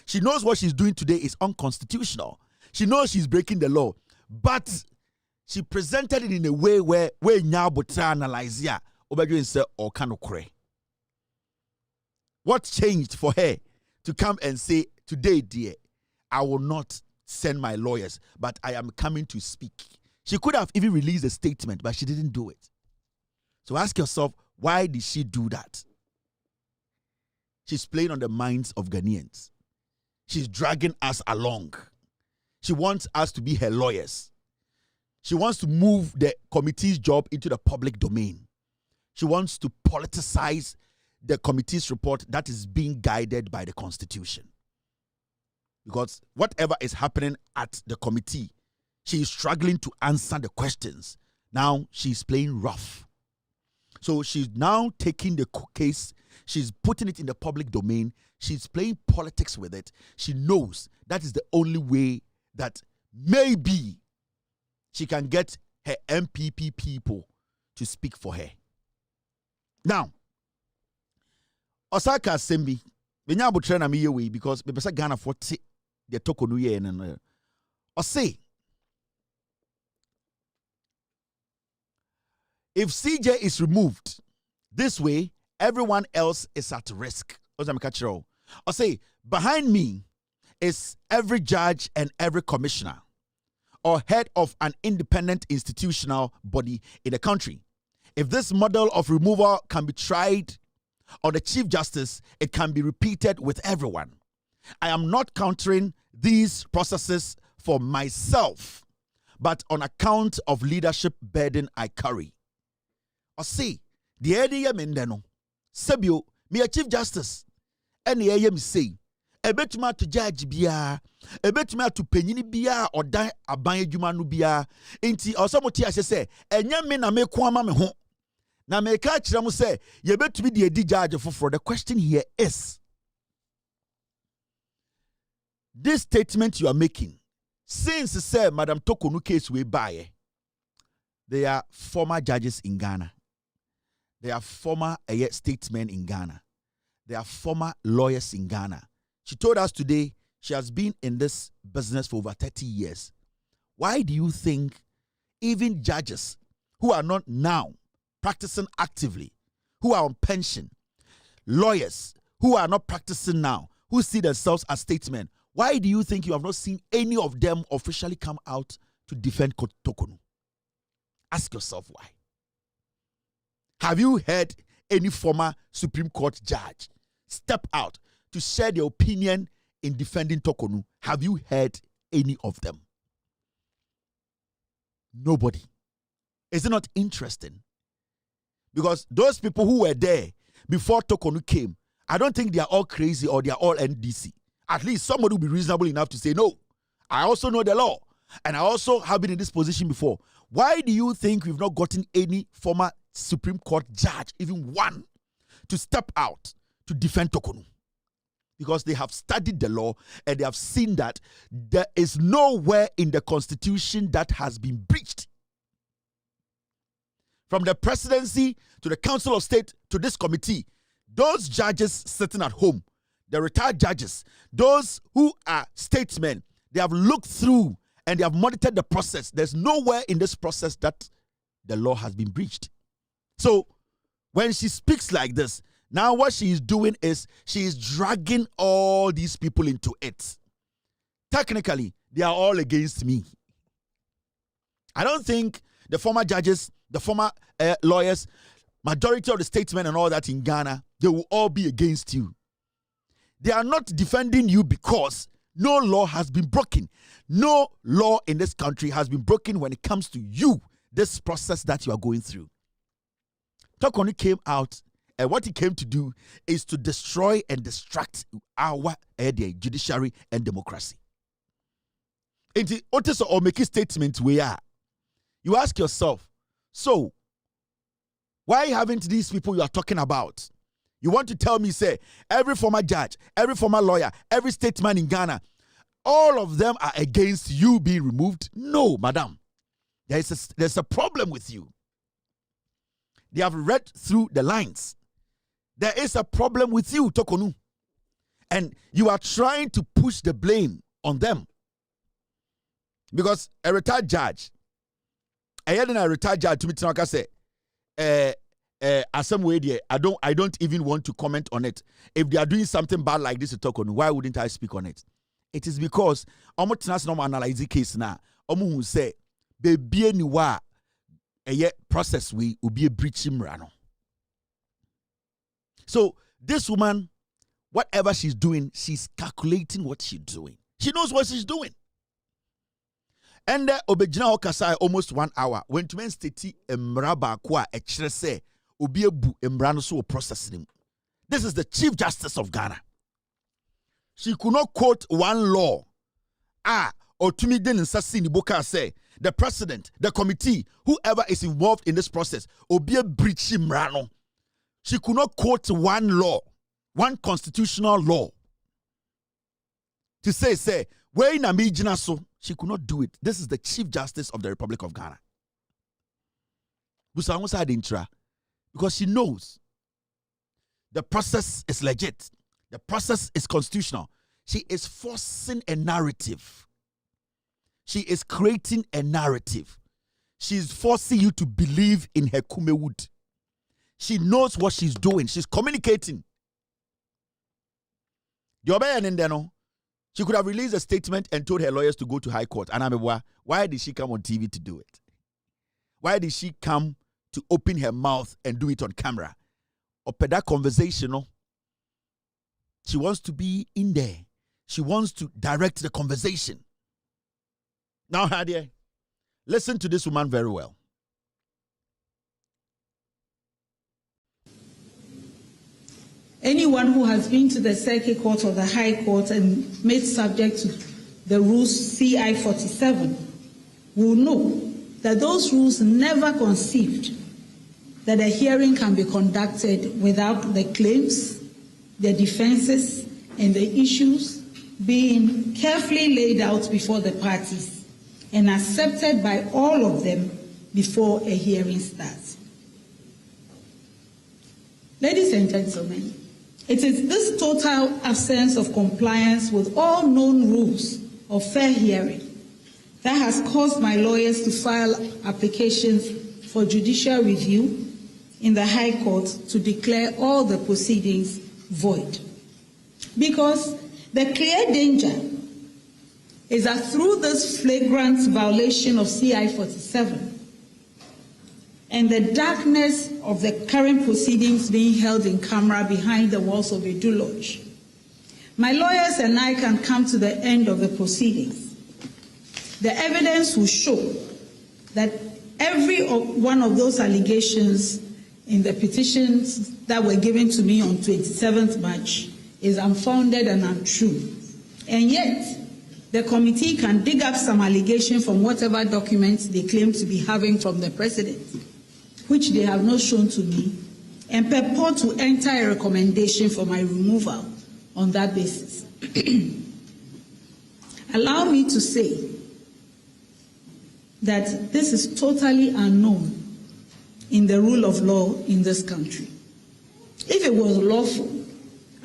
She knows what she's doing today is unconstitutional. She knows she's breaking the law. But she presented it in a way where now but analyze ya say or kanokre. What changed for her to come and say, today, dear, I will not send my lawyers, but I am coming to speak. She could have even released a statement, but she didn't do it. So ask yourself, why did she do that? She's playing on the minds of Ghanaians. She's dragging us along. She wants us to be her lawyers. She wants to move the committee's job into the public domain. She wants to politicize the committee's report that is being guided by the Constitution. Because whatever is happening at the committee, she is struggling to answer the questions. Now she's playing rough. So she's now taking the case, she's putting it in the public domain, she's playing politics with it. She knows that is the only way that maybe she can get her MPP people to speak for her. Now, Osaka Sembi, Benya Butre na miye we because me pesa Ghana 40 the Tokonu ye and or say if CJ is removed this way, everyone else is at risk. Or say behind me is every judge and every commissioner or head of an independent institutional body in the country. If this model of removal can be tried on the Chief Justice, it can be repeated with everyone. I am not countering these processes for myself, but on account of leadership burden I carry. Or see, the idea mendeno, Sabio, me a Chief Justice, and the AM say, a betuma to judge bia, a betuma to penini bia or die a banya jumanu bia, inti or some tia say, and young men a me kwama me home. Now, may catch them say, you bet to be the judge for the question here is this statement you are making, since say Madam Tokonu case we buy, they are former judges in Ghana, they are former statesmen in Ghana, they are former lawyers in Ghana. She told us today she has been in this business for over 30 years. Why do you think even judges who are not now practicing actively, who are on pension, lawyers who are not practicing now, who see themselves as statesmen, why do you think you have not seen any of them officially come out to defend Tokonu? Ask yourself why. Have you heard any former Supreme Court judge step out to share their opinion in defending Tokonu? Have you heard any of them? Nobody. Is it not interesting? Because those people who were there before Tokonu came, I don't think they are all crazy or they are all NDC. At least somebody will be reasonable enough to say, no, I also know the law. And I also have been in this position before. Why do you think we've not gotten any former Supreme Court judge, even one, to step out to defend Tokonu? Because they have studied the law and they have seen that there is nowhere in the Constitution that has been breached. From the presidency to the Council of State to this committee, those judges sitting at home, the retired judges, those who are statesmen, they have looked through and they have monitored the process. There's nowhere in this process that the law has been breached. So when she speaks like this, now what she is doing is she is dragging all these people into it. Technically, they are all against me. I don't think the former judges, the former lawyers, majority of the statesmen and all that in Ghana, they will all be against you. They are not defending you because no law has been broken. No law in this country has been broken when it comes to you, this process that you are going through. Tokonu came out, and what he came to do is to destroy and distract our judiciary and democracy. In the Otis or make a statement we are. You ask yourself, so why haven't these people you are talking about? You want to tell me, say, every former judge, every former lawyer, every statesman in Ghana, all of them are against you being removed? No, madam. There's a problem with you. They have read through the lines. There is a problem with you, Tokonu. And you are trying to push the blame on them. Because a retired judge, I say, as some way there, I don't even want to comment on it. If they are doing something bad like this to Tokonu, why wouldn't I speak on it? It is because omo tenas no analyze the case now. Omo who say be ni wa process we will be a breach imrano. So this woman, whatever she's doing, she's calculating what she's doing. She knows what she's doing. And obejina okasa almost 1 hour. When to men stati emra baako a ekire se obi ebu emra no so processing. This is the Chief Justice of Ghana. She could not quote one law. Otumi den nsasi ni boka say the president, the committee, whoever is involved in this process, obi e breach emra no. She could not quote one law, one constitutional law. To say, where in Amijina so, she could not do it. This is the Chief Justice of the Republic of Ghana. Because she knows the process is legit. The process is constitutional. She is forcing a narrative. She is creating a narrative. She is forcing you to believe in her kumewood. She knows what she's doing. She's communicating. She could have released a statement and told her lawyers to go to High Court. And why did she come on TV to do it? Why did she come to open her mouth and do it on camera? Or that conversation, she wants to be in there. She wants to direct the conversation. Now, Hadia, listen to this woman very well. Anyone who has been to the Circuit Court or the High Court and made subject to the rules CI 47 will know that those rules never conceived that a hearing can be conducted without the claims, the defenses, and the issues being carefully laid out before the parties and accepted by all of them before a hearing starts. Ladies and gentlemen, it is this total absence of compliance with all known rules of fair hearing that has caused my lawyers to file applications for judicial review in the High Court to declare all the proceedings void. Because the clear danger is that through this flagrant violation of CI 47 and the darkness of the current proceedings being held in camera behind the walls of Edu Lodge, my lawyers and I can come to the end of the proceedings. The evidence will show that every one of those allegations in the petitions that were given to me on 27th March is unfounded and untrue. And yet, the committee can dig up some allegation from whatever documents they claim to be having from the president, which they have not shown to me, and purport to enter a recommendation for my removal on that basis. Allow me to say that this is totally unknown in the rule of law in this country. If it was lawful,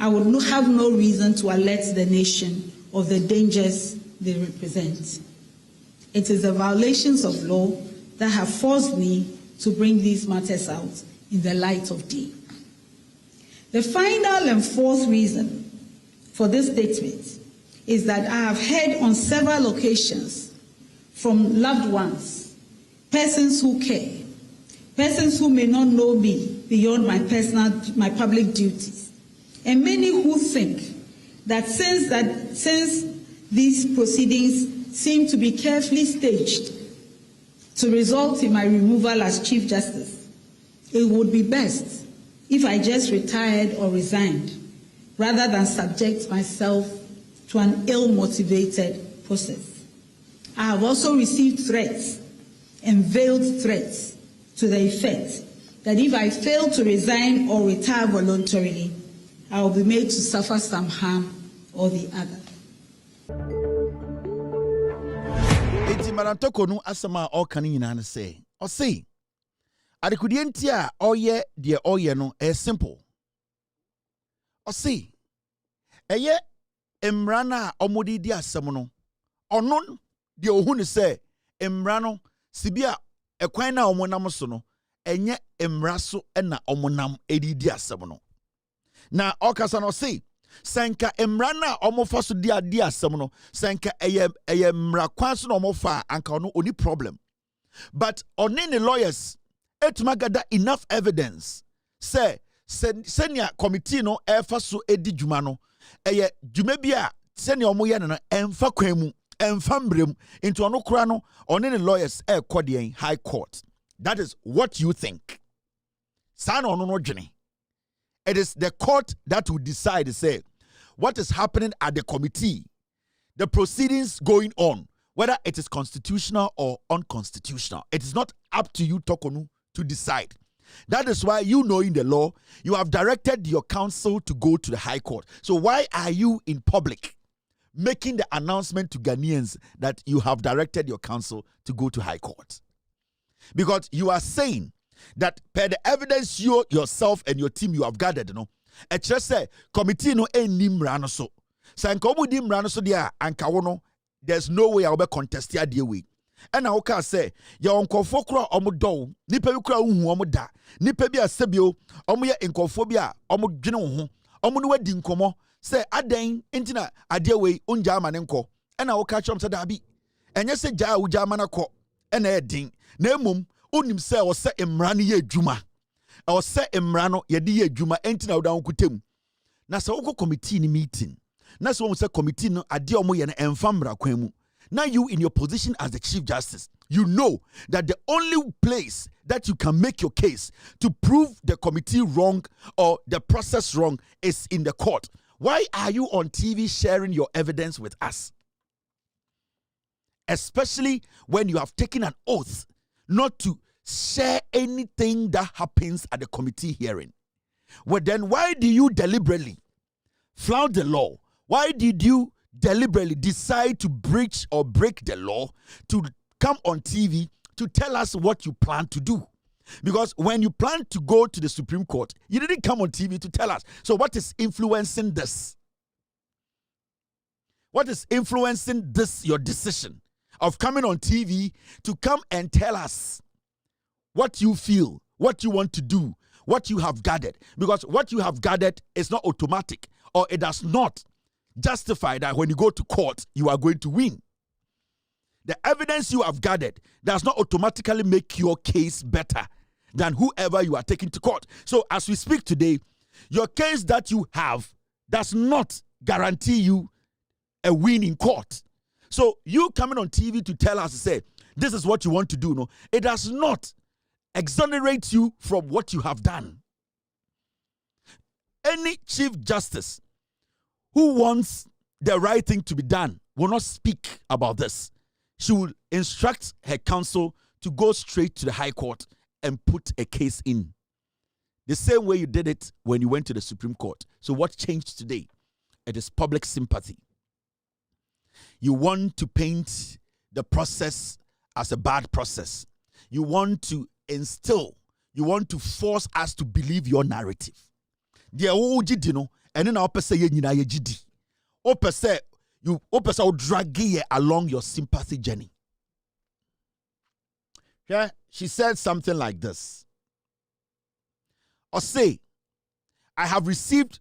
I would have no reason to alert the nation of the dangers they represent. It is the violations of law that have forced me to bring these matters out in the light of day. The final and fourth reason for this statement is that I have heard on several occasions from loved ones, persons who care, persons who may not know me beyond my public duties, and many who think that since these proceedings seem to be carefully staged to result in my removal as Chief Justice, it would be best if I just retired or resigned rather than subject myself to an ill-motivated process. I have also received threats and veiled threats to the effect that if I fail to resign or retire voluntarily, I will be made to suffer some harm or the other. Eti marantoko no asama all kan nyina na say. O say adekudie nti a oye de oye no simple. O say eye emra na omodi di asem no ono de ohu ne say emra no sibia ekwan na omonam so no enye emra so na omonam edidi asem no. Na okasa no say senka emra na omofa so di asem no senka eye emra kwan so na omofa anka ono oni problem. But oni ne lawyers etuma gather enough evidence say senior committee no efa so edi djuma no eye djuma bia senior omo ye no emfa kwan mu Enfambrem into Anokrano or any lawyers Kodian High Court. That is what you think. San on Jenny. It is the court that will decide, say, what is happening at the committee, the proceedings going on, whether it is constitutional or unconstitutional. It is not up to you, Tokonu, to decide. That is why, you knowing the law, you have directed your counsel to go to the High Court. So why are you in public making the announcement to Ghanaians that you have directed your counsel to go to High Court? Because you are saying that per the evidence you yourself and your team you have gathered, a just say committee no any mrano so. Sankomu di mrano so dia ankawono. There's no way I'll be contest ya dear way. And I can say, your uncle Fokra omudo, Nipekra omuda, Nipebia sebio, omuya incophobia, omudino, omunwe dinkomo, say Adain, intina, a dear way, unjamanenko, and I will catch up to Dabi. And yes, a ja ujamanako, and a ding, nemum, unim say or say emrani ye juma, or say emrano, ye juma, entina down kutim. Nasa oko committee ni meeting. Nasa one say committee no adia omo ye na enfamra kwemu. Now you in your position as the Chief Justice, you know that the only place that you can make your case to prove the committee wrong or the process wrong is in the court. Why are you on TV sharing your evidence with us? Especially when you have taken an oath not to share anything that happens at the committee hearing. Well, then why do you deliberately flout the law? Why did you deliberately decide to breach or break the law to come on TV to tell us what you plan to do? Because when you plan to go to the Supreme Court, you didn't come on TV to tell us. So what is influencing this? What is influencing this, your decision of coming on TV to come and tell us what you feel, what you want to do, what you have gathered? Because what you have gathered is not automatic, or it does not justify that when you go to court, you are going to win. The evidence you have gathered does not automatically make your case better than whoever you are taking to court. So as we speak today, your case that you have does not guarantee you a win in court. So you coming on TV to tell us, to say, this is what you want to do, no, it does not exonerate you from what you have done. Any Chief Justice who wants the right thing to be done will not speak about this. She will instruct her counsel to go straight to the High Court and put a case in. The same way you did it when you went to the Supreme Court. So what changed today? It is public sympathy. You want to paint the process as a bad process. You want to instill, you want to force us to believe your narrative. The old and now per se you GD. O per se you drag you along your sympathy journey. Yeah, she said something like this. Or say, I have received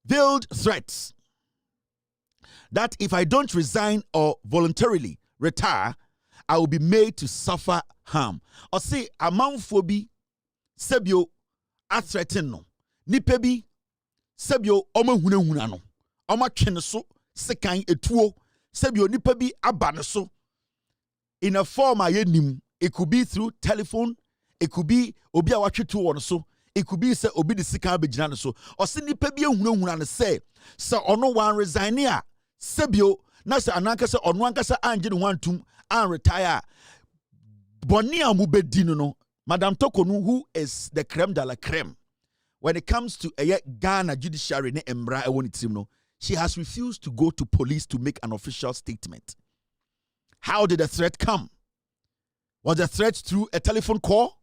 veiled threats that if I don't resign or voluntarily retire, I will be made to suffer harm. Or say, amanfobi sebio a threaten no. Nipebi sebio oma huna no. Oma twene so sekan etuo sebio nipebi abane so. In a form ayenim, it could be through telephone, it could be obi a watwetu won so, it could be say obi de sika begina so. Or say nipebi huna no say ono wan resign a sebio na se ananka se ono anka se anje no wantum and retire. Boni amubedi no, Madam Tokonu, who is the creme de la creme when it comes to Ghana judiciary ne embra no, she has refused to go to police to make an official statement. How did the threat come? Was the threat through a telephone call?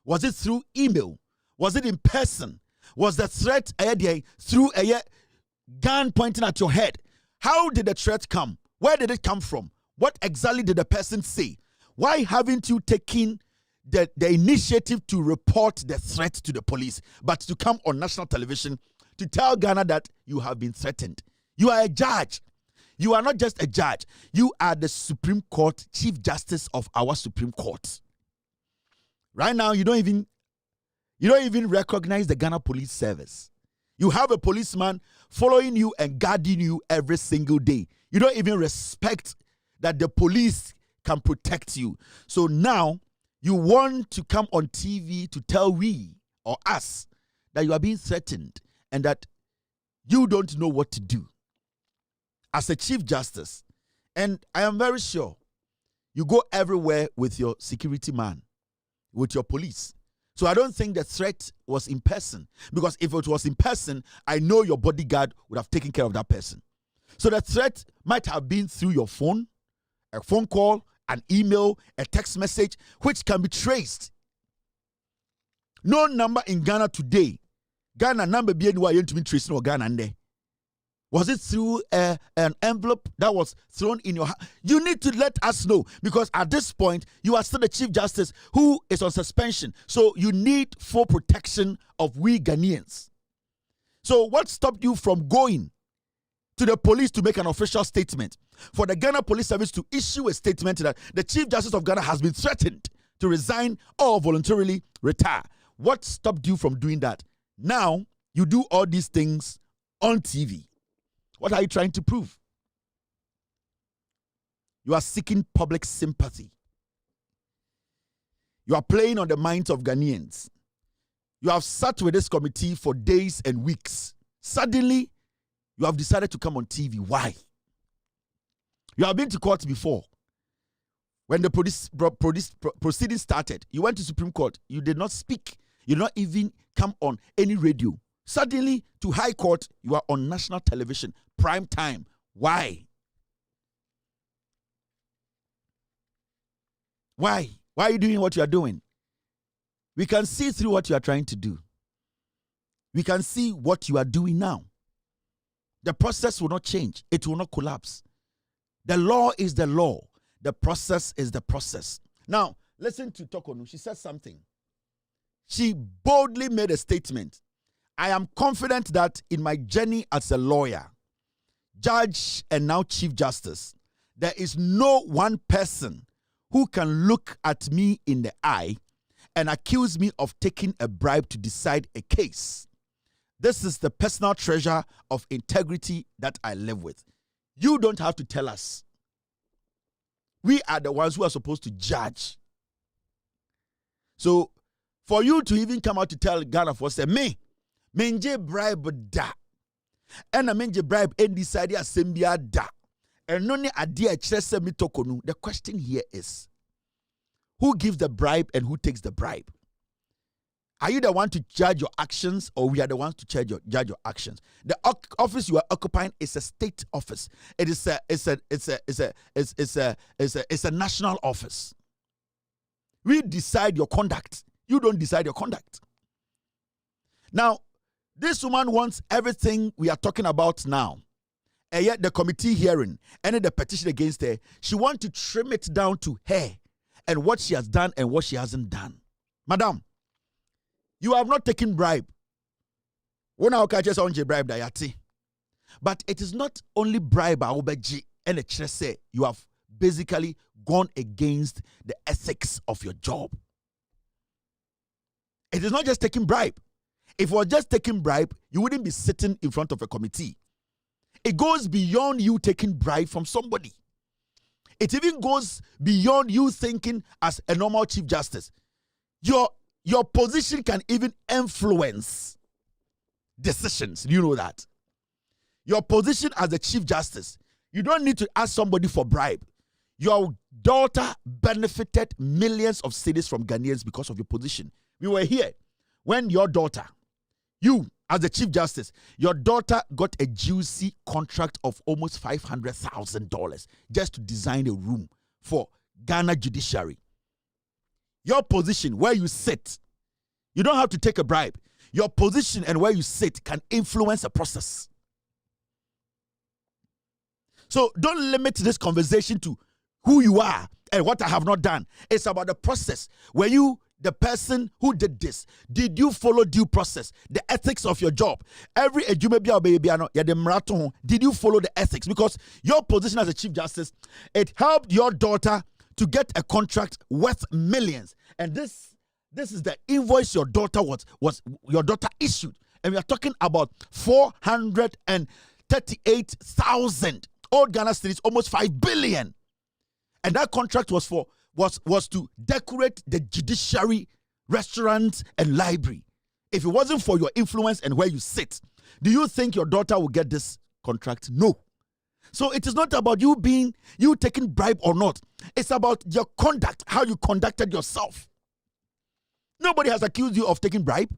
Was it through email? Was it in person? Was the threat through a gun pointing at your head? How did the threat come? Where did it come from? What exactly did the person say? Why haven't you taken the initiative to report the threat to the police, but to come on national television to tell Ghana that you have been threatened? You are a judge. You are not just a judge. You are the Supreme Court, Chief Justice of our Supreme Court. Right now, you don't even recognize the Ghana Police Service. You have a policeman following you and guarding you every single day. You don't even respect that the police can protect you. So now you want to come on TV to tell we or us that you are being threatened and that you don't know what to do as a Chief Justice. And I am very sure you go everywhere with your security man, with your police. So I don't think the threat was in person, because if it was in person, I know your bodyguard would have taken care of that person. So the threat might have been through your phone, a phone call, an email, a text message, which can be traced. No number in Ghana today. Ghana number be anywhere you to be tracing or Ghana and there. Was it through an envelope that was thrown in your hand? You need to let us know, because at this point, you are still the Chief Justice who is on suspension. So you need full protection of we Ghanaians. So what stopped you from going to the police to make an official statement? For the Ghana Police Service to issue a statement that the Chief Justice of Ghana has been threatened to resign or voluntarily retire. What stopped you from doing that? Now, you do all these things on TV. What are you trying to prove? You are seeking public sympathy. You are playing on the minds of Ghanaians. You have sat with this committee for days and weeks. Suddenly, you have decided to come on TV. Why? You have been to court before. When the proceedings started, you went to Supreme Court. You did not speak. You did not even come on any radio. Suddenly, to High Court, you are on national television, prime time. Why? Why? Why are you doing what you are doing? We can see through what you are trying to do. We can see what you are doing now. The process will not change. It will not collapse. The law is the law. The process is the process. Now, listen to Tokonu. She said something. She boldly made a statement. I am confident that in my journey as a lawyer, judge, and now Chief Justice, there is no one person who can look at me in the eye and accuse me of taking a bribe to decide a case. This is the personal treasure of integrity that I live with. You don't have to tell us. We are the ones who are supposed to judge. So, for you to even come out to tell Ghana for say, menje bribe da. And a menje bribe and decide assembly da. And none idea chese mitokonu. The question here is, who gives the bribe and who takes the bribe? Are you the one to judge your actions, or we are the ones to judge your actions? The office you are occupying is a state office. It is a national office. We decide your conduct. You don't decide your conduct. Now, this woman wants everything we are talking about now, and yet the committee hearing and the petition against her, she wants to trim it down to her and what she has done and what she hasn't done. Madam, you have not taken bribe. When I catch on bribe dayati. But it is not only bribe obeji and a say you have basically gone against the ethics of your job. It is not just taking bribe. If you were just taking bribe, you wouldn't be sitting in front of a committee. It goes beyond you taking bribe from somebody. It even goes beyond you thinking as a normal Chief Justice. Your position can even influence decisions. Do you know that? Your position as the Chief Justice, you don't need to ask somebody for bribe. Your daughter benefited millions of cedis from Ghanaians because of your position. We were here when your daughter, you as the Chief Justice, your daughter got a juicy contract of almost $500,000 just to design a room for Ghana judiciary. Your position, where you sit, you don't have to take a bribe. Your position and where you sit can influence a process. So don't limit this conversation to who you are and what I have not done. It's about the process. Were you the person who did this? Did you follow due process? The ethics of your job. Did you follow the ethics? Because your position as a Chief Justice, it helped your daughter to get a contract worth millions. And this is the invoice your daughter your daughter issued. And we are talking about $438,000 old Ghana cedis, almost 5 billion. And that contract was to decorate the judiciary, restaurant, and library. If it wasn't for your influence and where you sit, do you think your daughter will get this contract? No. So it is not about you taking bribe or not. It's about your conduct, how you conducted yourself. Nobody has accused you of taking bribe.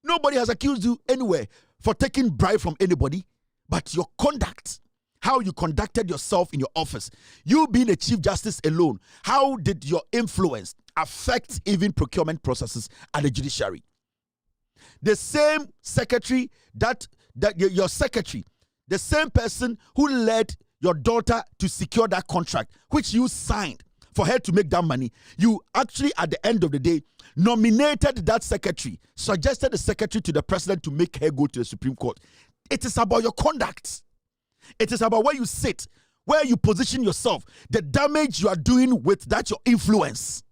Nobody has accused you anywhere for taking bribe from anybody, but your conduct, how you conducted yourself in your office. You being a Chief Justice alone, how did your influence affect even procurement processes at the judiciary? The same secretary your secretary, the same person who led your daughter to secure that contract, which you signed for her to make that money, you actually at the end of the day nominated that secretary, suggested the secretary to the president to make her go to the Supreme Court. It is about your conduct. It is about where you sit, where you position yourself, the damage you are doing with that your influence.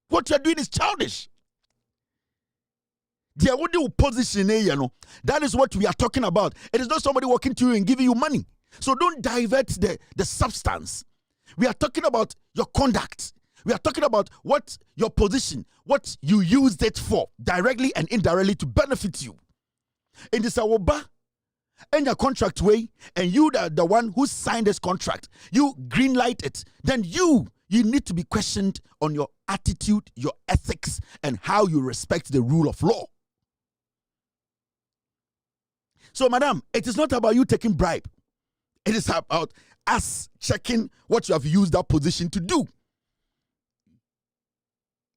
What you are doing is childish. That is what we are talking about. It is not somebody walking to you and giving you money. So don't divert the substance. We are talking about your conduct. We are talking about what your position, what you used it for, directly and indirectly to benefit you. In this awoba, and your contract way, and you the one who signed this contract, you greenlight it, then you need to be questioned on your attitude, your ethics, and how you respect the rule of law. So, madam, it is not about you taking bribe. It is about us checking what you have used that position to do.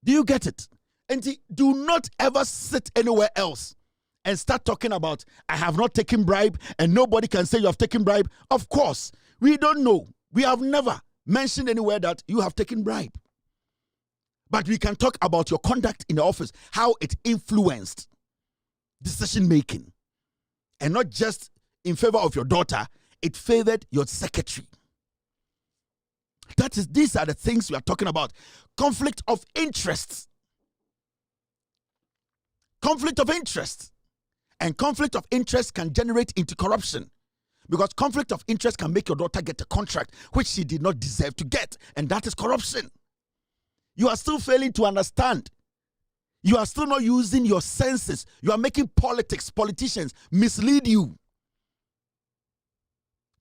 Do you get it? And do not ever sit anywhere else and start talking about, I have not taken bribe and nobody can say you have taken bribe. Of course, we don't know. We have never mentioned anywhere that you have taken bribe. But we can talk about your conduct in the office, how it influenced decision making. And not just in favor of your daughter, it favored your secretary. These are the things we are talking about. Conflict of interest. Conflict of interest. And conflict of interest can generate into corruption. Because conflict of interest can make your daughter get a contract which she did not deserve to get. And that is corruption. You are still failing to understand. You are still not using your senses. You are making politicians mislead you.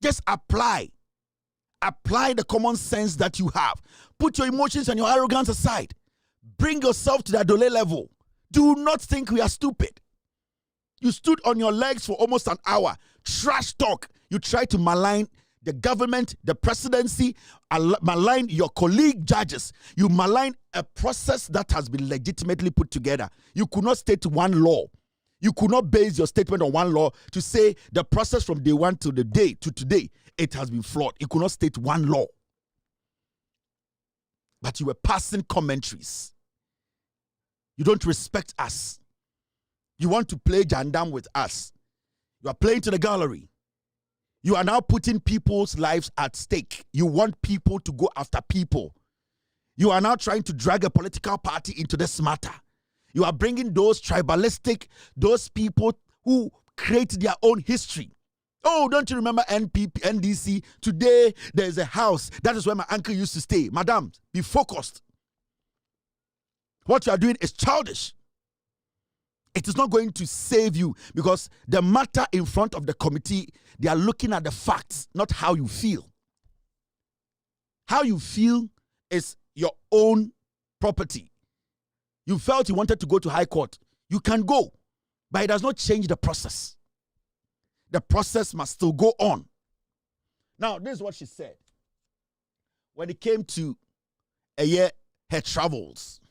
Just apply the common sense that you have. Put your emotions and your arrogance aside. Bring yourself to the Adole level. Do not think we are stupid. You stood on your legs for almost an hour. Trash talk. You tried to malign the government, the presidency, malign your colleague judges. You malign a process that has been legitimately put together. You could not state one law. You could not base your statement on one law to say the process from day one to the day to today, it has been flawed. You could not state one law. But you were passing commentaries. You don't respect us. You want to play Jandam with us. You are playing to the gallery. You are now putting people's lives at stake. You want people to go after people. You are now trying to drag a political party into this matter. You are bringing those tribalistic, those people who create their own history. Oh, don't you remember NDC? Today, there is a house. That is where my uncle used to stay. Madam, be focused. What you are doing is childish. It is not going to save you because the matter in front of the committee, they are looking at the facts, not how you feel. How you feel is your own property. You felt you wanted to go to High Court. You can go, but it does not change the process. The process must still go on. Now, this is what she said. When it came to her travels.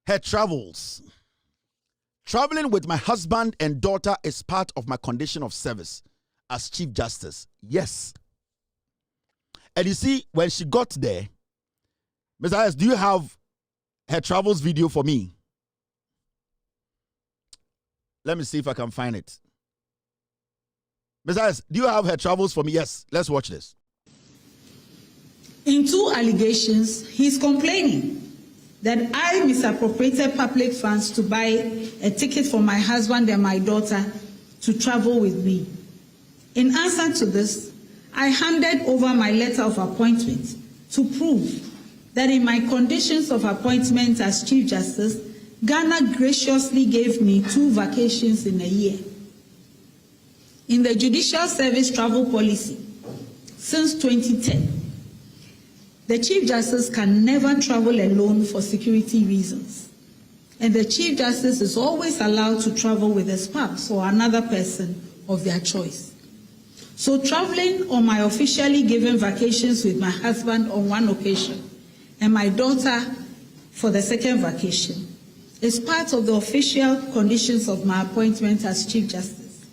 Her travels. Traveling with my husband and daughter is part of my condition of service as Chief Justice. Yes. And you see, when she got there, Ms. Ayers, do you have her travels video for me? Let me see if I can find it. Ms. Ayers, do you have her travels for me? Yes. Let's watch this. In 2 allegations, he's complaining that I misappropriated public funds to buy a ticket for my husband and my daughter to travel with me. In answer to this, I handed over my letter of appointment to prove that in my conditions of appointment as Chief Justice, Ghana graciously gave me 2 vacations in a year. In the Judicial Service travel policy, since 2010, the Chief Justice can never travel alone for security reasons, and the Chief Justice is always allowed to travel with a spouse or another person of their choice. So traveling on my officially given vacations with my husband on one occasion and my daughter for the second vacation is part of the official conditions of my appointment as Chief Justice.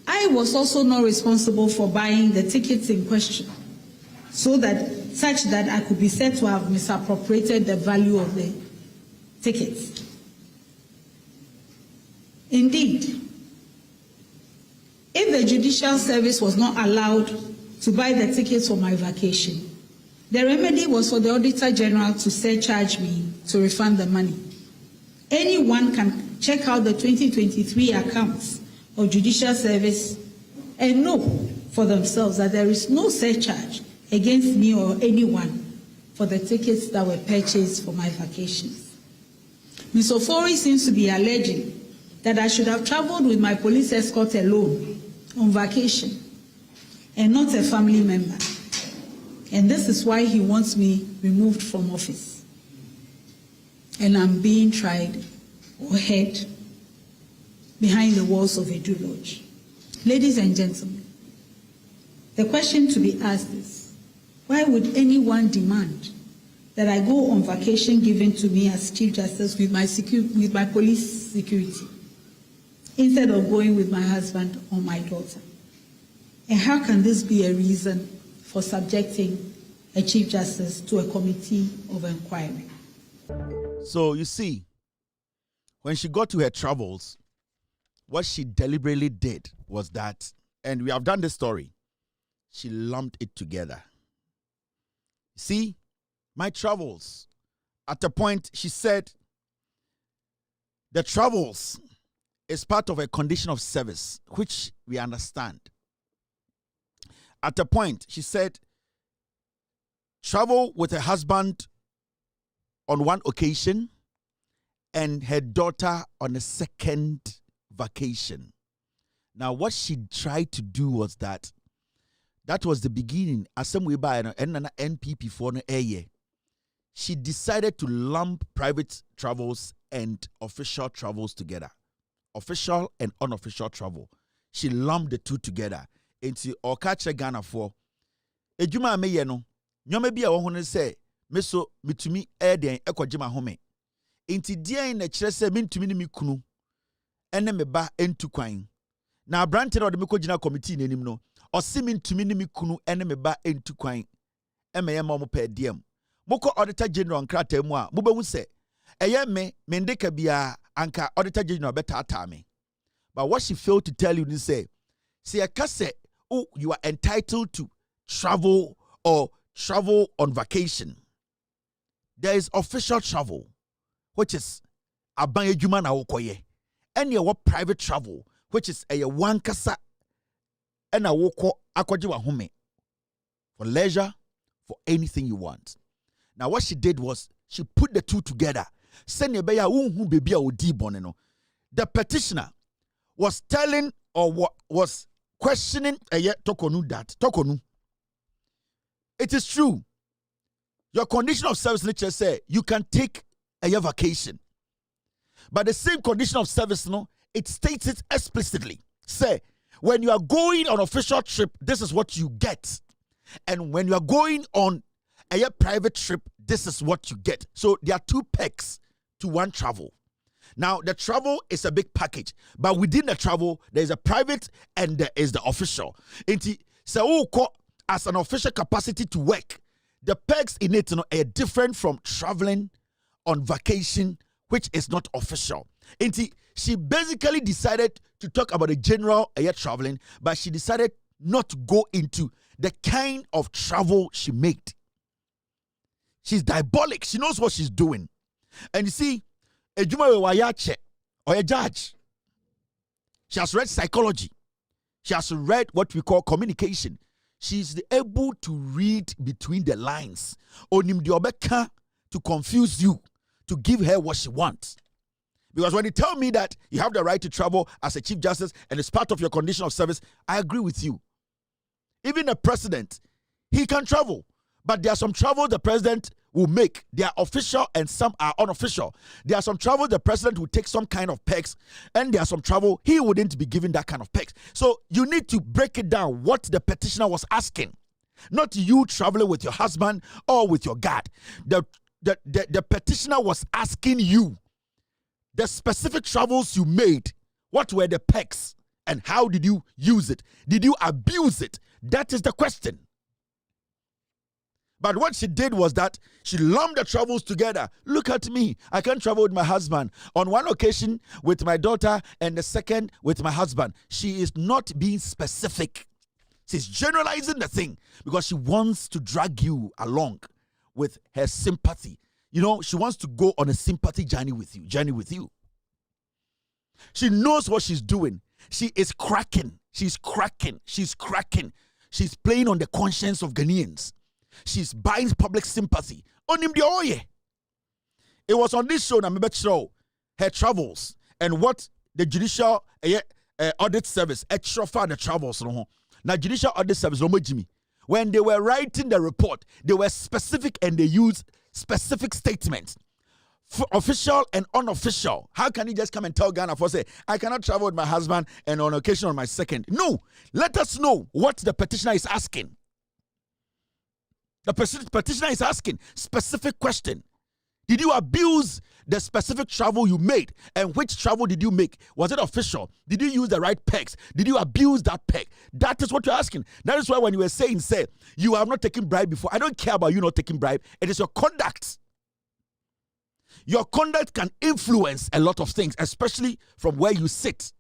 I was also not responsible for buying the tickets in question, such that I could be said to have misappropriated the value of the tickets. Indeed, if the Judicial Service was not allowed to buy the tickets for my vacation, the remedy was for the Auditor General to surcharge me to refund the money. Anyone can check out the 2023 accounts of Judicial Service and know for themselves that there is no surcharge against me or anyone for the tickets that were purchased for my vacations. Ms. Ofori seems to be alleging that I should have traveled with my police escort alone on vacation and not a family member. And this is why he wants me removed from office. And I'm being tried or held behind the walls of Edu Lodge. Ladies and gentlemen, the question to be asked is, why would anyone demand that I go on vacation given to me as Chief Justice with my police security, instead of going with my husband or my daughter? And how can this be a reason for subjecting a Chief Justice to a committee of inquiry? So you see, when she got to her travels, what she deliberately did was that, and we have done this story, she lumped it together. See, my travels. At a point, she said, the travels is part of a condition of service, which we understand. At a point, she said, travel with her husband on one occasion and her daughter on a second vacation. Now, what she tried to do was that was the beginning. As some way by an NPP for an year, she decided to lump private travels and official travels together. Official and unofficial travel. She lumped the two together into Okache Ghana for Ejuma me no. Nyome bi a wo ho say me so mitumi den ekogema home. Enti dian na kire say mentumi ni me kunu ene me ba entu kwan. Na abrante na ode me kogina committee nanim no. Osi mentumi ni me kunu ene me ba entu kwan. Emeye ma mo pa diem. Moko Auditor General nkrata mu a mubehu se eye me ndeka bia anka Auditor General betata me. But what she failed to tell you is say oh, you are entitled to travel or travel on vacation. There is official travel, which is aban adwuma na wokoye. And your private travel, which is a wankasa and a woko akwaji wa home for leisure, for anything you want. Now what she did was she put the two together. The petitioner was telling or was questioning Tokonu that Tokonu. It is true. Your condition of service nature say you can take a year vacation. But the same condition of service, no, it states it explicitly. Say, when you are going on official trip, this is what you get. And when you are going on a year private trip, this is what you get. So there are two pegs to one travel. Now, the travel is a big package, but within the travel, there is a private and there is the official. So, as an official capacity to work, the pegs in it are different from traveling on vacation, which is not official. She basically decided to talk about the general air traveling, but she decided not to go into the kind of travel she made. She's diabolic. She knows what she's doing. And you see, Ejuma Wayache or a judge. She has read psychology. She has read what we call communication. She's able to read between the lines. Onim diobeka to confuse you, to give her what she wants. Because when you tell me that you have the right to travel as a Chief Justice and it's part of your condition of service, I agree with you. Even a president, he can travel. But there are some travel the president will make. They are official and some are unofficial. There are some travel the president will take some kind of perks, and there are some travel he wouldn't be given that kind of perks. So you need to break it down what the petitioner was asking. Not you traveling with your husband or with your guard. The petitioner was asking you the specific travels you made. What were the perks and how did you use it? Did you abuse it? That is the question. But what she did was that she lumped the travels together. Look at me. I can travel with my husband. On one occasion with my daughter and the second with my husband. She is not being specific. She's generalizing the thing because she wants to drag you along with her sympathy. You know, she wants to go on a sympathy journey with you. She knows what she's doing. She is cracking. She's cracking. She's playing on the conscience of Ghanaians. She's buying public sympathy. It was on this show, show her travels and what the judicial audit service extra for the travels. Now, judicial audit service, when they were writing the report, they were specific and they used specific statements. For official and unofficial. How can you just come and tell Ghana for say, I cannot travel with my husband and on occasion on my second? No. Let us know what the petitioner is asking. The petitioner is asking specific question. Did you abuse the specific travel you made? And which travel did you make? Was it official? Did you use the right pegs? Did you abuse that peg? That is what you're asking. That is why when you were saying, say, you have not taken bribe before, I don't care about you not taking bribe. It is your conduct. Your conduct can influence a lot of things, especially from where you sit.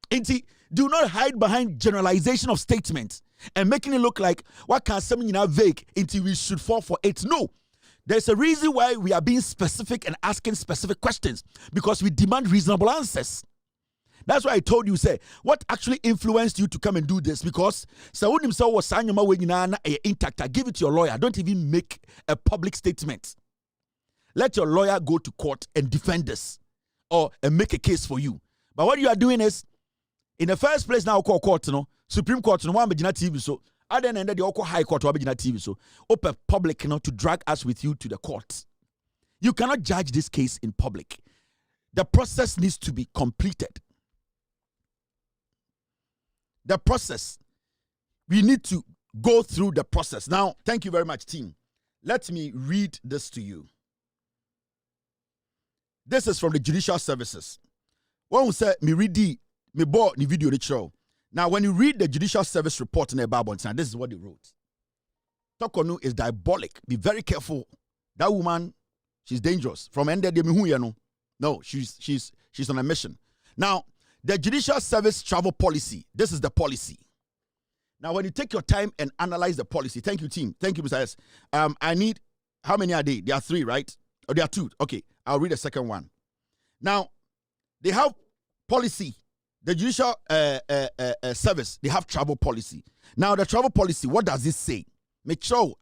Do not hide behind generalization of statements and making it look like what can something in our vague until we should fall for it. No. There's a reason why we are being specific and asking specific questions, because we demand reasonable answers. That's why I told you, say, what actually influenced you to come and do this? Because Saud himself was saying, intact. Give it to your lawyer. Don't even make a public statement. Let your lawyer go to court and defend this or and make a case for you. But what you are doing is, in the first place, now call court, Supreme Court, one TV, so other than that, the High Court, TV, so open public, to drag us with you to the court. You cannot judge this case in public. The process needs to be completed. The process, we need to go through the process. Now, thank you very much, team. Let me read this to you. This is from the Judicial Services. One who said, me read the video the show. Now, when you read the Judicial Service report in the Bible, this is what they wrote. Tokonu is diabolic. Be very careful. That woman, she's dangerous. From end of the no, she's on a mission. Now, the Judicial Service travel policy. This is the policy. Now, when you take your time and analyze the policy, thank you, team. Thank you, Mr. S. I need, how many are they? There are 3, right? Oh, there are 2. Okay, I'll read the second one. Now, they have policy. The Judicial Service, they have travel policy. Now, the travel policy, what does it say? Make sure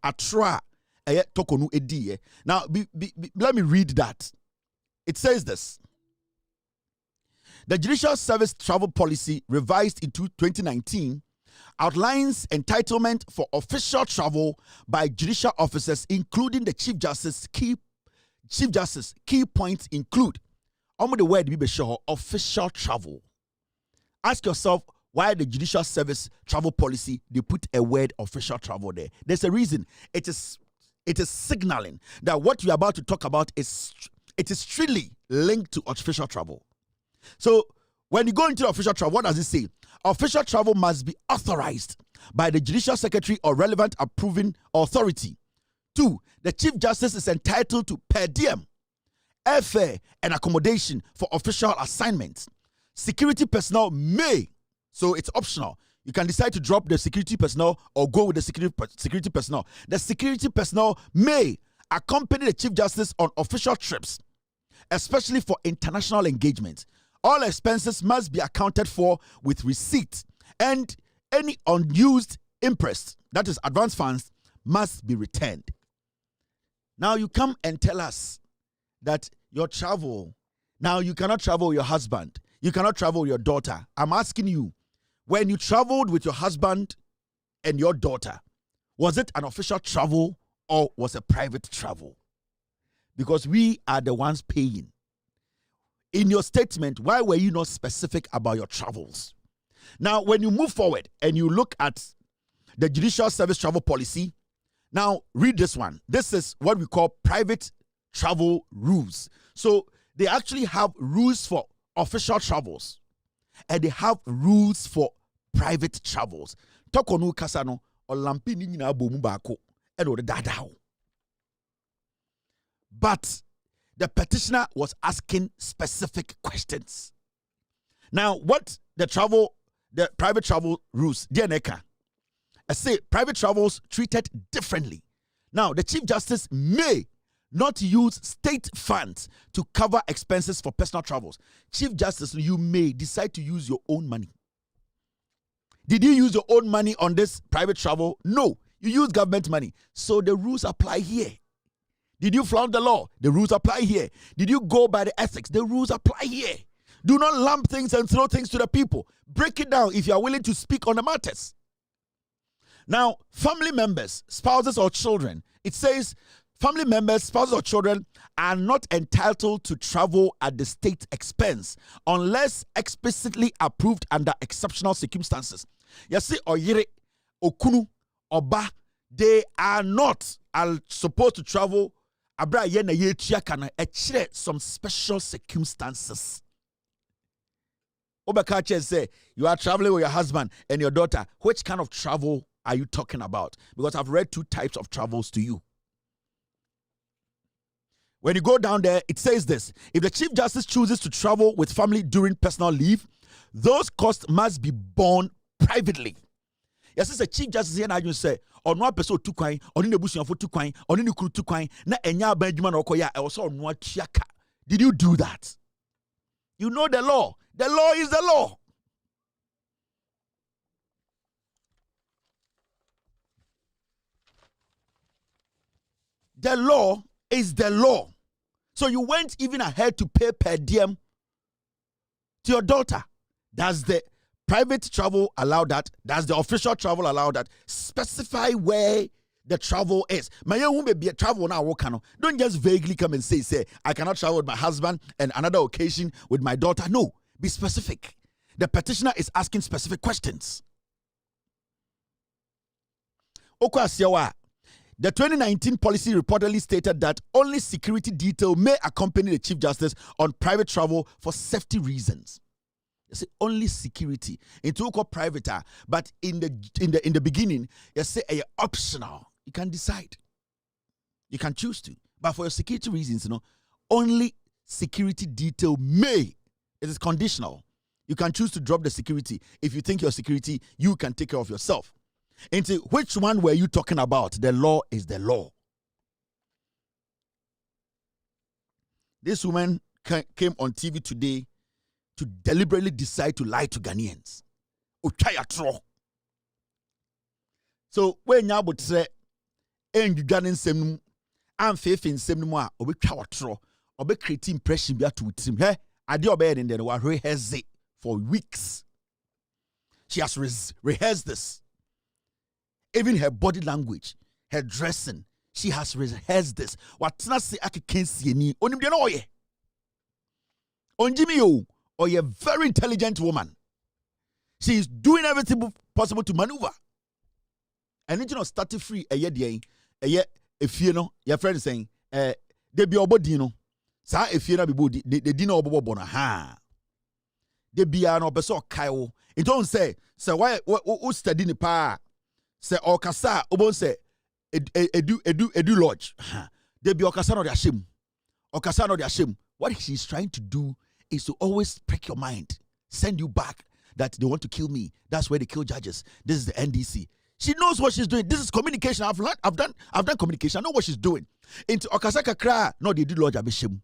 tokonu edi. Now, let me read that. It says this. The Judicial Service travel policy, revised in 2019, outlines entitlement for official travel by judicial officers, including the Chief Justice. Key points include, the word be sure, official travel. Ask yourself why the Judicial Service travel policy, they put a word official travel there. There's a reason. It is signaling that what you're about to talk about is strictly linked to official travel. So when you go into official travel, what does it say? Official travel must be authorized by the Judicial Secretary or relevant approving authority. 2, the Chief Justice is entitled to per diem, airfare, and accommodation for official assignments. Security personnel may, so it's optional, You can decide to drop the security personnel or go with the security personnel. The security personnel may accompany the Chief Justice on official trips, especially for international engagement. All expenses must be accounted for with receipt, and any unused interest, that is advance funds, must be returned. Now you come and tell us that your travel, now you cannot travel with your husband, you cannot travel with your daughter. I'm asking you, when you traveled with your husband and your daughter, was it an official travel or was it private travel? Because we are the ones paying. In your statement, why were you not specific about your travels? Now, when you move forward and you look at the Judicial Service Travel Policy, now read this one. This is what we call private travel rules. So they actually have rules for official travels and they have rules for private travels. Tokonu kasano olampi ni nyina bomu baako e no de dadao. But the petitioner was asking specific questions. Now, what the private travel rules, DNECA, I say private travels treated differently. Now, the Chief Justice may not use state funds to cover expenses for personal travels. Chief Justice, you may decide to use your own money. Did you use your own money on this private travel? No, you use government money. So the rules apply here. Did you flout the law? The rules apply here. Did you go by the ethics? The rules apply here. Do not lump things and throw things to the people. Break it down if you are willing to speak on the matters. Now, family members, spouses or children, it says family members, spouses or children are not entitled to travel at the state expense unless explicitly approved under exceptional circumstances. Yasi oyire, okunu, oba, they are not supposed to travel some special circumstances. Obakache say you are traveling with your husband and your daughter. Which kind of travel are you talking about? Because I've read two types of travels to you. When you go down there, it says this: if the Chief Justice chooses to travel with family during personal leave, those costs must be borne privately. Yes, it's a Chief Justice here, and you say, or no episode 2 coin, or in the bush for 2 coin, or in the crew 2 coin, na enya Benjamin or Koya, also no chiaka. Did you do that? You know the law. The law is the law. The law is the law. So you went even ahead to pay per diem to your daughter. Does the private travel allow that? Does the official travel allow that? Specify where the travel is. Travel now. Don't just vaguely come and say, I cannot travel with my husband and another occasion with my daughter. No, be specific. The petitioner is asking specific questions. The 2019 policy reportedly stated that only security detail may accompany the Chief Justice on private travel for safety reasons. You say only security. It's all called private, but in the beginning, you say optional. You can decide. You can choose to. But for your security reasons, only security detail may. It is conditional. You can choose to drop the security. If you think your security, you can take care of yourself. Into which one were you talking about? The law is the law. This woman came on TV today to deliberately decide to lie to Ghanaians. So when you would say, "En you Ghanaian sem, I'm faith in sem no a obi twa watro, obi create impression bi ato utrim. He ade obey den den wa rehearse it for weeks. She has rehearsed this. Even her body language, her dressing, she has rehearsed this. Watna se akikensi ni onim de no oye. Onjimi yo, oye very intelligent woman. She is doing everything possible to maneuver. And you know, starting free a year if you know your friend is saying they be obodino. Sa if you know be body the dino obobona ha. They be an obeso kaio. It don't say why study ni pa. Say okasa obon say edu lodge. They be okasa no their shame. Okasa no their shame. What she's trying to do is to always break your mind, send you back. that they want to kill me. That's where they kill judges. This is the NDC. She knows what she's doing. This is communication. I've done communication. I know what she's doing. Into Okasaka Kra, no, they do lodge abishim.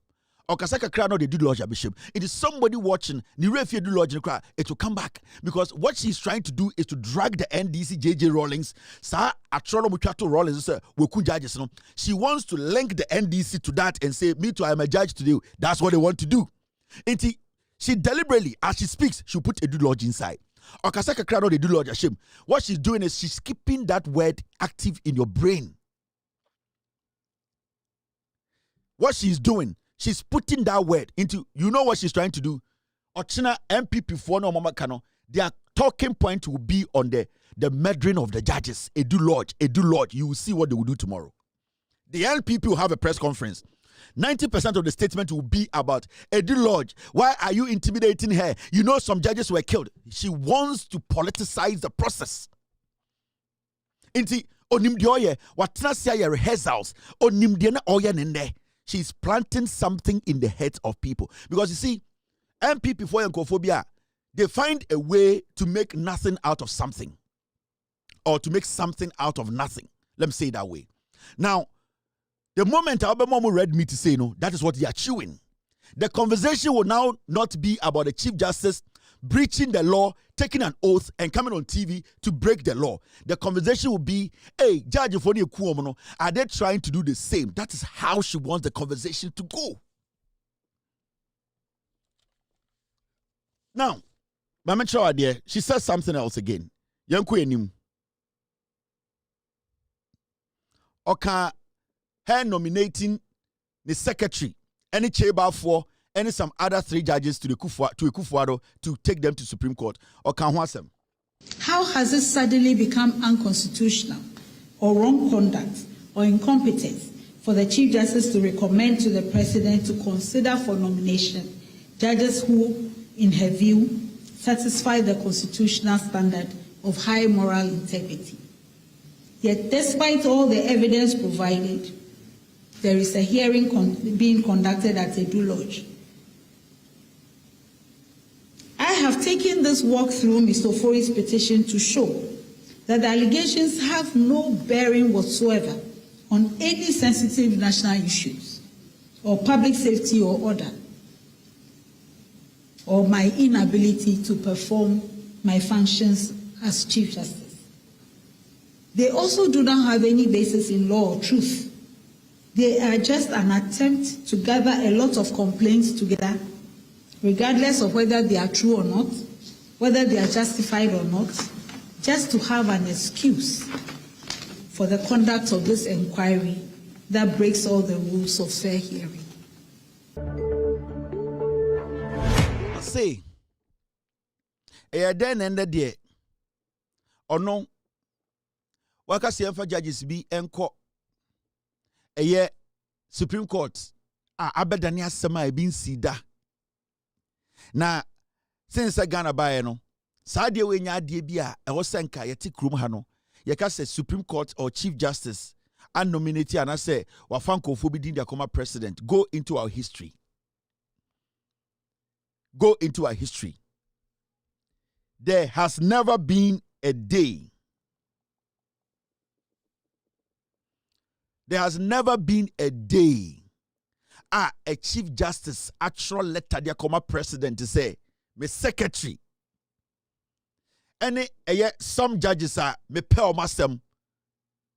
Okasaka Kra, no, they do lodge abishim. It is somebody watching. The referee do lodge in the it will come back. Because what she's trying to do is to drag the NDC JJ Rawlings. Sa Atrolo Muchato Rawlings, Wokun judges. She wants to link the NDC to that and say, me too, I'm a judge today. That's what they want to do. She deliberately, as she speaks, she'll put a do lodge inside. Okasaka Krado, they do Lord Hashem. What she's doing is she's keeping that word active in your brain. What she's doing, she's putting that word into, you know what she's trying to do? Ochina MPP for no mama kano, their talking point will be on the murdering of the judges. Edu Lodge. You will see what they will do tomorrow. The NPP will have a press conference. 90% of the statement will be about Edu Lodge. Why are you intimidating her? You know some judges were killed. She wants to politicize the process. Inti onimdioye watnasia rehearsals onimdiana oya nende. She's planting something in the heads of people because you see, MPP for Yankophobia, they find a way to make nothing out of something, or to make something out of nothing. Let me say it that way. Now, the moment Albemomo read me to say no, that is what they are chewing. The conversation will now not be about the Chief Justice breaching the law, taking an oath, and coming on TV to break the law. The conversation will be, hey, Judge Foni Kuomono, are they trying to do the same? That is how she wants the conversation to go. Now, Mama Chawade, she says something else again. Yanku enim. Oka her nominating the secretary, any chamber for, and some other 3 judges to Ekufuado to take them to Supreme Court. Or Kanwasem. How has it suddenly become unconstitutional or wrong conduct or incompetence for the Chief Justice to recommend to the President to consider for nomination judges who, in her view, satisfy the constitutional standard of high moral integrity? Yet, despite all the evidence provided, there is a hearing being conducted at Edu Lodge. I have taken this walk through Mr. Ofori's petition to show that the allegations have no bearing whatsoever on any sensitive national issues or public safety or order, or my inability to perform my functions as Chief Justice. They also do not have any basis in law or truth. They are just an attempt to gather a lot of complaints together, regardless of whether they are true or not, whether they are justified or not, just to have an excuse for the conduct of this inquiry that breaks all the rules of fair hearing. Say, then ended there. Or no, waka siemfa judges be enko. Eye Supreme Court abedani asema e bin sida na since Ghana bae no saade we nya ade bi a e wo senka yeti krum ha no ye ka say Supreme Court or Chief Justice and nominate and I say wafankofo bi din dia koma president. Go into our history. Go into our history. There has never been a day. There has never been a day a Chief Justice actual letter the comma president to say me secretary any some judges are me pay masem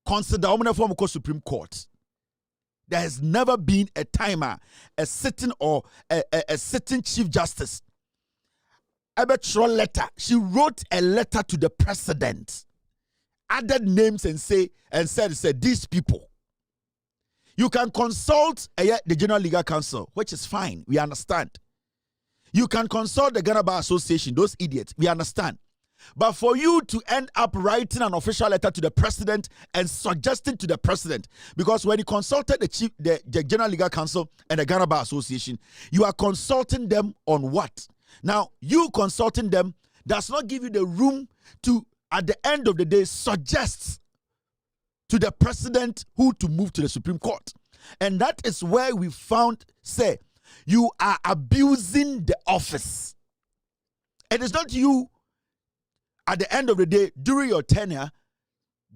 consider form Supreme Court. There has never been a timer, a sitting or a sitting Chief Justice ever letter. She wrote a letter to the president, added names and said these people. You can consult the General Legal Council, which is fine. We understand. You can consult the Ghana Bar Association, those idiots. We understand. But for you to end up writing an official letter to the president and suggesting to the president, because when you consulted the General Legal Council and the Ghana Bar Association, you are consulting them on what? Now, you consulting them does not give you the room to, at the end of the day, suggest to the president who to move to the Supreme Court. And that is where we found, say, you are abusing the office. It is not you at the end of the day, during your tenure,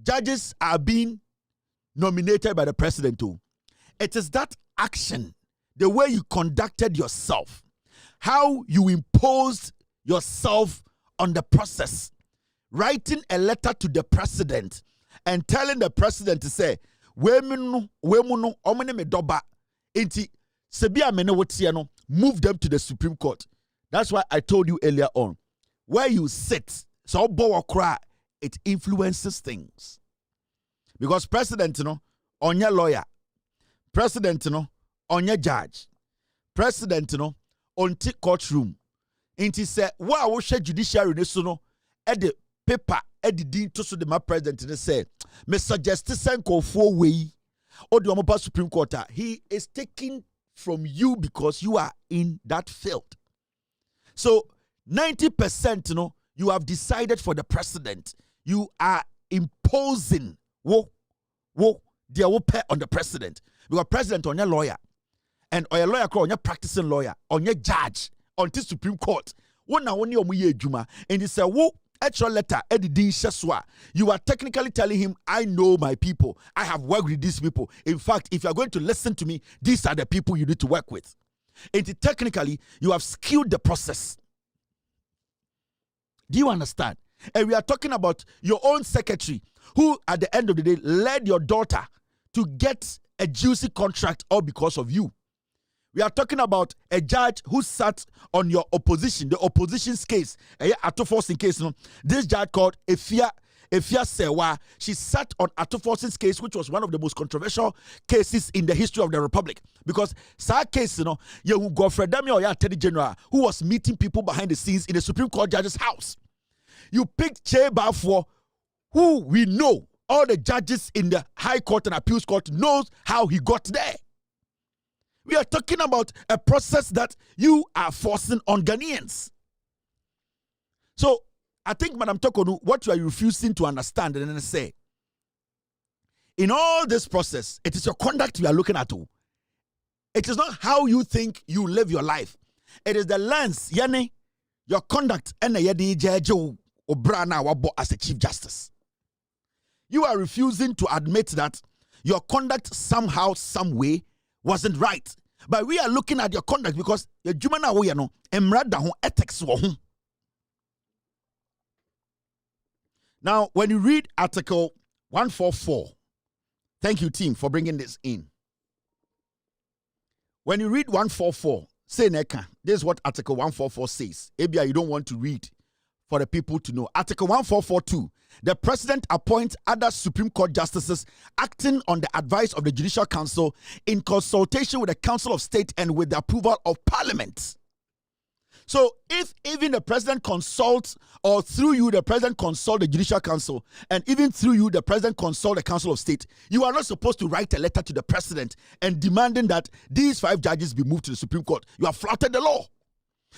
judges are being nominated by the president too. It is that action, the way you conducted yourself, how you imposed yourself on the process, writing a letter to the president and telling the president to say, move them to the Supreme Court. That's why I told you earlier on, where you sit, so it influences things. Because president, on your lawyer, president, on your judge, president, on the courtroom, and he said, "Why we share judiciary nesuno at the paper at the dean to the president and say, me suggest to send call for way or the Supreme Court. He is taking from you because you are in that field. So 90%, you have decided for the president. You are imposing the pay on the president because president on your lawyer and or your lawyer on your practicing lawyer on your judge on the Supreme Court. One now only juma and he said, "Wo extra letter Eddie Sheswa." You are technically telling him, "I know my people. I have worked with these people. In fact, if you are going to listen to me, these are the people you need to work with." And technically, you have skilled the process. Do you understand? And we are talking about your own secretary who, at the end of the day, led your daughter to get a juicy contract all because of you. We are talking about a judge who sat on your opposition, the opposition's case, Atoforsin case. This judge called Efia Sewa, she sat on Atoforsin's case, which was one of the most controversial cases in the history of the Republic. Because that case, you Godfrey Damian Oya Attorney General, who was meeting people behind the scenes in the Supreme Court judge's house. You picked Che Bafo, who we know, all the judges in the High Court and Appeals Court knows how he got there. We are talking about a process that you are forcing on Ghanaians. So, I think, Madam Tokonu, what you are refusing to understand and then say, in all this process, it is your conduct we are looking at. It is not how you think you live your life. It is the lens, your conduct, and Obrana as a Chief Justice. You are refusing to admit that your conduct somehow, some way, wasn't right. But we are looking at your conduct because your jumana way ethics. Now, when you read Article 144, thank you, team, for bringing this in. When you read 144, say Neka, this is what Article 144 says. Maybe you don't want to read for the people to know. Article 1442, the president appoints other Supreme Court justices acting on the advice of the Judicial Council in consultation with the Council of State and with the approval of Parliament. So if even the president consults, or through you the president consult the Judicial Council, and even through you the president consult the Council of State, you are not supposed to write a letter to the president and demanding that these 5 judges be moved to the Supreme Court. You have flouted the law.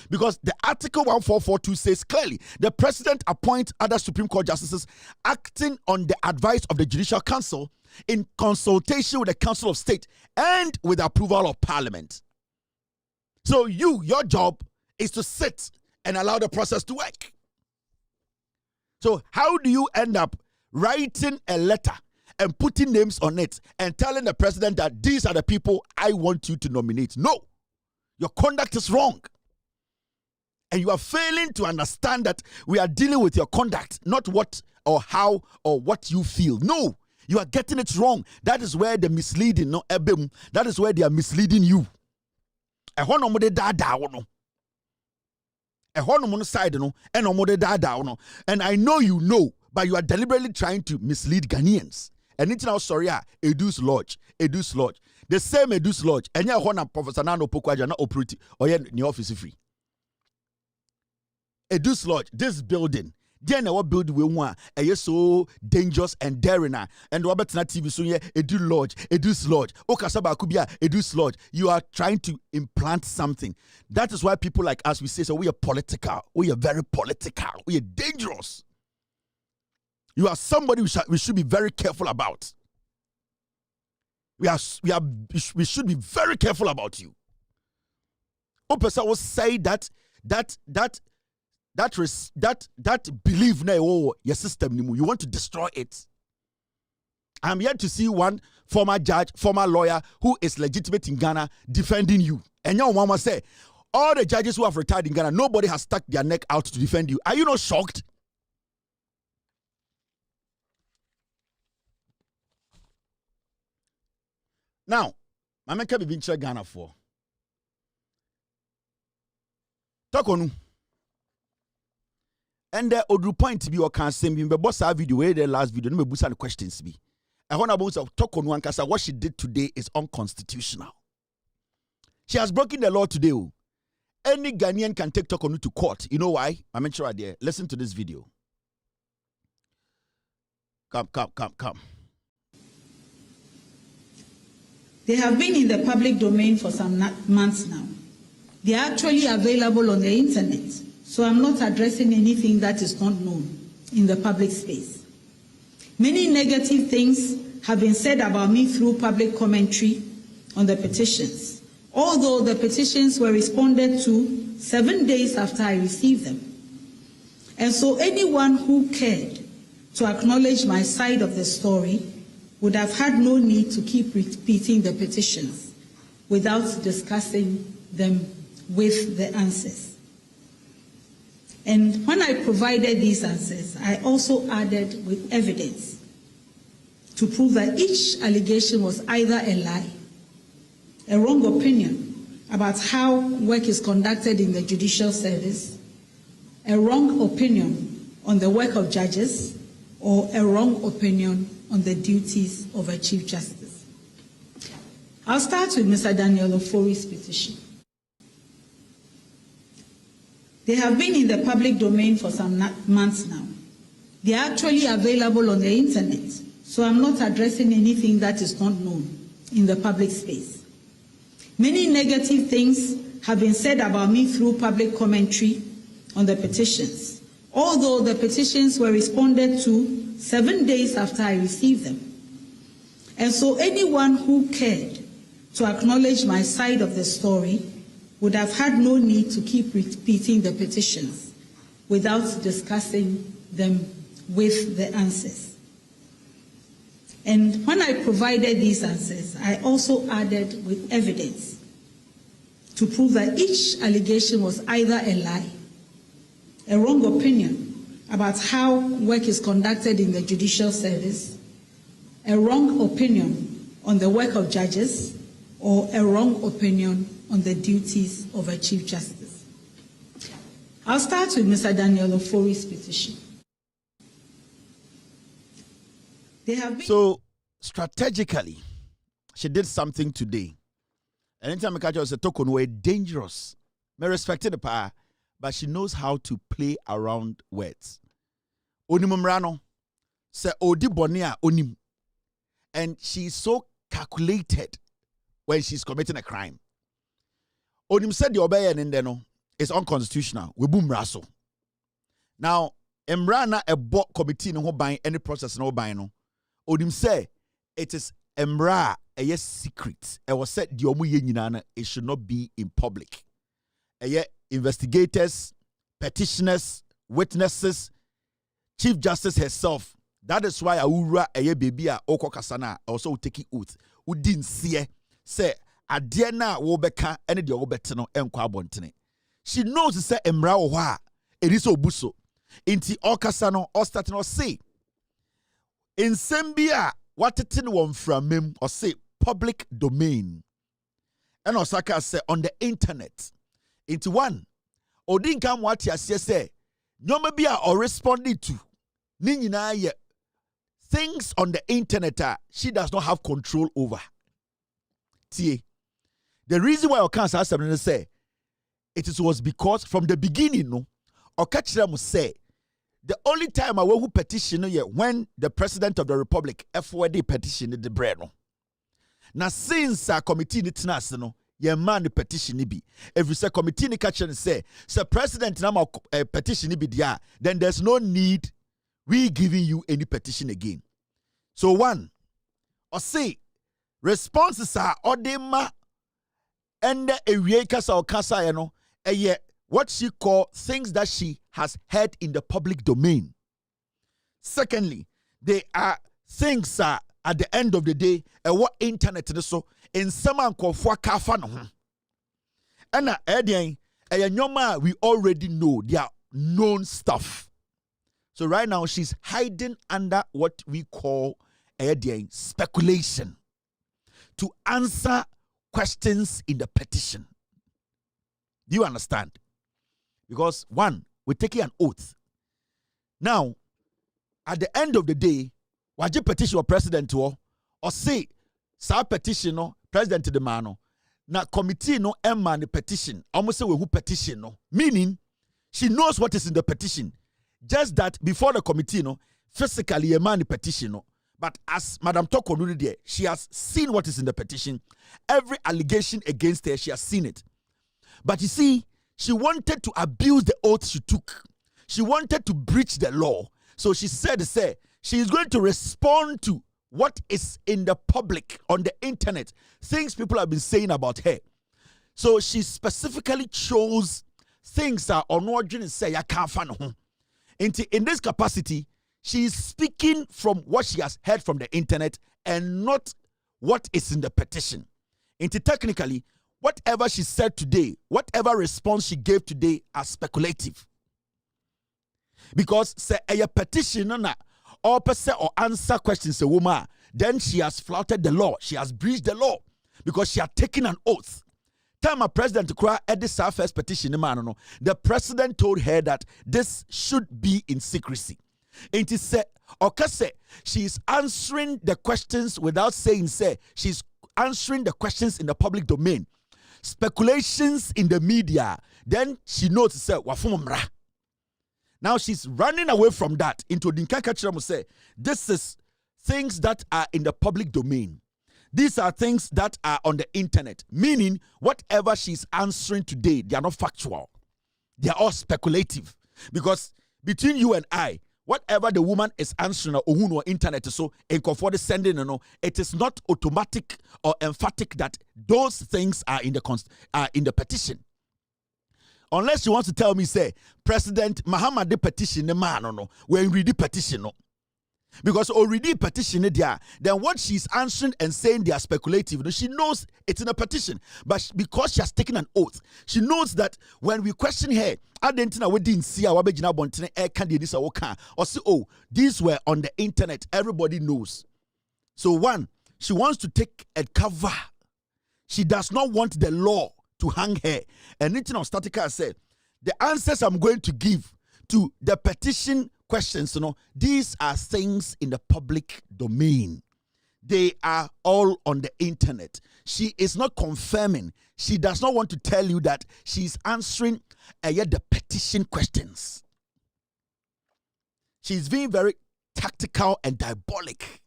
Because the Article 1442 says clearly, the president appoints other Supreme Court justices acting on the advice of the Judicial Council in consultation with the Council of State and with the approval of Parliament. So your job is to sit and allow the process to work. So how do you end up writing a letter and putting names on it and telling the president that these are the people I want you to nominate? No, your conduct is wrong. And you are failing to understand that we are dealing with your conduct, not what or how or what you feel. No, you are getting it wrong. That is where the misleading, that is where they are misleading you. And I know you know, but you are deliberately trying to mislead Ghanaians. And it's now sorry, Edus Lodge. The same Edus Lodge. And you are Professor Nano Pokwaja not operating or your office free. Edus Lodge, this building, then our building we want so dangerous and daring. And Robert na TV so here, Edus Lodge, Okasaba Kubia, Edus Lodge. You are trying to implant something. That is why people like us, we say, so we are political, we are very political, we are dangerous. You are somebody we should be very careful about. We should be very careful about you. Opesa will say that that belief na your system you want to destroy it. I'm yet to see one former judge, former lawyer who is legitimate in Ghana defending you. And your mama say, all the judges who have retired in Ghana, nobody has stuck their neck out to defend you. Are you not shocked? Now, Mama can be in Ghana for. Talk on. And the other point to be or can send me, but boss our video, where the last video, no me busa the questions be. I want about talk on one because what she did today is unconstitutional. She has broken the law today. Any Ghanaian can take Tokonu to court. You know why? I mentioned right there. Listen to this video. Come. They have been in the public domain for some months now. They are actually available on the internet, so I'm not addressing anything that is not known in the public space. Many negative things have been said about me through public commentary on the petitions, although the petitions were responded to 7 days after I received them. And so anyone who cared to acknowledge my side of the story would have had no need to keep repeating the petitions without discussing them with the answers. And when I provided these answers, I also added with evidence to prove that each allegation was either a lie, a wrong opinion about how work is conducted in the judicial service, a wrong opinion on the work of judges, or a wrong opinion on the duties of a Chief Justice. I'll start with Mr. Daniel Ofori's petition. They have been in the public domain for some months now. They are actually available on the internet, so I'm not addressing anything that is not known in the public space. Many negative things have been said about me through public commentary on the petitions, although the petitions were responded to 7 days after I received them. And so anyone who cared to acknowledge my side of the story would have had no need to keep repeating the petitions without discussing them with the answers. And when I provided these answers, I also added with evidence to prove that each allegation was either a lie, a wrong opinion about how work is conducted in the judicial service, a wrong opinion on the work of judges, or a wrong opinion on the duties of a Chief Justice. I'll start with Mr. Daniel Ofori's petition. So, strategically, she did something today. And anytime I catch her, say, Tokonu, we're dangerous. I respect the power, but she knows how to play around words. Onimumrano, say, Odi Bonia, Onim. And she's so calculated when she's committing a crime. Onim said the obey and no is unconstitutional. We boom raso. Now, Emrana a bot committee no buying any process no buying no. Onim say it is Emra a yes secret. It was said the omu yenina it should not be in public. Investigators, petitioners, witnesses, Chief Justice herself. That is why Aura a baby a oko kasana also take oath. Who didn't see say adeɛ na wo bɛka ene deɛ wo bɛte no enkwa abontene. She knows say emra wo hɔ a eri so obuso. Inti okasa no o start no say nsɛm bi a watete no wɔ mframem or say public domain. And Osaka say on the internet. Inti one odin kam wate asie say nyoma bi a or responding to ni nyinaa yɛ things on the internet she does not have control over. The reason why Okansa Assembly say it was because from the beginning, no, Okachira say the only time I will petition when the President of the Republic FOD petition the Breno. Now since a committee nitnas no, ye man the petition be. Every say committee ni catch and say President na petition be dia, then there's no need we giving you any petition again. So one, or say responses are odema and a kasa or kasa no what she call things that she has heard in the public domain. Secondly, they are things at the end of the day, what internet so in some uncofwa kafa no ho. And we already know they are known stuff. So right now she's hiding under what we call speculation to answer questions in the petition. Do you understand? Because one, we're taking an oath. Now, at the end of the day, wajje petition or president or say sa petition no president the man na committee no emma the petition almost say we who petition no, meaning she knows what is in the petition, just that before the committee no physically a man the petition no, but as Madam Toko knew there, she has seen what is in the petition. Every allegation against her, she has seen it. But you see, she wanted to abuse the oath she took. She wanted to breach the law. So she said, she is going to respond to what is in the public, on the internet, things people have been saying about her. So she specifically chose things that are not going to say, I can't find home. In this capacity, she is speaking from what she has heard from the internet and not what is in the petition. Technically, whatever she said today, whatever response she gave today are speculative. Because say a petition or person or answer questions a woman, then she has flouted the law. She has breached the law because she had taken an oath. Time a president cry at this first petition, the president told her that this should be in secrecy. And he said, okay, she is answering the questions without saying, she's answering the questions in the public domain. Speculations in the media, then she knows, wafumra. Now she's running away from that into Dinka say, this is things that are in the public domain. These are things that are on the internet, meaning whatever she's answering today, they are not factual. They are all speculative. Because between you and I, whatever the woman is answering on internet, so in comfort sending, it is not automatic or emphatic that those things are in the petition. Unless you want to tell me, say, President Muhammad the petition, the man, when read the petition, no. Because already petition there, then what she's answering and saying they are speculative. She knows it's in a petition, but because she has taken an oath, she knows that when we question her, I didn't know we didn't see our or say, oh, these were on the internet. Everybody knows. So one, she wants to take a cover. She does not want the law to hang her. And Nitin Statica said, the answers I'm going to give to the petition questions, these are things in the public domain. They are all on the internet. She is not confirming. She does not want to tell you that she's answering the petition questions. She's being very tactical and diabolic.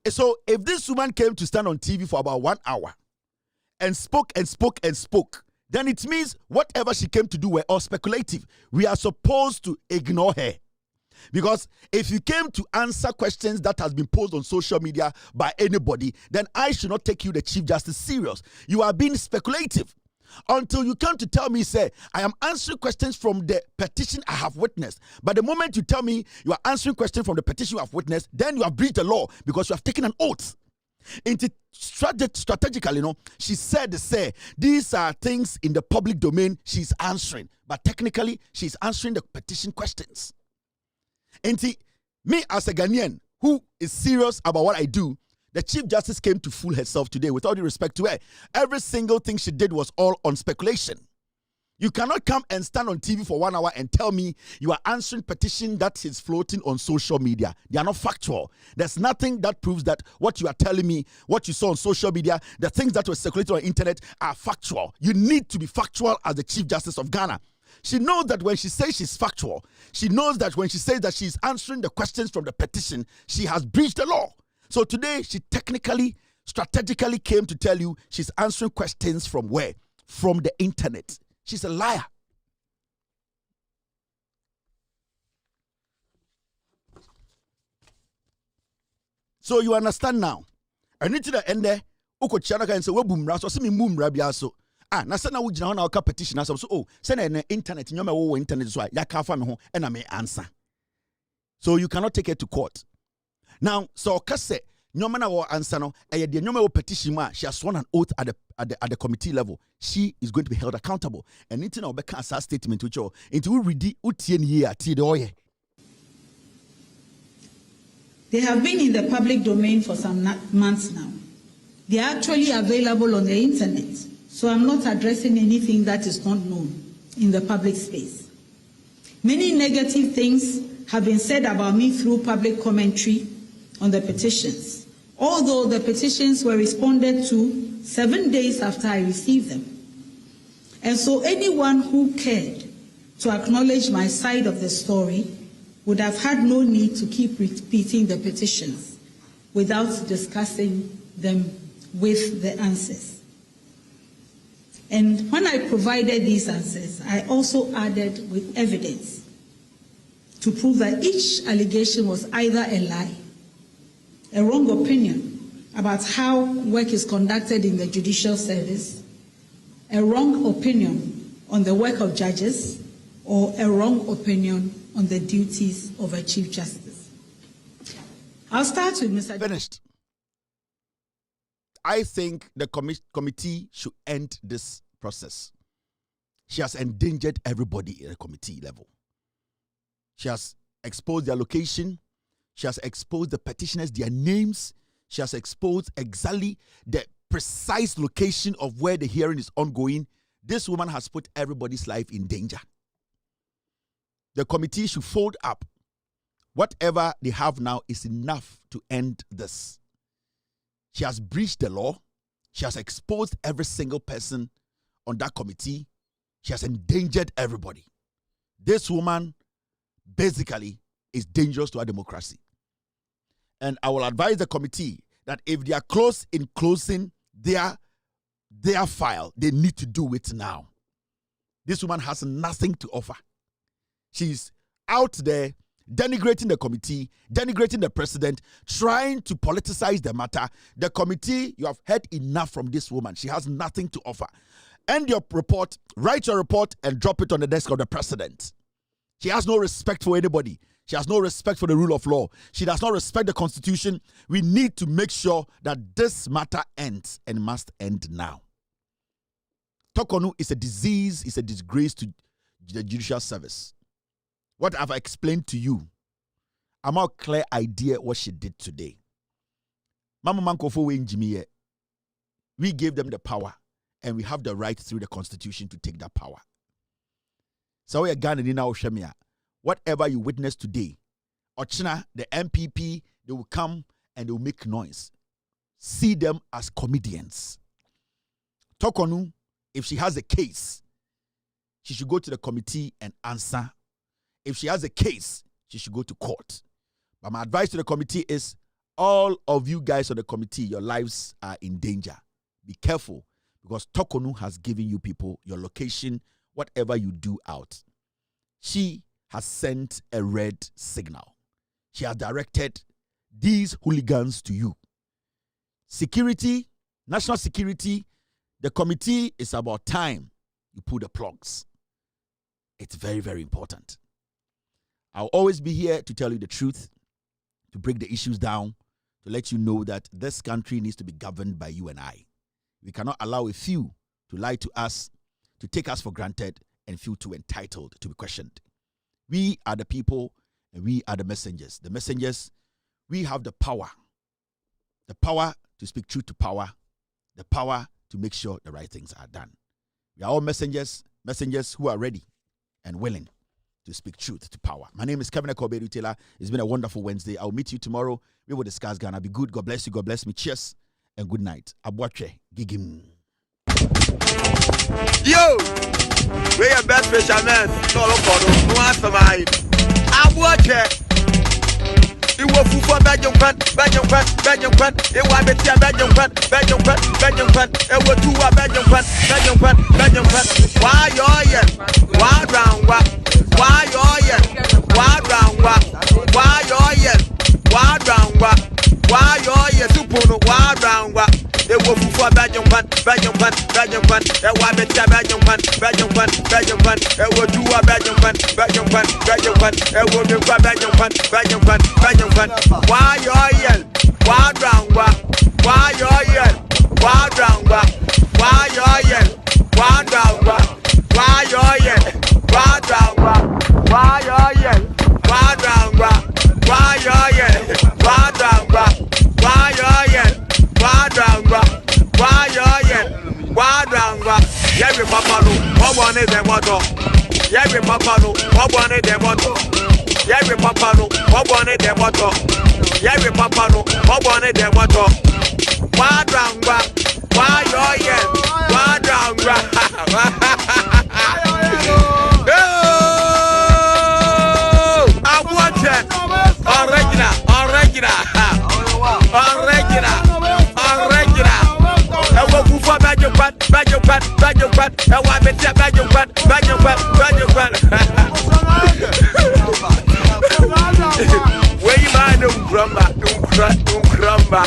So if this woman came to stand on TV for about 1 hour and spoke, then it means whatever she came to do were all speculative. We are supposed to ignore her. Because if you came to answer questions that has been posed on social media by anybody, then I should not take you, the Chief Justice, serious. You are being speculative. Until you come to tell me, say, I am answering questions from the petition I have witnessed. But the moment you tell me you are answering questions from the petition you have witnessed, then you have breached the law because you have taken an oath. Strategically, she said, these are things in the public domain she's answering, but technically she's answering the petition questions. Me as a Ghanaian who is serious about what I do, the Chief Justice came to fool herself today, with all due respect to her. Every single thing she did was all on speculation. You cannot come and stand on TV for 1 hour and tell me you are answering petition that is floating on social media. They are not factual. There's nothing that proves that what you are telling me, what you saw on social media, the things that were circulated on the internet are factual. You need to be factual as the Chief Justice of Ghana. She knows that when she says she's factual, she knows that when she says that she's answering the questions from the petition, she has breached the law. So today, she strategically came to tell you she's answering questions from where? From the internet. She's a liar. So you understand now. I need to the end there. Uko Chana can say, we boom so see me boom rabiaso. na sɛ na wo gyina hɔ na woka petition asɛm so sɛ na internet nyɔma wo internet so a yɛaka afa me ho ɛna me answer. So you cannot take it to court. Now, so ɔka sɛ nyɔma na wɔ answer no ɛyɛ deɛ nyɔma wɔ petition mu a she has sworn an oath at the committee level. She is going to be held accountable. And into na ɔbɛka asa statement which into we read utie ne yie atie de ɔyɛ. They have been in the public domain for some months now. They are actually available on the internet, so I'm not addressing anything that is not known in the public space. Many negative things have been said about me through public commentary on the petitions, although the petitions were responded to 7 days after I received them. And so anyone who cared to acknowledge my side of the story would have had no need to keep repeating the petitions without discussing them with the answers. And when I provided these answers, I also added with evidence to prove that each allegation was either a lie, a wrong opinion about how work is conducted in the judicial service, a wrong opinion on the work of judges, or a wrong opinion on the duties of a Chief Justice. I'll start with Mr. Finished. I think the committee should end this process. She has endangered everybody at the committee level. She has exposed their location. She has exposed the petitioners, their names. She has exposed exactly the precise location of where the hearing is ongoing. This woman has put everybody's life in danger. The committee should fold up. Whatever they have now is enough to end this. She has breached the law. She has exposed every single person on that committee. She has endangered everybody. This woman basically is dangerous to our democracy. And I will advise the committee that if they are close in closing their file, they need to do it now. This woman has nothing to offer. She's out there denigrating the committee, denigrating the president, trying to politicize the matter. The committee, you have heard enough from this woman. She has nothing to offer. End your report, write your report, and drop it on the desk of the president. She has no respect for anybody. She has no respect for the rule of law. She does not respect the Constitution. We need to make sure that this matter ends and must end now. Tokonu is a disease, is a disgrace to the judicial service. What I've explained to you, I'm a clear idea what she did today. Mama Mankofo Wenjimiye, we gave them the power and we have the right through the Constitution to take that power. So we are Ghana in our Shemia. Whatever you witness today, Ochina, the MPP, they will come and they will make noise. See them as comedians. Tokonu, if she has a case, she should go to the committee and answer. If she has a case, she should go to court. But my advice to the committee is, all of you guys on the committee, your lives are in danger. Be careful, because Tokonu has given you people your location, whatever you do out. She has sent a red signal. She has directed these hooligans to you. Security, national security, the committee is about time you pull the plugs. It's very, very important. I'll always be here to tell you the truth, to break the issues down, to let you know that this country needs to be governed by you and I. We cannot allow a few to lie to us, to take us for granted, and feel too entitled to be questioned. We are the people, and we are the messengers. The messengers, we have the power to speak truth to power, the power to make sure the right things are done. We are all messengers who are ready and willing to speak truth to power. My name is Kevin Ekobedu Taylor. It's been a wonderful Wednesday. I'll meet you tomorrow. We will discuss Ghana. Be good. God bless you. God bless me. Cheers and good night. Abuache Gigim. Yo! We are best fishermen. No, no answer my Abuache. You will for Belgium, it was it was two Belgium, why round, why Ewo fufu Belgium pan, Belgium pan, Belgium pan. Ewa betia Belgium pan, Belgium pan, Belgium pan. Ewo duwa Belgium pan, Belgium pan, Belgium pan. Ewo mikwa Belgium pan, Belgium pan, Belgium pan. Why oil? Why drangwa? Why oil? Why drangwa? Why oil? Why drangwa? Why oil? Why drangwa? Why oil? Why drangwa? Why oil? Why drangwa? Why oil? Why drangwa? Why oil? Why drangwa? Every papa no, what one is the motto? Every papa no, what one is the motto? Every papa no, what one is the motto? Every papa no, what one is the motto? Why drangwa? Why oil? Why drangwa? I want it. Original. Ewo kufa Belgium pan. Ewa betia Belgium pan. Where you man, umkramba.